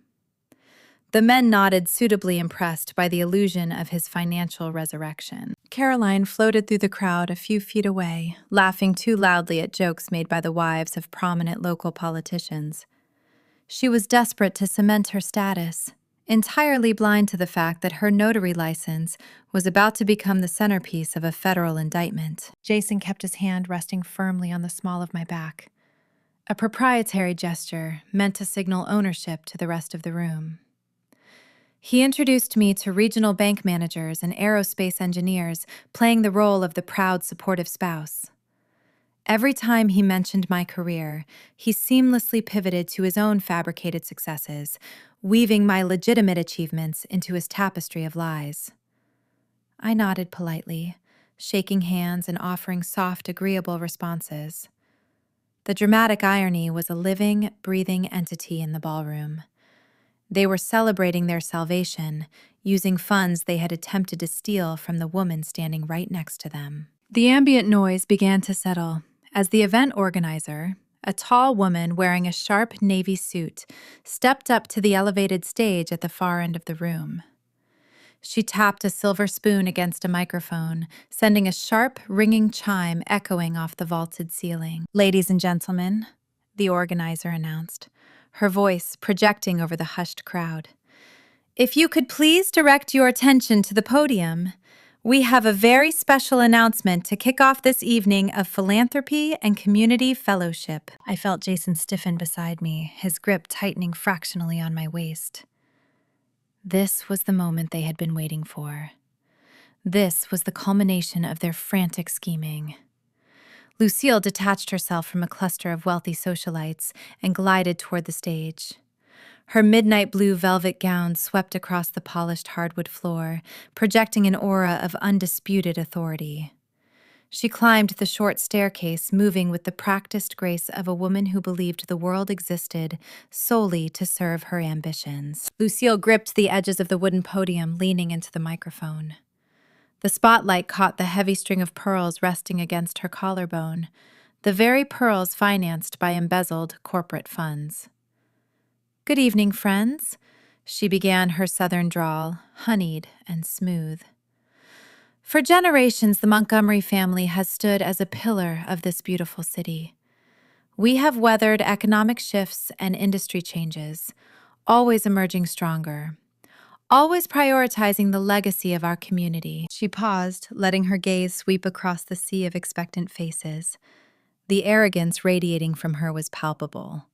The men nodded, suitably impressed by the illusion of his financial resurrection. Caroline floated through the crowd a few feet away, laughing too loudly at jokes made by the wives of prominent local politicians. She was desperate to cement her status, entirely blind to the fact that her notary license was about to become the centerpiece of a federal indictment. Jason kept his hand resting firmly on the small of my back, a proprietary gesture meant to signal ownership to the rest of the room. He introduced me to regional bank managers and aerospace engineers, playing the role of the proud, supportive spouse. Every time he mentioned my career, he seamlessly pivoted to his own fabricated successes, weaving my legitimate achievements into his tapestry of lies. I nodded politely, shaking hands and offering soft, agreeable responses. The dramatic irony was a living, breathing entity in the ballroom. They were celebrating their salvation, using funds they had attempted to steal from the woman standing right next to them. The ambient noise began to settle as the event organizer, a tall woman wearing a sharp navy suit, stepped up to the elevated stage at the far end of the room. She tapped a silver spoon against a microphone, sending a sharp, ringing chime echoing off the vaulted ceiling. "Ladies and gentlemen," the organizer announced, her voice projecting over the hushed crowd, "if you could please direct your attention to the podium, we have a very special announcement to kick off this evening of philanthropy and community fellowship." I felt Jason stiffen beside me, his grip tightening fractionally on my waist. This was the moment they had been waiting for. This was the culmination of their frantic scheming. Lucille detached herself from a cluster of wealthy socialites and glided toward the stage. Her midnight blue velvet gown swept across the polished hardwood floor, projecting an aura of undisputed authority. She climbed the short staircase, moving with the practiced grace of a woman who believed the world existed solely to serve her ambitions. Lucille gripped the edges of the wooden podium, leaning into the microphone. The spotlight caught the heavy string of pearls resting against her collarbone, the very pearls financed by embezzled corporate funds. "Good evening, friends," she began, her southern drawl, honeyed and smooth. "For generations, the Montgomery family has stood as a pillar of this beautiful city. We have weathered economic shifts and industry changes, always emerging stronger, always prioritizing the legacy of our community." She paused, letting her gaze sweep across the sea of expectant faces. The arrogance radiating from her was palpable.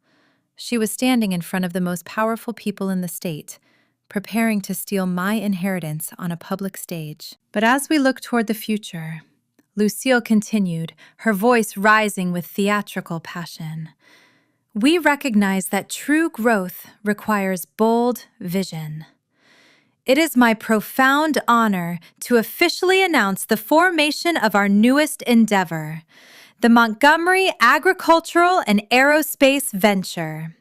She was standing in front of the most powerful people in the state, preparing to steal my inheritance on a public stage. But as we look toward the future, Lucille continued, her voice rising with theatrical passion, "we recognize that true growth requires bold vision. It is my profound honor to officially announce the formation of our newest endeavor, the Montgomery Agricultural and Aerospace Venture.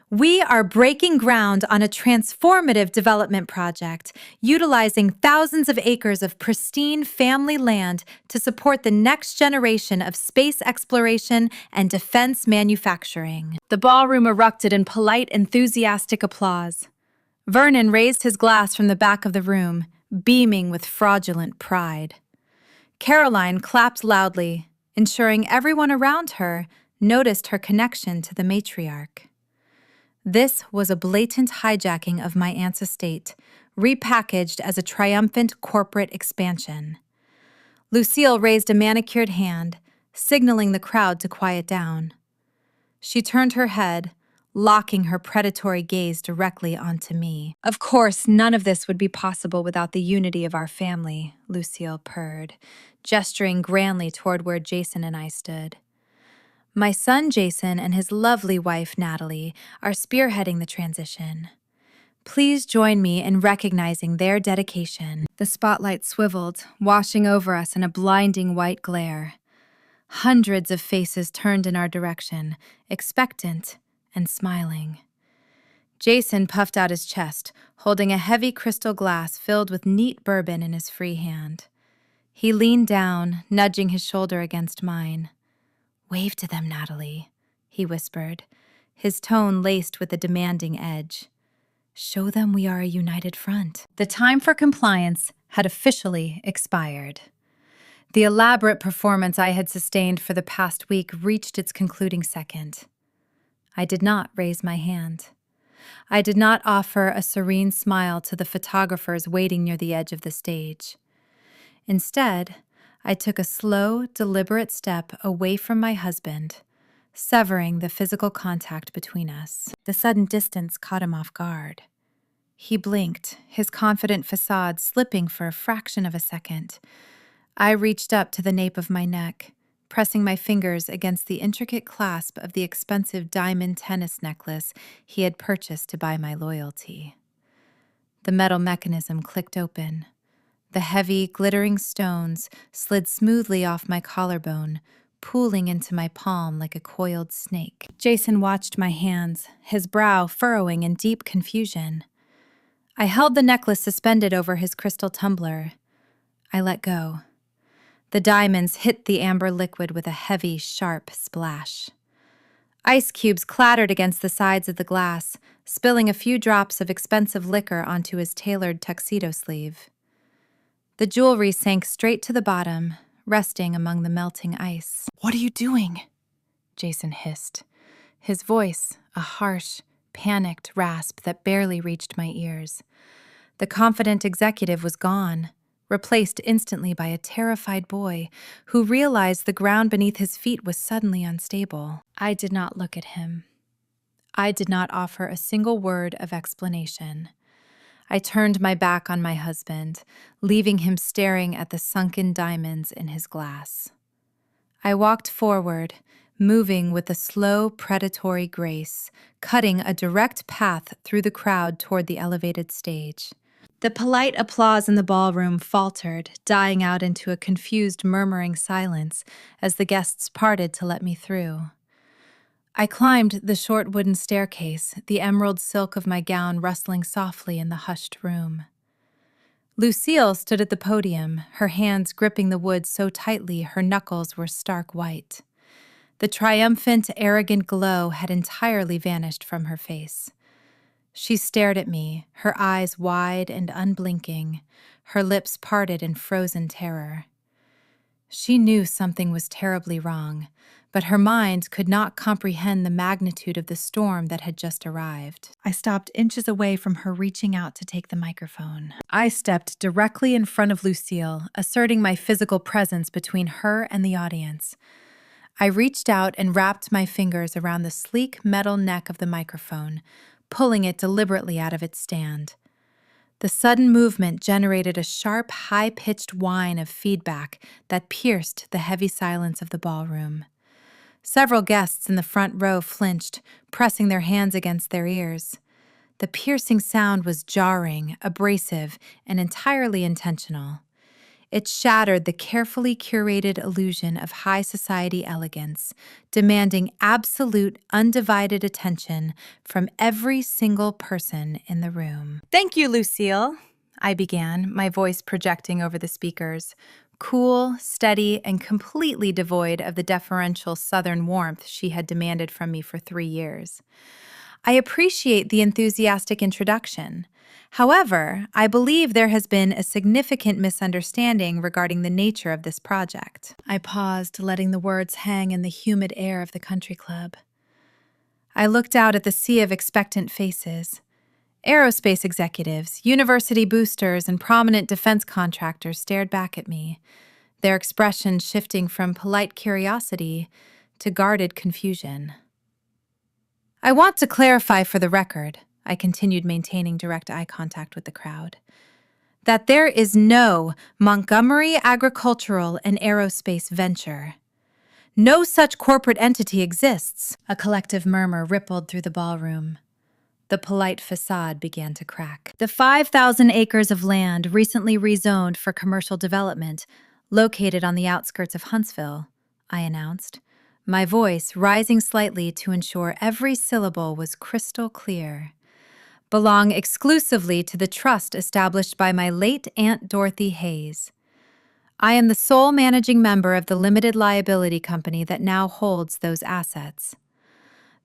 We are breaking ground on a transformative development project, utilizing thousands of acres of pristine family land to support the next generation of space exploration and defense manufacturing." The ballroom erupted in polite, enthusiastic applause. Vernon raised his glass from the back of the room, beaming with fraudulent pride. Caroline clapped loudly, ensuring everyone around her noticed her connection to the matriarch. This was a blatant hijacking of my aunt's estate, repackaged as a triumphant corporate expansion. Lucille raised a manicured hand, signaling the crowd to quiet down. She turned her head, locking her predatory gaze directly onto me. "Of course, none of this would be possible without the unity of our family," Lucille purred, gesturing grandly toward where Jason and I stood. "My son Jason and his lovely wife Natalie are spearheading the transition. Please join me in recognizing their dedication." The spotlight swiveled, washing over us in a blinding white glare. Hundreds of faces turned in our direction, expectant and smiling. Jason puffed out his chest, holding a heavy crystal glass filled with neat bourbon in his free hand. He leaned down, nudging his shoulder against mine. "Wave to them, Natalie," he whispered, his tone laced with a demanding edge. "Show them we are a united front." The time for compliance had officially expired. The elaborate performance I had sustained for the past week reached its concluding second. I did not raise my hand. I did not offer a serene smile to the photographers waiting near the edge of the stage. Instead, I took a slow, deliberate step away from my husband, severing the physical contact between us. The sudden distance caught him off guard. He blinked, his confident facade slipping for a fraction of a second. I reached up to the nape of my neck, pressing my fingers against the intricate clasp of the expensive diamond tennis necklace he had purchased to buy my loyalty. The metal mechanism clicked open. The heavy, glittering stones slid smoothly off my collarbone, pooling into my palm like a coiled snake. Jason watched my hands, his brow furrowing in deep confusion. I held the necklace suspended over his crystal tumbler. I let go. The diamonds hit the amber liquid with a heavy, sharp splash. Ice cubes clattered against the sides of the glass, spilling a few drops of expensive liquor onto his tailored tuxedo sleeve. The jewelry sank straight to the bottom, resting among the melting ice. "What are you doing?" Jason hissed, his voice a harsh, panicked rasp that barely reached my ears. The confident executive was gone, replaced instantly by a terrified boy who realized the ground beneath his feet was suddenly unstable. I did not look at him. I did not offer a single word of explanation. I turned my back on my husband, leaving him staring at the sunken diamonds in his glass. I walked forward, moving with a slow, predatory grace, cutting a direct path through the crowd toward the elevated stage. The polite applause in the ballroom faltered, dying out into a confused, murmuring silence as the guests parted to let me through. I climbed the short wooden staircase, the emerald silk of my gown rustling softly in the hushed room. Lucille stood at the podium, her hands gripping the wood so tightly her knuckles were stark white. The triumphant, arrogant glow had entirely vanished from her face. She stared at me, her eyes wide and unblinking, her lips parted in frozen terror. She knew something was terribly wrong, but her mind could not comprehend the magnitude of the storm that had just arrived. I stopped inches away from her reaching out to take the microphone. I stepped directly in front of Lucille, asserting my physical presence between her and the audience. I reached out and wrapped my fingers around the sleek metal neck of the microphone, pulling it deliberately out of its stand. The sudden movement generated a sharp, high-pitched whine of feedback that pierced the heavy silence of the ballroom. Several guests in the front row flinched, pressing their hands against their ears. The piercing sound was jarring, abrasive, and entirely intentional. It shattered the carefully curated illusion of high society elegance, demanding absolute, undivided attention from every single person in the room. "Thank you, Lucille," I began, my voice projecting over the speakers, cool, steady, and completely devoid of the deferential Southern warmth she had demanded from me for 3 years. "I appreciate the enthusiastic introduction. However, I believe there has been a significant misunderstanding regarding the nature of this project." I paused, letting the words hang in the humid air of the country club. I looked out at the sea of expectant faces. Aerospace executives, university boosters, and prominent defense contractors stared back at me, their expressions shifting from polite curiosity to guarded confusion. "I want to clarify for the record," I continued, maintaining direct eye contact with the crowd, "that there is no Montgomery Agricultural and Aerospace Venture. No such corporate entity exists." A collective murmur rippled through the ballroom. The polite facade began to crack. "The 5,000 acres of land recently rezoned for commercial development, located on the outskirts of Huntsville," I announced, my voice rising slightly to ensure every syllable was crystal clear, "belong exclusively to the trust established by my late Aunt Dorothy Hayes. I am the sole managing member of the limited liability company that now holds those assets.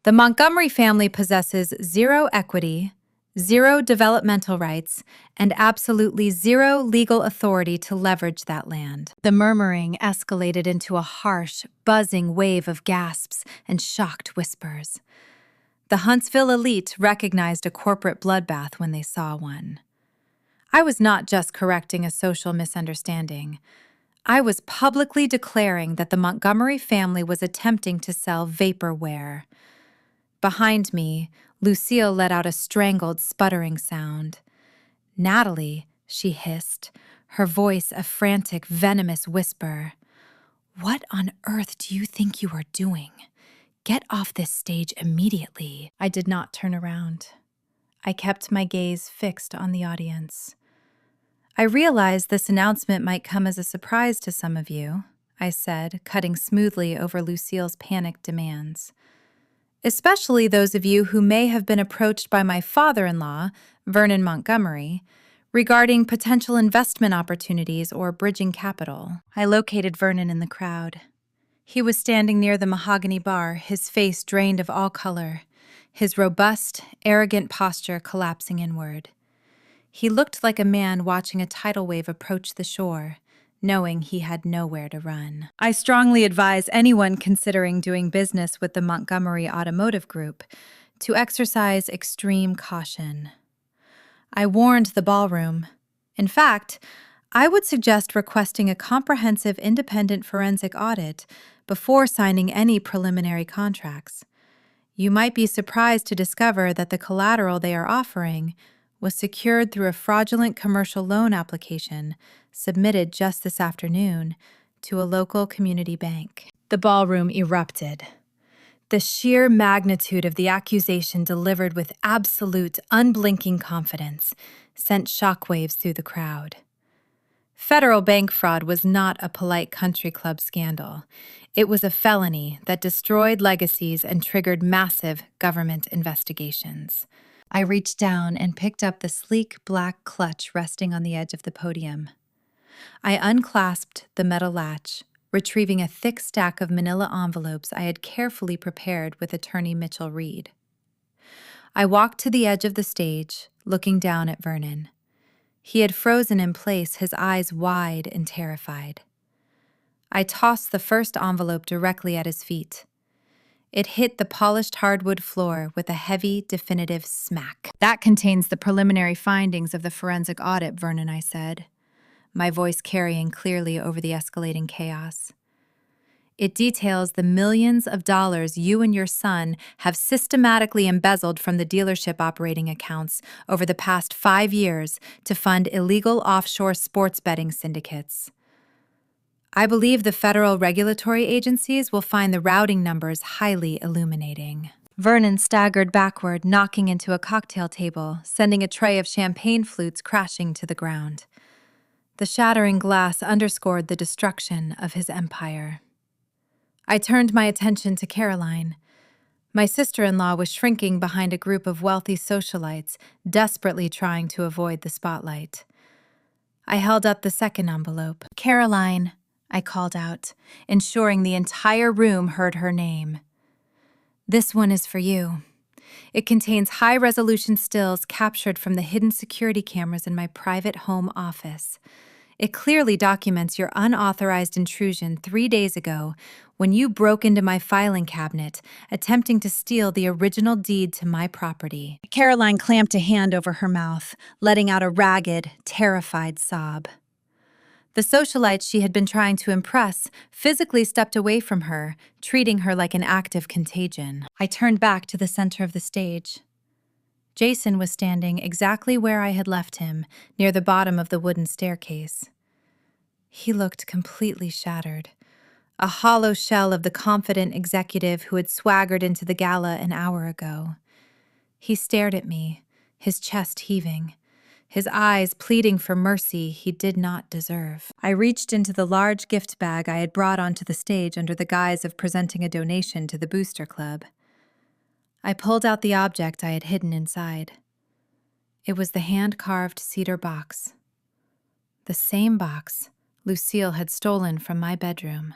The Montgomery family possesses zero equity, zero developmental rights, and absolutely zero legal authority to leverage that land." The murmuring escalated into a harsh, buzzing wave of gasps and shocked whispers. The Huntsville elite recognized a corporate bloodbath when they saw one. I was not just correcting a social misunderstanding. I was publicly declaring that the Montgomery family was attempting to sell vaporware. Behind me, Lucille let out a strangled, sputtering sound. "Natalie," she hissed, her voice a frantic, venomous whisper, "what on earth do you think you are doing? Get off this stage immediately." I did not turn around. I kept my gaze fixed on the audience. "I realize this announcement might come as a surprise to some of you," I said, cutting smoothly over Lucille's panicked demands. "Especially those of you who may have been approached by my father-in-law, Vernon Montgomery, regarding potential investment opportunities or bridging capital." I located Vernon in the crowd. He was standing near the mahogany bar, his face drained of all color, his robust, arrogant posture collapsing inward. He looked like a man watching a tidal wave approach the shore, knowing he had nowhere to run. "I strongly advise anyone considering doing business with the Montgomery Automotive Group to exercise extreme caution." I warned the ballroom. In fact, I would suggest requesting a comprehensive independent forensic audit before signing any preliminary contracts. You might be surprised to discover that the collateral they are offering was secured through a fraudulent commercial loan application submitted just this afternoon to a local community bank. The ballroom erupted. The sheer magnitude of the accusation delivered with absolute, unblinking confidence sent shockwaves through the crowd. Federal bank fraud was not a polite country club scandal. It was a felony that destroyed legacies and triggered massive government investigations. I reached down and picked up the sleek black clutch resting on the edge of the podium. I unclasped the metal latch, retrieving a thick stack of manila envelopes I had carefully prepared with attorney Mitchell Reed. I walked to the edge of the stage, looking down at Vernon. He had frozen in place, his eyes wide and terrified. I tossed the first envelope directly at his feet. It hit the polished hardwood floor with a heavy, definitive smack. "That contains the preliminary findings of the forensic audit," Vernon, I said, my voice carrying clearly over the escalating chaos. "It details the millions of dollars you and your son have systematically embezzled from the dealership operating accounts over the past 5 years to fund illegal offshore sports betting syndicates. I believe the federal regulatory agencies will find the routing numbers highly illuminating." Vernon staggered backward, knocking into a cocktail table, sending a tray of champagne flutes crashing to the ground. The shattering glass underscored the destruction of his empire. I turned my attention to Caroline. My sister-in-law was shrinking behind a group of wealthy socialites, desperately trying to avoid the spotlight. I held up the second envelope. "Caroline," I called out, ensuring the entire room heard her name. "This one is for you. It contains high-resolution stills captured from the hidden security cameras in my private home office. It clearly documents your unauthorized intrusion 3 days ago when you broke into my filing cabinet, attempting to steal the original deed to my property." Caroline clamped a hand over her mouth, letting out a ragged, terrified sob. The socialites she had been trying to impress physically stepped away from her, treating her like an active contagion. I turned back to the center of the stage. Jason was standing exactly where I had left him, near the bottom of the wooden staircase. He looked completely shattered, a hollow shell of the confident executive who had swaggered into the gala an hour ago. He stared at me, his chest heaving, his eyes pleading for mercy he did not deserve. I reached into the large gift bag I had brought onto the stage under the guise of presenting a donation to the Booster Club. I pulled out the object I had hidden inside. It was the hand-carved cedar box. The same box Lucille had stolen from my bedroom.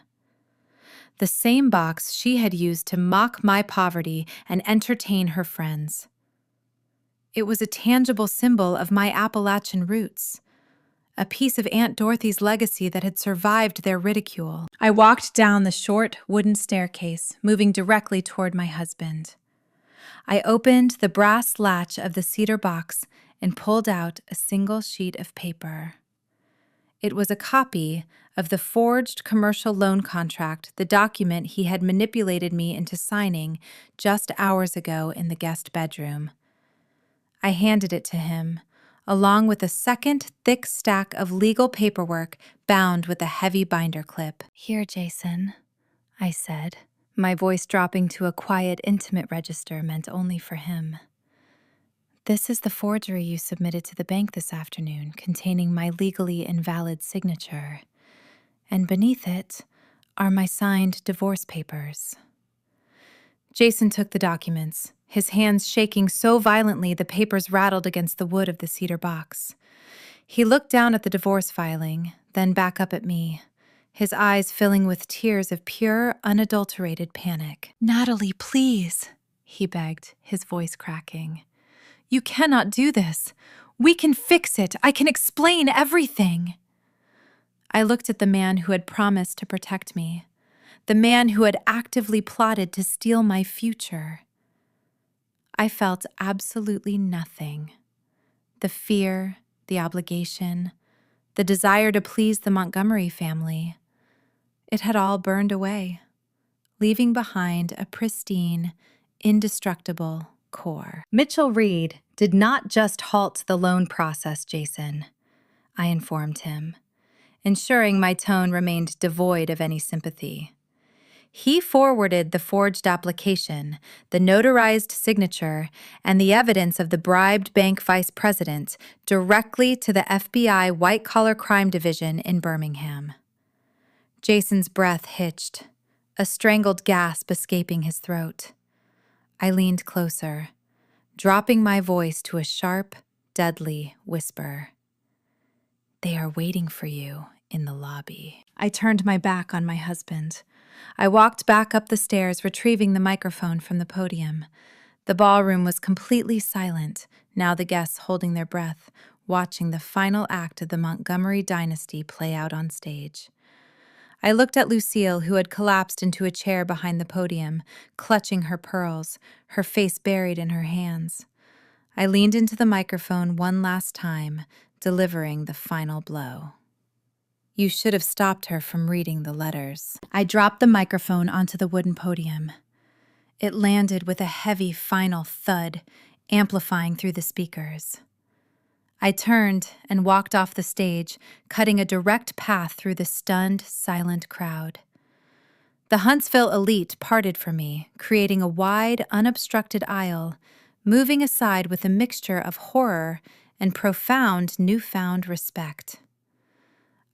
The same box she had used to mock my poverty and entertain her friends. It was a tangible symbol of my Appalachian roots, a piece of Aunt Dorothy's legacy that had survived their ridicule. I walked down the short wooden staircase, moving directly toward my husband. I opened the brass latch of the cedar box and pulled out a single sheet of paper. It was a copy of the forged commercial loan contract, the document he had manipulated me into signing just hours ago in the guest bedroom. I handed it to him, along with a second thick stack of legal paperwork bound with a heavy binder clip. "Here, Jason," I said, my voice dropping to a quiet, intimate register meant only for him. "This is the forgery you submitted to the bank this afternoon, containing my legally invalid signature. And beneath it are my signed divorce papers." Jason took the documents, his hands shaking so violently the papers rattled against the wood of the cedar box. He looked down at the divorce filing, then back up at me, his eyes filling with tears of pure, unadulterated panic. "Natalie, please," he begged, his voice cracking. "You cannot do this. We can fix it. I can explain everything." I looked at the man who had promised to protect me, the man who had actively plotted to steal my future. I felt absolutely nothing. The fear, the obligation, the desire to please the Montgomery family. It had all burned away, leaving behind a pristine, indestructible core. "Mitchell Reed did not just halt the loan process, Jason," I informed him, ensuring my tone remained devoid of any sympathy. He forwarded the forged application, the notarized signature, and the evidence of the bribed bank vice president directly to the FBI White-Collar Crime Division in Birmingham. Jason's breath hitched, a strangled gasp escaping his throat. I leaned closer, dropping my voice to a sharp, deadly whisper. "They are waiting for you in the lobby." I turned my back on my husband. I walked back up the stairs, retrieving the microphone from the podium. The ballroom was completely silent, now the guests holding their breath, watching the final act of the Montgomery dynasty play out on stage. I looked at Lucille, who had collapsed into a chair behind the podium, clutching her pearls, her face buried in her hands. I leaned into the microphone one last time, delivering the final blow. "You should have stopped her from reading the letters." I dropped the microphone onto the wooden podium. It landed with a heavy final thud, amplifying through the speakers. I turned and walked off the stage, cutting a direct path through the stunned, silent crowd. The Huntsville elite parted for me, creating a wide, unobstructed aisle, moving aside with a mixture of horror and profound, newfound respect.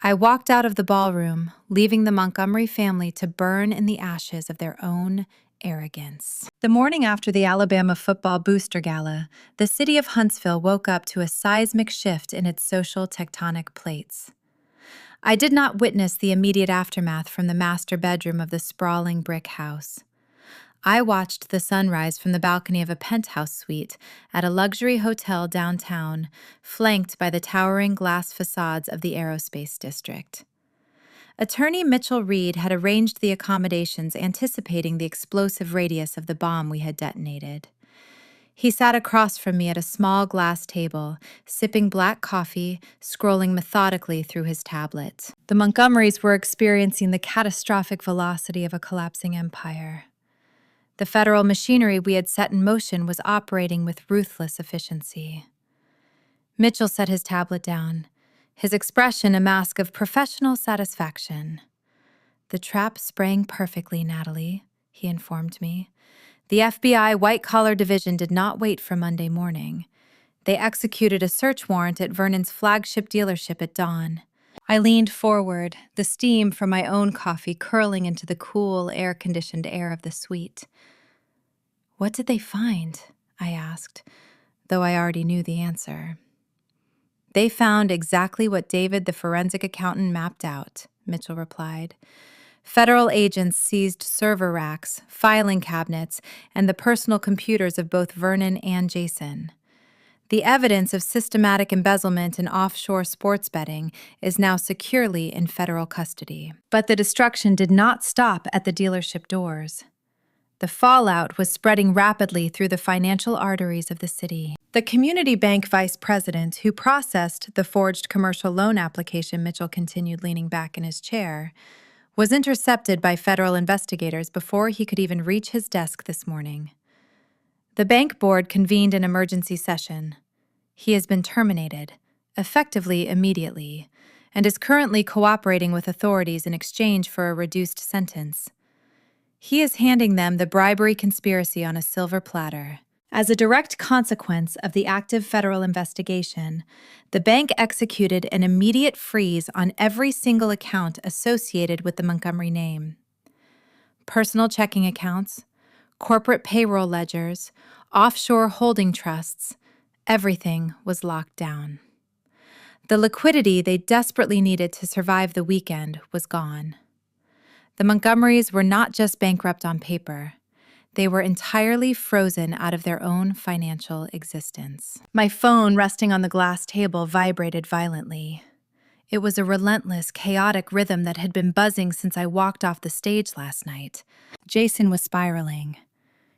I walked out of the ballroom, leaving the Montgomery family to burn in the ashes of their own arrogance. The morning after the Alabama football booster gala, the city of Huntsville woke up to a seismic shift in its social tectonic plates. I did not witness the immediate aftermath from the master bedroom of the sprawling brick house. I watched the sunrise from the balcony of a penthouse suite at a luxury hotel downtown, flanked by the towering glass facades of the aerospace district. Attorney Mitchell Reed had arranged the accommodations anticipating the explosive radius of the bomb we had detonated. He sat across from me at a small glass table, sipping black coffee, scrolling methodically through his tablet. The Montgomerys were experiencing the catastrophic velocity of a collapsing empire. The federal machinery we had set in motion was operating with ruthless efficiency. Mitchell set his tablet down, his expression a mask of professional satisfaction. "The trap sprang perfectly, Natalie," he informed me. "The FBI White-Collar Division did not wait for Monday morning. They executed a search warrant at Vernon's flagship dealership at dawn." I leaned forward, the steam from my own coffee curling into the cool, air-conditioned air of the suite. "What did they find?" I asked, though I already knew the answer. "They found exactly what David, the forensic accountant, mapped out," Mitchell replied. "Federal agents seized server racks, filing cabinets, and the personal computers of both Vernon and Jason. The evidence of systematic embezzlement and offshore sports betting is now securely in federal custody." But the destruction did not stop at the dealership doors. The fallout was spreading rapidly through the financial arteries of the city. The community bank vice president who processed the forged commercial loan application, Mitchell continued, leaning back in his chair, was intercepted by federal investigators before he could even reach his desk this morning. The bank board convened an emergency session. He has been terminated, effectively immediately, and is currently cooperating with authorities in exchange for a reduced sentence. He is handing them the bribery conspiracy on a silver platter. As a direct consequence of the active federal investigation, the bank executed an immediate freeze on every single account associated with the Montgomery name. Personal checking accounts, corporate payroll ledgers, offshore holding trusts, everything was locked down. The liquidity they desperately needed to survive the weekend was gone. The Montgomerys were not just bankrupt on paper. They were entirely frozen out of their own financial existence. My phone, resting on the glass table, vibrated violently. It was a relentless, chaotic rhythm that had been buzzing since I walked off the stage last night. Jason was spiraling.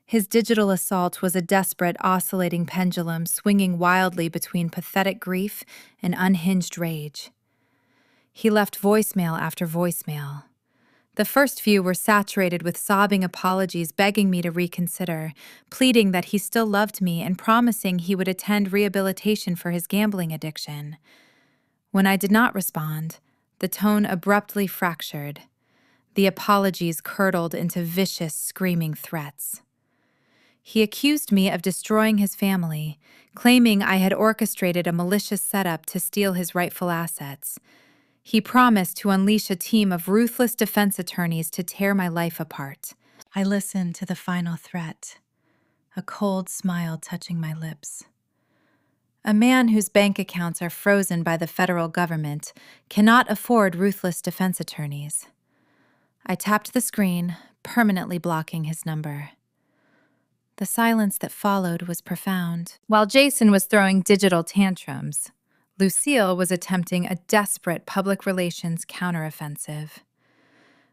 His digital assault was a desperate, oscillating pendulum swinging wildly between pathetic grief and unhinged rage. He left voicemail after voicemail. The first few were saturated with sobbing apologies, begging me to reconsider, pleading that he still loved me and promising he would attend rehabilitation for his gambling addiction. When I did not respond, the tone abruptly fractured. The apologies curdled into vicious, screaming threats. He accused me of destroying his family, claiming I had orchestrated a malicious setup to steal his rightful assets. He promised to unleash a team of ruthless defense attorneys to tear my life apart. I listened to the final threat, a cold smile touching my lips. A man whose bank accounts are frozen by the federal government cannot afford ruthless defense attorneys. I tapped the screen, permanently blocking his number. The silence that followed was profound. While Jason was throwing digital tantrums, Lucille was attempting a desperate public relations counteroffensive.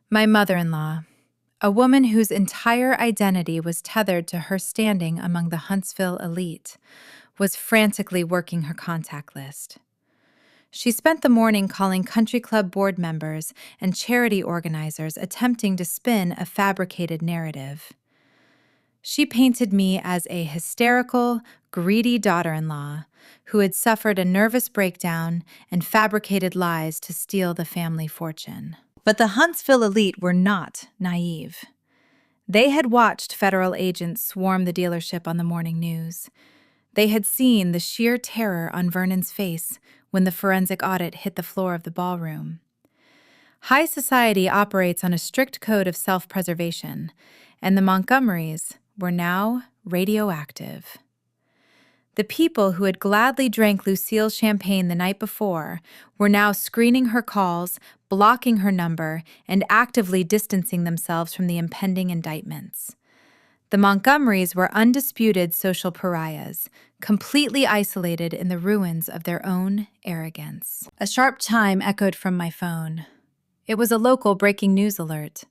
My mother-in-law, a woman whose entire identity was tethered to her standing among the Huntsville elite, was frantically working her contact list. She spent the morning calling country club board members and charity organizers attempting to spin a fabricated narrative. She painted me as a hysterical, greedy daughter-in-law who had suffered a nervous breakdown and fabricated lies to steal the family fortune. But the Huntsville elite were not naive. They had watched federal agents swarm the dealership on the morning news. They had seen the sheer terror on Vernon's face when the forensic audit hit the floor of the ballroom. High society operates on a strict code of self-preservation, and the Montgomerys were now radioactive. The people who had gladly drank Lucille's champagne the night before were now screening her calls, blocking her number, and actively distancing themselves from the impending indictments. The Montgomerys were undisputed social pariahs, completely isolated in the ruins of their own arrogance. A sharp chime echoed from my phone. It was a local breaking news alert.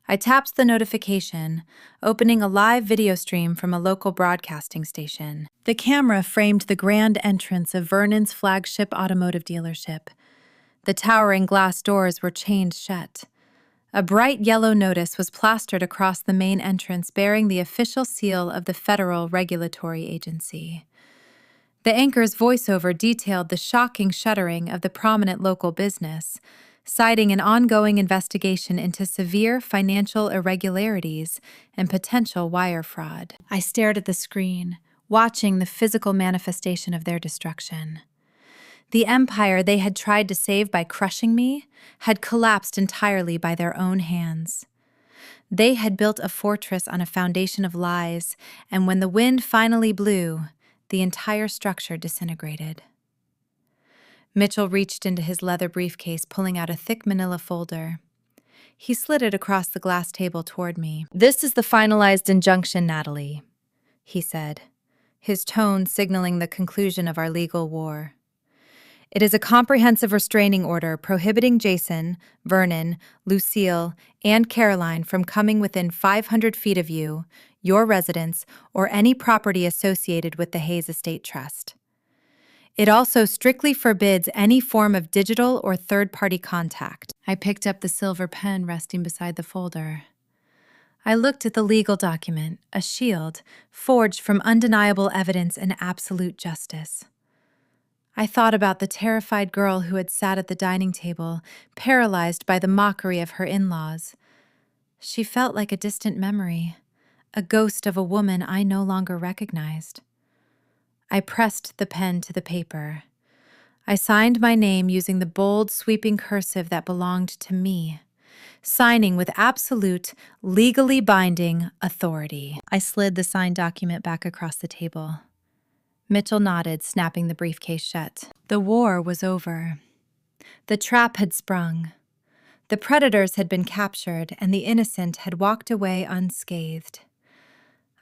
I tapped the notification, opening a live video stream from a local broadcasting station. The camera framed the grand entrance of Vernon's flagship automotive dealership. The towering glass doors were chained shut. A bright yellow notice was plastered across the main entrance bearing the official seal of the Federal Regulatory Agency. The anchor's voiceover detailed the shocking shuttering of the prominent local business, citing an ongoing investigation into severe financial irregularities and potential wire fraud. I stared at the screen, watching the physical manifestation of their destruction. The empire they had tried to save by crushing me had collapsed entirely by their own hands. They had built a fortress on a foundation of lies, and when the wind finally blew, the entire structure disintegrated. Mitchell reached into his leather briefcase, pulling out a thick manila folder. He slid it across the glass table toward me. "This is the finalized injunction, Natalie," he said, his tone signaling the conclusion of our legal war. "It is a comprehensive restraining order prohibiting Jason, Vernon, Lucille, and Caroline from coming within 500 feet of you, your residence, or any property associated with the Hayes Estate Trust. It also strictly forbids any form of digital or third-party contact." I picked up the silver pen resting beside the folder. I looked at the legal document, a shield, forged from undeniable evidence and absolute justice. I thought about the terrified girl who had sat at the dining table, paralyzed by the mockery of her in-laws. She felt like a distant memory, a ghost of a woman I no longer recognized. I pressed the pen to the paper. I signed my name using the bold, sweeping cursive that belonged to me, signing with absolute, legally binding authority. I slid the signed document back across the table. Mitchell nodded, snapping the briefcase shut. The war was over. The trap had sprung. The predators had been captured, and the innocent had walked away unscathed.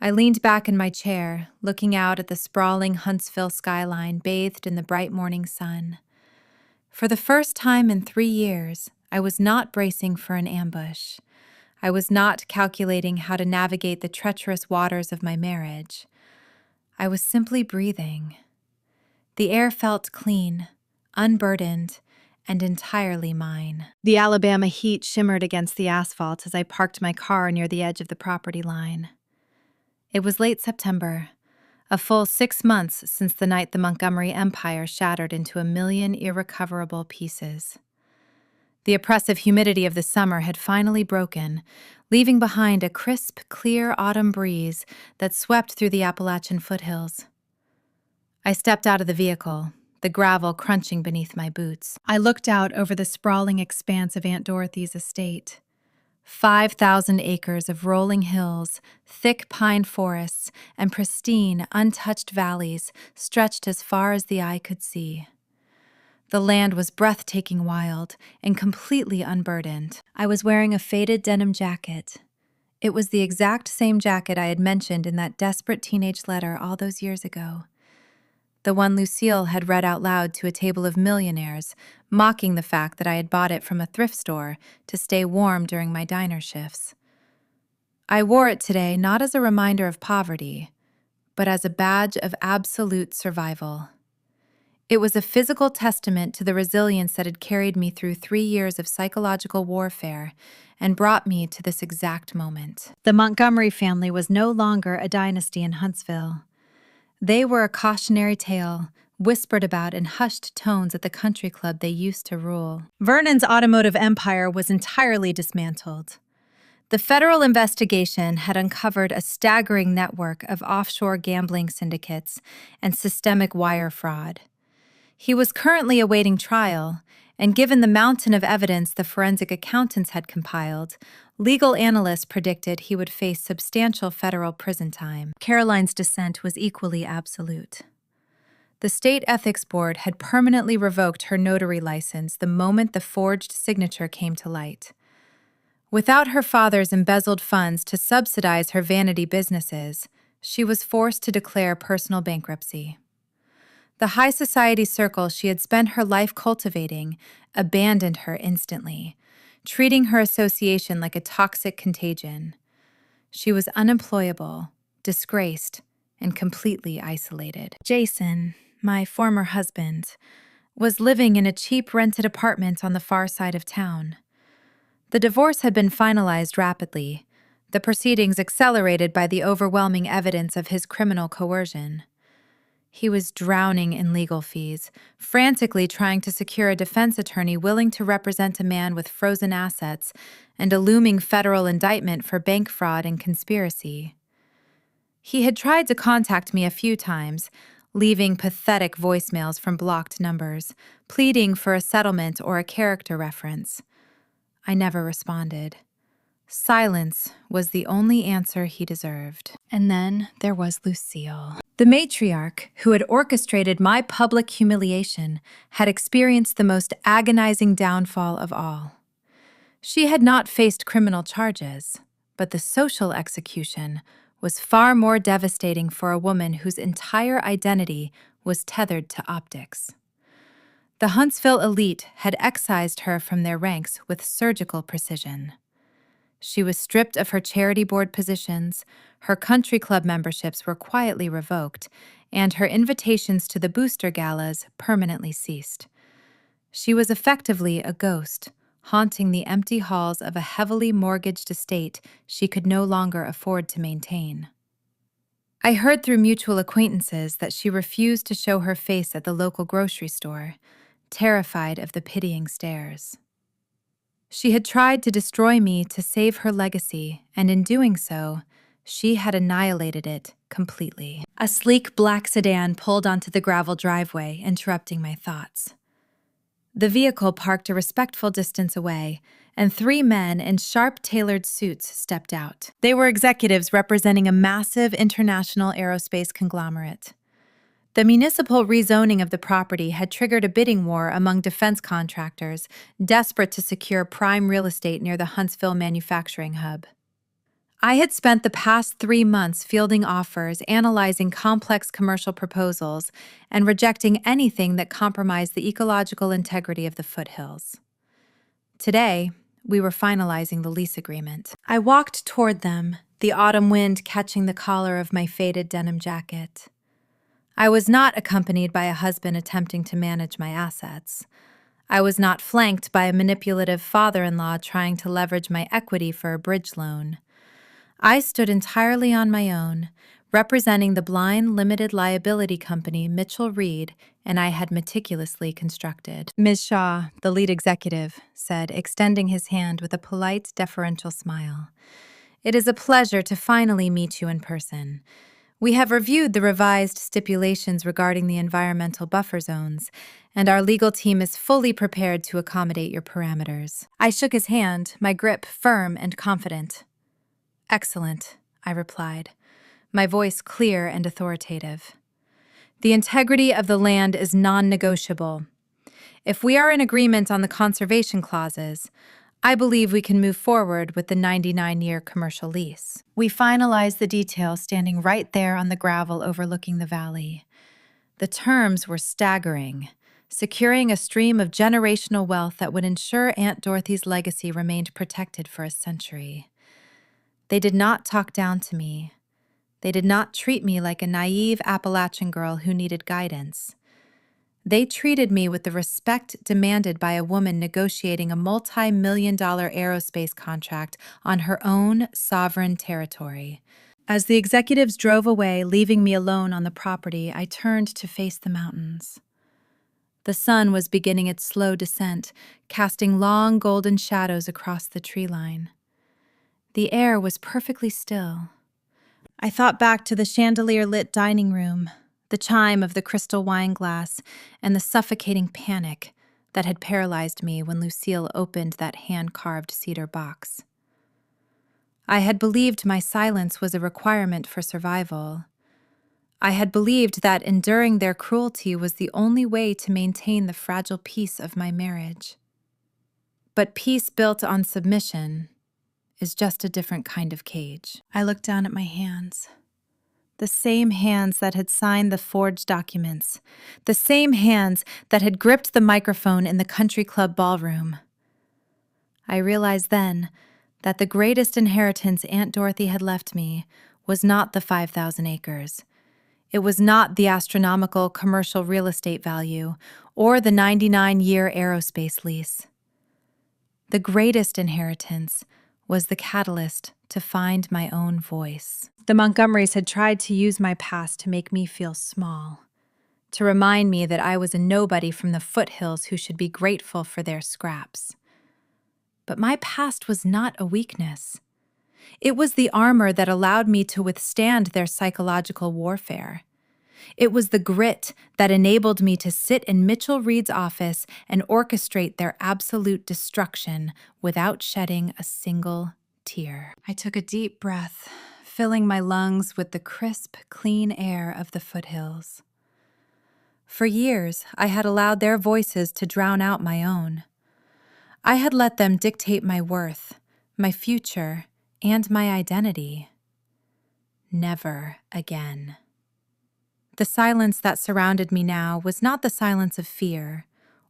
I leaned back in my chair, looking out at the sprawling Huntsville skyline bathed in the bright morning sun. For the first time in 3 years, I was not bracing for an ambush. I was not calculating how to navigate the treacherous waters of my marriage. I was simply breathing. The air felt clean, unburdened, and entirely mine. The Alabama heat shimmered against the asphalt as I parked my car near the edge of the property line. It was late September, a full 6 months since the night the Montgomery Empire shattered into a million irrecoverable pieces. The oppressive humidity of the summer had finally broken, leaving behind a crisp, clear autumn breeze that swept through the Appalachian foothills. I stepped out of the vehicle, the gravel crunching beneath my boots. I looked out over the sprawling expanse of Aunt Dorothy's estate. 5,000 acres of rolling hills, thick pine forests, and pristine, untouched valleys stretched as far as the eye could see. The land was breathtaking wild and completely unburdened. I was wearing a faded denim jacket. It was the exact same jacket I had mentioned in that desperate teenage letter all those years ago. The one Lucille had read out loud to a table of millionaires, mocking the fact that I had bought it from a thrift store to stay warm during my diner shifts. I wore it today not as a reminder of poverty, but as a badge of absolute survival. It was a physical testament to the resilience that had carried me through 3 years of psychological warfare and brought me to this exact moment. The Montgomery family was no longer a dynasty in Huntsville. They were a cautionary tale, whispered about in hushed tones at the country club they used to rule. Vernon's automotive empire was entirely dismantled. The federal investigation had uncovered a staggering network of offshore gambling syndicates and systemic wire fraud. He was currently awaiting trial, and given the mountain of evidence the forensic accountants had compiled, legal analysts predicted he would face substantial federal prison time. Caroline's dissent was equally absolute. The state ethics board had permanently revoked her notary license the moment the forged signature came to light. Without her father's embezzled funds to subsidize her vanity businesses, she was forced to declare personal bankruptcy. The high society circle she had spent her life cultivating abandoned her instantly, treating her association like a toxic contagion. She was unemployable, disgraced, and completely isolated. Jason, my former husband, was living in a cheap rented apartment on the far side of town. The divorce had been finalized rapidly, the proceedings accelerated by the overwhelming evidence of his criminal coercion. He was drowning in legal fees, frantically trying to secure a defense attorney willing to represent a man with frozen assets and a looming federal indictment for bank fraud and conspiracy. He had tried to contact me a few times, leaving pathetic voicemails from blocked numbers, pleading for a settlement or a character reference. I never responded. Silence was the only answer he deserved. And then there was Lucille. The matriarch, who had orchestrated my public humiliation, had experienced the most agonizing downfall of all. She had not faced criminal charges, but the social execution was far more devastating for a woman whose entire identity was tethered to optics. The Huntsville elite had excised her from their ranks with surgical precision. She was stripped of her charity board positions, her country club memberships were quietly revoked, and her invitations to the booster galas permanently ceased. She was effectively a ghost, haunting the empty halls of a heavily mortgaged estate she could no longer afford to maintain. I heard through mutual acquaintances that she refused to show her face at the local grocery store, terrified of the pitying stares. She had tried to destroy me to save her legacy, and in doing so, she had annihilated it completely. A sleek black sedan pulled onto the gravel driveway, interrupting my thoughts. The vehicle parked a respectful distance away, and 3 men in sharp-tailored suits stepped out. They were executives representing a massive international aerospace conglomerate. The municipal rezoning of the property had triggered a bidding war among defense contractors, desperate to secure prime real estate near the Huntsville manufacturing hub. I had spent the past 3 months fielding offers, analyzing complex commercial proposals, and rejecting anything that compromised the ecological integrity of the foothills. Today, we were finalizing the lease agreement. I walked toward them, the autumn wind catching the collar of my faded denim jacket. I was not accompanied by a husband attempting to manage my assets. I was not flanked by a manipulative father-in-law trying to leverage my equity for a bridge loan. I stood entirely on my own, representing the blind limited liability company Mitchell Reed and I had meticulously constructed. Ms. Shaw, the lead executive, said, extending his hand with a polite, deferential smile. It is a pleasure to finally meet you in person. We have reviewed the revised stipulations regarding the environmental buffer zones, and our legal team is fully prepared to accommodate your parameters. I shook his hand, my grip firm and confident. Excellent, I replied, my voice clear and authoritative. The integrity of the land is non-negotiable. If we are in agreement on the conservation clauses, I believe we can move forward with the 99-year commercial lease. We finalized the details standing right there on the gravel overlooking the valley. The terms were staggering, securing a stream of generational wealth that would ensure Aunt Dorothy's legacy remained protected for a century. They did not talk down to me. They did not treat me like a naive Appalachian girl who needed guidance. They treated me with the respect demanded by a woman negotiating a multi-million-dollar aerospace contract on her own sovereign territory. As the executives drove away, leaving me alone on the property, I turned to face the mountains. The sun was beginning its slow descent, casting long golden shadows across the tree line. The air was perfectly still. I thought back to the chandelier-lit dining room, the chime of the crystal wine glass, and the suffocating panic that had paralyzed me when Lucille opened that hand-carved cedar box. I had believed my silence was a requirement for survival. I had believed that enduring their cruelty was the only way to maintain the fragile peace of my marriage. But peace built on submission is just a different kind of cage. I looked down at my hands. The same hands that had signed the forged documents. The same hands that had gripped the microphone in the country club ballroom. I realized then that the greatest inheritance Aunt Dorothy had left me was not the 5,000 acres. It was not the astronomical commercial real estate value or the 99-year aerospace lease. The greatest inheritance was the catalyst to find my own voice. The Montgomerys had tried to use my past to make me feel small, to remind me that I was a nobody from the foothills who should be grateful for their scraps. But my past was not a weakness. It was the armor that allowed me to withstand their psychological warfare. It was the grit that enabled me to sit in Mitchell Reed's office and orchestrate their absolute destruction without shedding a single tear. I took a deep breath, filling my lungs with the crisp, clean air of the foothills. For years, I had allowed their voices to drown out my own. I had let them dictate my worth, my future, and my identity. Never again. The silence that surrounded me now was not the silence of fear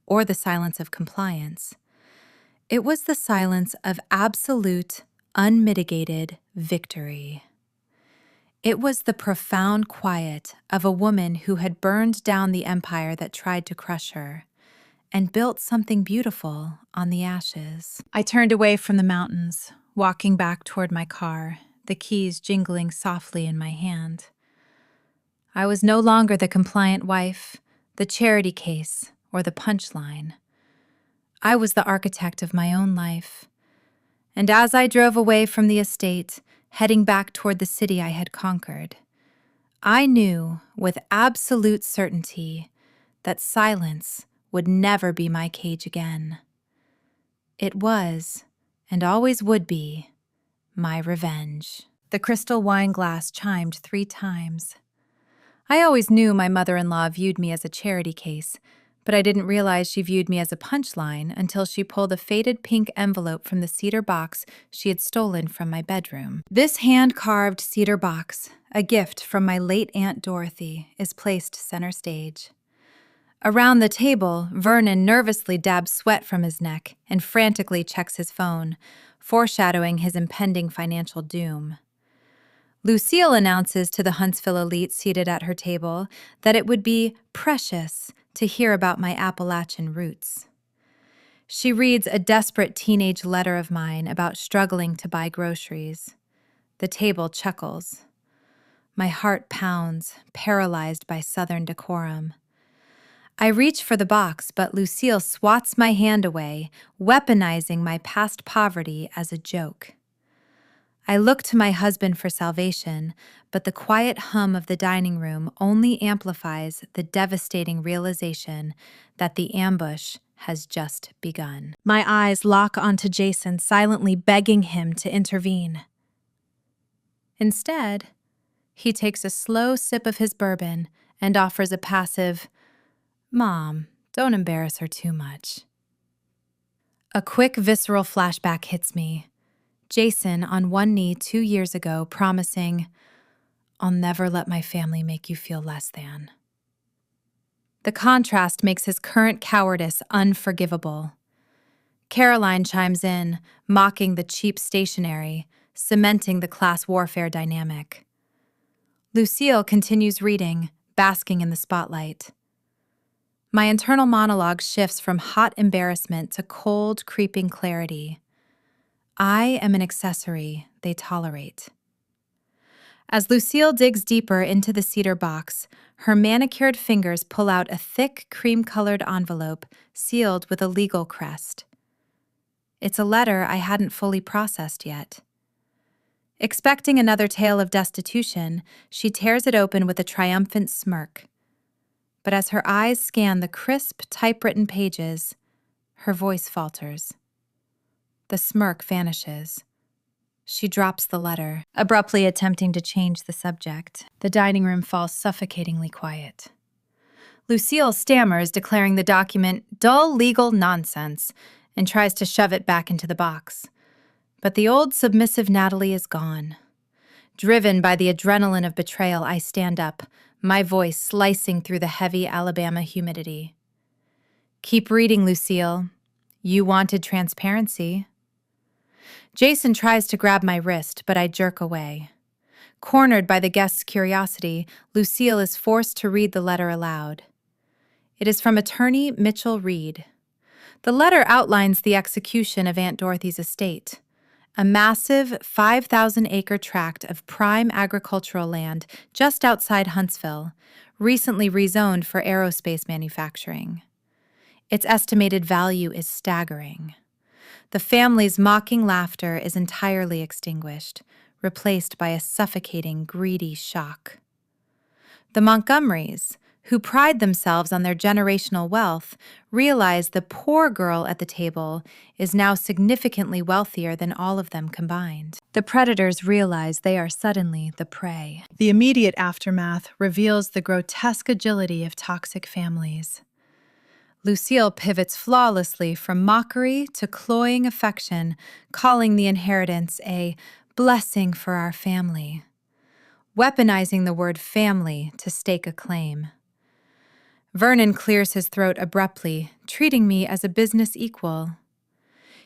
or the silence of compliance. It was the silence of absolute, unmitigated victory. It was the profound quiet of a woman who had burned down the empire that tried to crush her and built something beautiful on the ashes. I turned away from the mountains, walking back toward my car, the keys jingling softly in my hand. I was no longer the compliant wife, the charity case, or the punchline. I was the architect of my own life. And as I drove away from the estate, heading back toward the city I had conquered, I knew with absolute certainty that silence would never be my cage again. It was, and always would be, my revenge. The crystal wine glass chimed 3 times. I always knew my mother-in-law viewed me as a charity case, but I didn't realize she viewed me as a punchline until she pulled a faded pink envelope from the cedar box she had stolen from my bedroom. This hand-carved cedar box, a gift from my late Aunt Dorothy, is placed center stage. Around the table, Vernon nervously dabs sweat from his neck and frantically checks his phone, foreshadowing his impending financial doom. Lucille announces to the Huntsville elite seated at her table that it would be precious to hear about my Appalachian roots. She reads a desperate teenage letter of mine about struggling to buy groceries. The table chuckles. My heart pounds, paralyzed by Southern decorum. I reach for the box, but Lucille swats my hand away, weaponizing my past poverty as a joke. I look to my husband for salvation, but the quiet hum of the dining room only amplifies the devastating realization that the ambush has just begun. My eyes lock onto Jason, silently begging him to intervene. Instead, he takes a slow sip of his bourbon and offers a passive, "Mom, don't embarrass her too much." A quick, visceral flashback hits me. Jason on one knee 2 years ago, promising, "I'll never let my family make you feel less than." The contrast makes his current cowardice unforgivable. Caroline chimes in, mocking the cheap stationery, cementing the class warfare dynamic. Lucille continues reading, basking in the spotlight. My internal monologue shifts from hot embarrassment to cold, creeping clarity. I am an accessory they tolerate. As Lucille digs deeper into the cedar box, her manicured fingers pull out a thick, cream-colored envelope sealed with a legal crest. It's a letter I hadn't fully processed yet. Expecting another tale of destitution, she tears it open with a triumphant smirk. But as her eyes scan the crisp, typewritten pages, her voice falters. The smirk vanishes. She drops the letter, abruptly attempting to change the subject. The dining room falls suffocatingly quiet. Lucille stammers, declaring the document dull legal nonsense, and tries to shove it back into the box. But the old submissive Natalie is gone. Driven by the adrenaline of betrayal, I stand up, my voice slicing through the heavy Alabama humidity. "Keep reading, Lucille. You wanted transparency." Jason tries to grab my wrist, but I jerk away. Cornered by the guest's curiosity, Lucille is forced to read the letter aloud. It is from attorney Mitchell Reed. The letter outlines the execution of Aunt Dorothy's estate, a massive 5,000-acre tract of prime agricultural land just outside Huntsville, recently rezoned for aerospace manufacturing. Its estimated value is staggering. The family's mocking laughter is entirely extinguished, replaced by a suffocating, greedy shock. The Montgomerys, who pride themselves on their generational wealth, realize the poor girl at the table is now significantly wealthier than all of them combined. The predators realize they are suddenly the prey. The immediate aftermath reveals the grotesque agility of toxic families. Lucille pivots flawlessly from mockery to cloying affection, calling the inheritance a blessing for our family, weaponizing the word family to stake a claim. Vernon clears his throat abruptly, treating me as a business equal.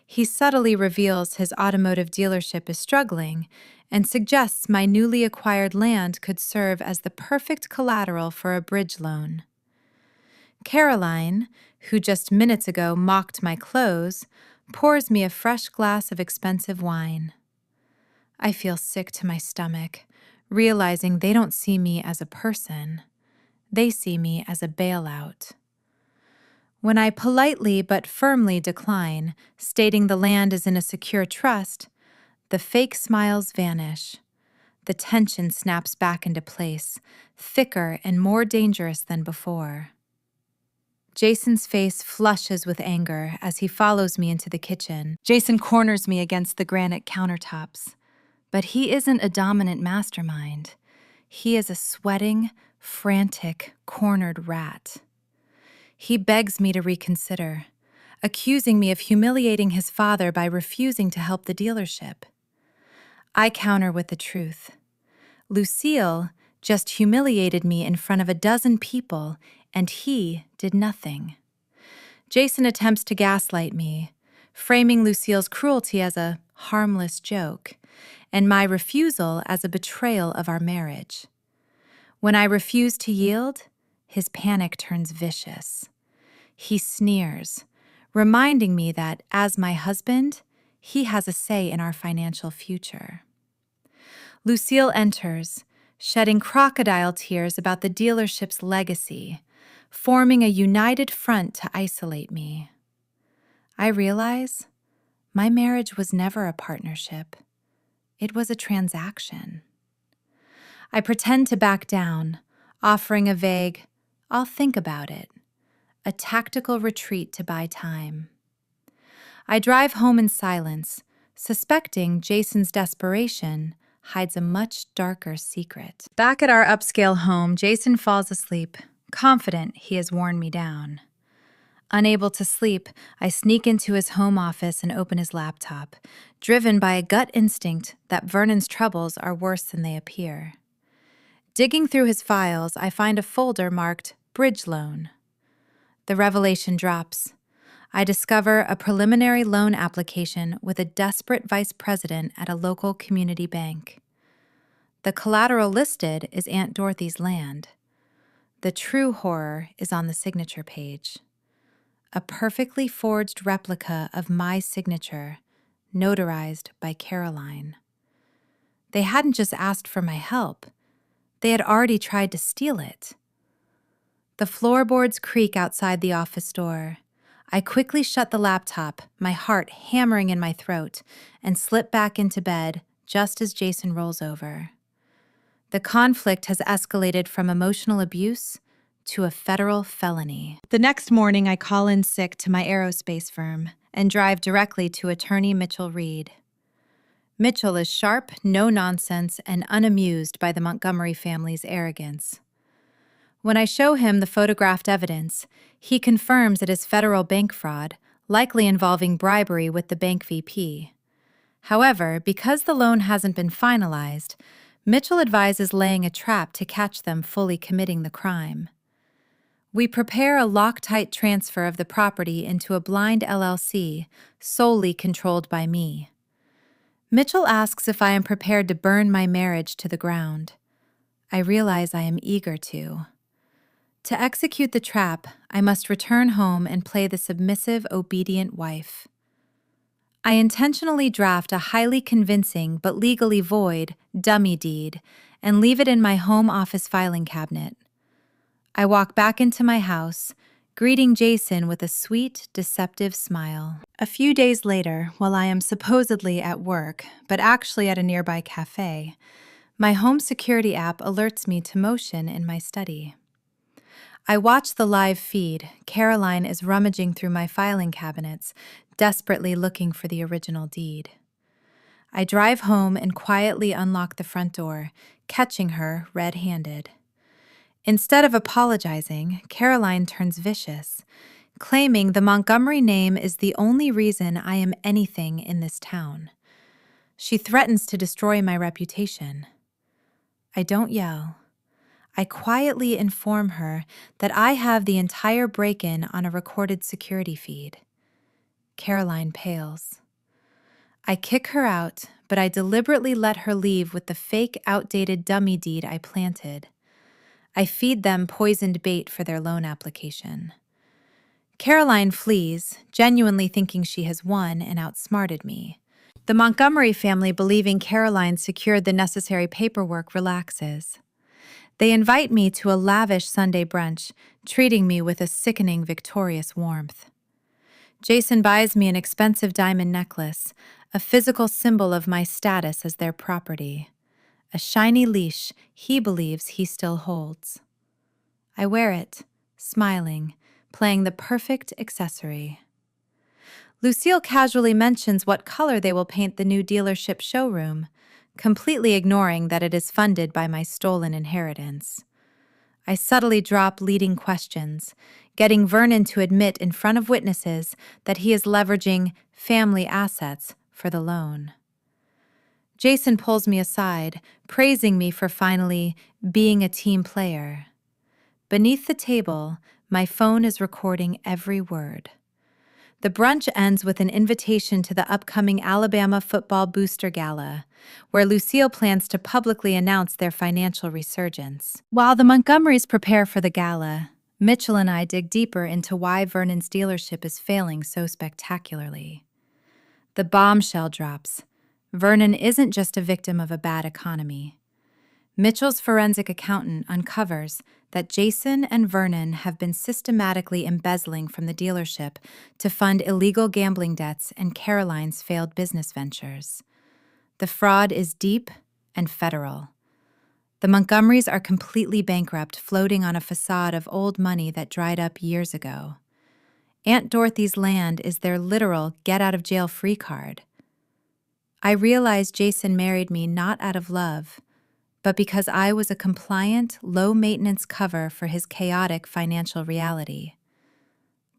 He subtly reveals his automotive dealership is struggling and suggests my newly acquired land could serve as the perfect collateral for a bridge loan. Caroline, who just minutes ago mocked my clothes, pours me a fresh glass of expensive wine. I feel sick to my stomach, realizing they don't see me as a person. They see me as a bailout. When I politely but firmly decline, stating the land is in a secure trust, the fake smiles vanish. The tension snaps back into place, thicker and more dangerous than before. Jason's face flushes with anger as he follows me into the kitchen. Jason corners me against the granite countertops. But he isn't a dominant mastermind. He is a sweating, frantic, cornered rat. He begs me to reconsider, accusing me of humiliating his father by refusing to help the dealership. I counter with the truth. Lucille just humiliated me in front of a dozen people, and he did nothing. Jason attempts to gaslight me, framing Lucille's cruelty as a harmless joke, and my refusal as a betrayal of our marriage. When I refuse to yield, his panic turns vicious. He sneers, reminding me that, as my husband, he has a say in our financial future. Lucille enters, shedding crocodile tears about the dealership's legacy, forming a united front to isolate me. I realize my marriage was never a partnership. It was a transaction. I pretend to back down, offering a vague, "I'll think about it," a tactical retreat to buy time. I drive home in silence, suspecting Jason's desperation hides a much darker secret. Back at our upscale home, Jason falls asleep, confident he has worn me down. Unable to sleep, I sneak into his home office and open his laptop, driven by a gut instinct that Vernon's troubles are worse than they appear. Digging through his files, I find a folder marked Bridge Loan. The revelation drops. I discover a preliminary loan application with a desperate vice president at a local community bank. The collateral listed is Aunt Dorothy's land. The true horror is on the signature page. A perfectly forged replica of my signature, notarized by Caroline. They hadn't just asked for my help. They had already tried to steal it. The floorboards creak outside the office door. I quickly shut the laptop, my heart hammering in my throat, and slip back into bed just as Jason rolls over. The conflict has escalated from emotional abuse to a federal felony. The next morning, I call in sick to my aerospace firm and drive directly to attorney Mitchell Reed. Mitchell is sharp, no-nonsense, and unamused by the Montgomery family's arrogance. When I show him the photographed evidence, he confirms it is federal bank fraud, likely involving bribery with the bank VP. However, because the loan hasn't been finalized, Mitchell advises laying a trap to catch them fully committing the crime. We prepare a Loctite transfer of the property into a blind LLC, solely controlled by me. Mitchell asks if I am prepared to burn my marriage to the ground. I realize I am eager to. To execute the trap, I must return home and play the submissive, obedient wife. I intentionally draft a highly convincing but legally void dummy deed and leave it in my home office filing cabinet. I walk back into my house, greeting Jason with a sweet, deceptive smile. A few days later, while I am supposedly at work, but actually at a nearby cafe, my home security app alerts me to motion in my study. I watch the live feed. Caroline is rummaging through my filing cabinets, desperately looking for the original deed. I drive home and quietly unlock the front door, catching her red-handed. Instead of apologizing, Caroline turns vicious, claiming the Montgomery name is the only reason I am anything in this town. She threatens to destroy my reputation. I don't yell. I quietly inform her that I have the entire break-in on a recorded security feed. Caroline pales. I kick her out, but I deliberately let her leave with the fake, outdated dummy deed I planted. I feed them poisoned bait for their loan application. Caroline flees, genuinely thinking she has won and outsmarted me. The Montgomery family, believing Caroline secured the necessary paperwork, relaxes. They invite me to a lavish Sunday brunch, treating me with a sickening, victorious warmth. Jason buys me an expensive diamond necklace, a physical symbol of my status as their property, a shiny leash he believes he still holds. I wear it, smiling, playing the perfect accessory. Lucille casually mentions what color they will paint the new dealership showroom, completely ignoring that it is funded by my stolen inheritance. I subtly drop leading questions, getting Vernon to admit in front of witnesses that he is leveraging family assets for the loan. Jason pulls me aside, praising me for finally being a team player. Beneath the table, my phone is recording every word. The brunch ends with an invitation to the upcoming Alabama Football Booster Gala, where Lucille plans to publicly announce their financial resurgence. While the Montgomerys prepare for the gala, Mitchell and I dig deeper into why Vernon's dealership is failing so spectacularly. The bombshell drops. Vernon isn't just a victim of a bad economy. Mitchell's forensic accountant uncovers that Jason and Vernon have been systematically embezzling from the dealership to fund illegal gambling debts and Caroline's failed business ventures. The fraud is deep and federal. The Montgomerys are completely bankrupt, floating on a facade of old money that dried up years ago. Aunt Dorothy's land is their literal get-out-of-jail-free card. I realized Jason married me not out of love, but because I was a compliant, low-maintenance cover for his chaotic financial reality.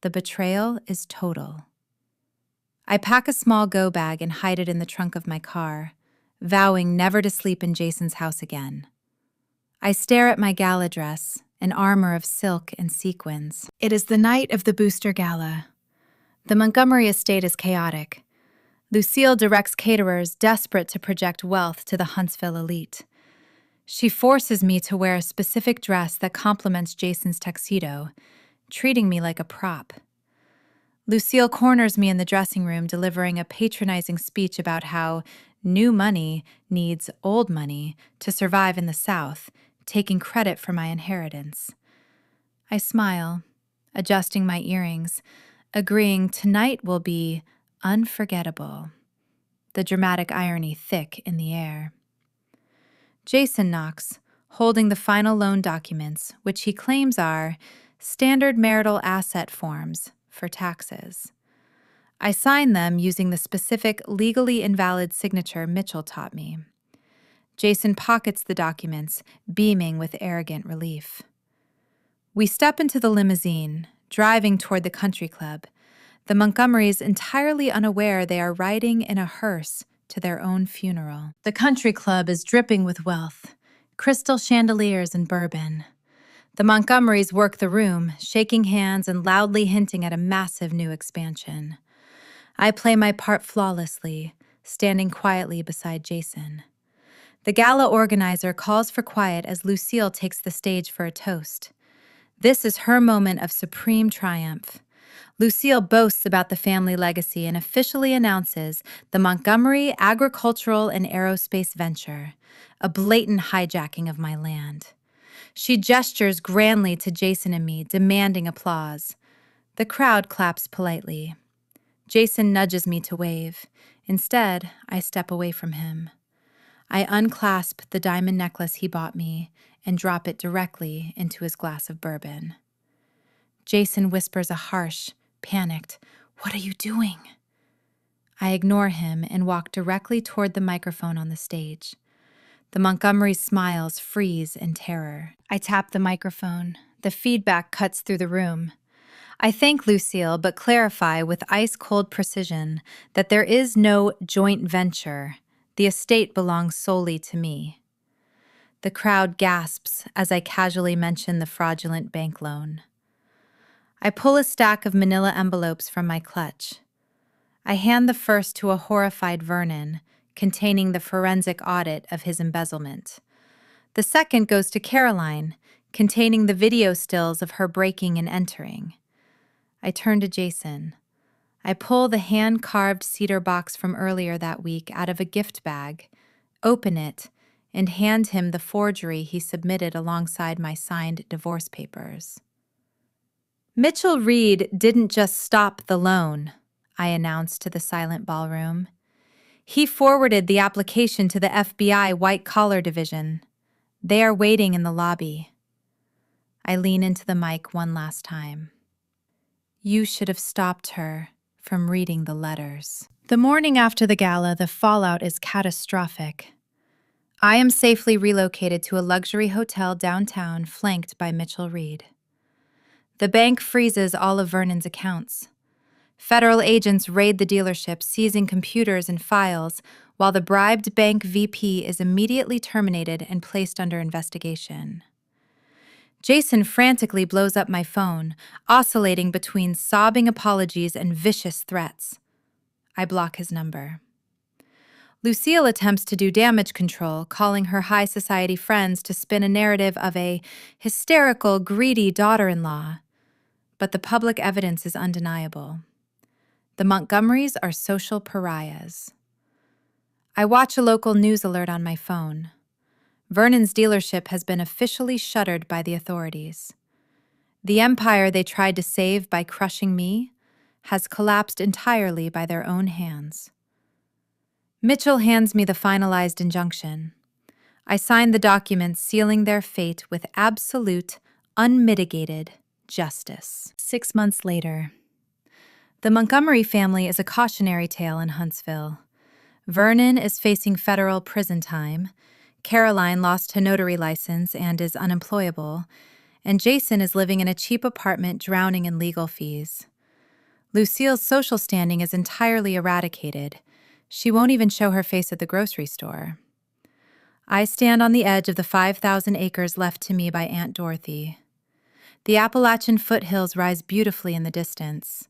The betrayal is total. I pack a small go bag and hide it in the trunk of my car, vowing never to sleep in Jason's house again. I stare at my gala dress, an armor of silk and sequins. It is the night of the Booster Gala. The Montgomery estate is chaotic. Lucille directs caterers desperate to project wealth to the Huntsville elite. She forces me to wear a specific dress that complements Jason's tuxedo, treating me like a prop. Lucille corners me in the dressing room, delivering a patronizing speech about how new money needs old money to survive in the South, taking credit for my inheritance. I smile, adjusting my earrings, agreeing tonight will be unforgettable, the dramatic irony thick in the air. Jason knocks, holding the final loan documents, which he claims are standard marital asset forms for taxes. I sign them using the specific legally invalid signature Mitchell taught me. Jason pockets the documents, beaming with arrogant relief. We step into the limousine, driving toward the country club, the Montgomerys entirely unaware they are riding in a hearse to their own funeral. The country club is dripping with wealth, crystal chandeliers and bourbon. The Montgomerys work the room, shaking hands and loudly hinting at a massive new expansion. I play my part flawlessly, standing quietly beside Jason. The gala organizer calls for quiet as Lucille takes the stage for a toast. This is her moment of supreme triumph. Lucille boasts about the family legacy and officially announces the Montgomery Agricultural and Aerospace Venture, a blatant hijacking of my land. She gestures grandly to Jason and me, demanding applause. The crowd claps politely. Jason nudges me to wave. Instead, I step away from him. I unclasp the diamond necklace he bought me and drop it directly into his glass of bourbon. Jason whispers a harsh, panicked, "What are you doing?" I ignore him and walk directly toward the microphone on the stage. The Montgomery smiles freeze in terror. I tap the microphone. The feedback cuts through the room. I thank Lucille, but clarify with ice-cold precision that there is no joint venture. The estate belongs solely to me. The crowd gasps as I casually mention the fraudulent bank loan. I pull a stack of manila envelopes from my clutch. I hand the first to a horrified Vernon, containing the forensic audit of his embezzlement. The second goes to Caroline, containing the video stills of her breaking and entering. I turn to Jason. I pull the hand-carved cedar box from earlier that week out of a gift bag, open it, and hand him the forgery he submitted alongside my signed divorce papers. Mitchell Reed didn't just stop the loan, I announced to the silent ballroom. He forwarded the application to the FBI white-collar division. They are waiting in the lobby. I lean into the mic one last time. You should have stopped her from reading the letters. The morning after the gala, the fallout is catastrophic. I am safely relocated to a luxury hotel downtown flanked by Mitchell Reed. The bank freezes all of Vernon's accounts. Federal agents raid the dealership, seizing computers and files, while the bribed bank VP is immediately terminated and placed under investigation. Jason frantically blows up my phone, oscillating between sobbing apologies and vicious threats. I block his number. Lucille attempts to do damage control, calling her high society friends to spin a narrative of a hysterical, greedy daughter-in-law. But the public evidence is undeniable. The Montgomerys are social pariahs. I watch a local news alert on my phone. Vernon's dealership has been officially shuttered by the authorities. The empire they tried to save by crushing me has collapsed entirely by their own hands. Mitchell hands me the finalized injunction. I sign the documents sealing their fate with absolute, unmitigated justice. 6 months later. The Montgomery family is a cautionary tale in Huntsville. Vernon is facing federal prison time, Caroline lost her notary license and is unemployable, and Jason is living in a cheap apartment drowning in legal fees. Lucille's social standing is entirely eradicated. She won't even show her face at the grocery store. I stand on the edge of the 5,000 acres left to me by Aunt Dorothy. The Appalachian foothills rise beautifully in the distance.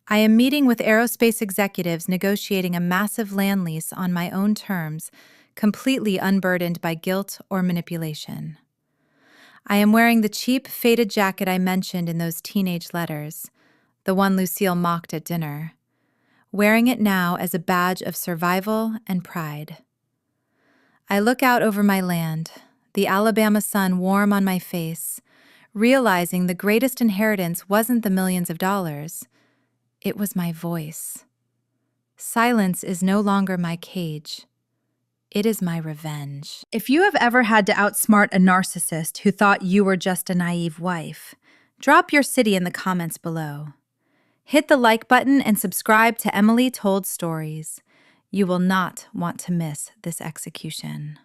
I am meeting with aerospace executives negotiating a massive land lease on my own terms, completely unburdened by guilt or manipulation. I am wearing the cheap, faded jacket I mentioned in those teenage letters, the one Lucille mocked at dinner, wearing it now as a badge of survival and pride. I look out over my land, the Alabama sun warm on my face, realizing the greatest inheritance wasn't the millions of dollars. It was my voice. Silence is no longer my cage. It is my revenge. If you have ever had to outsmart a narcissist who thought you were just a naive wife, drop your city in the comments below. Hit the like button and subscribe to Emily Told Stories. You will not want to miss this execution.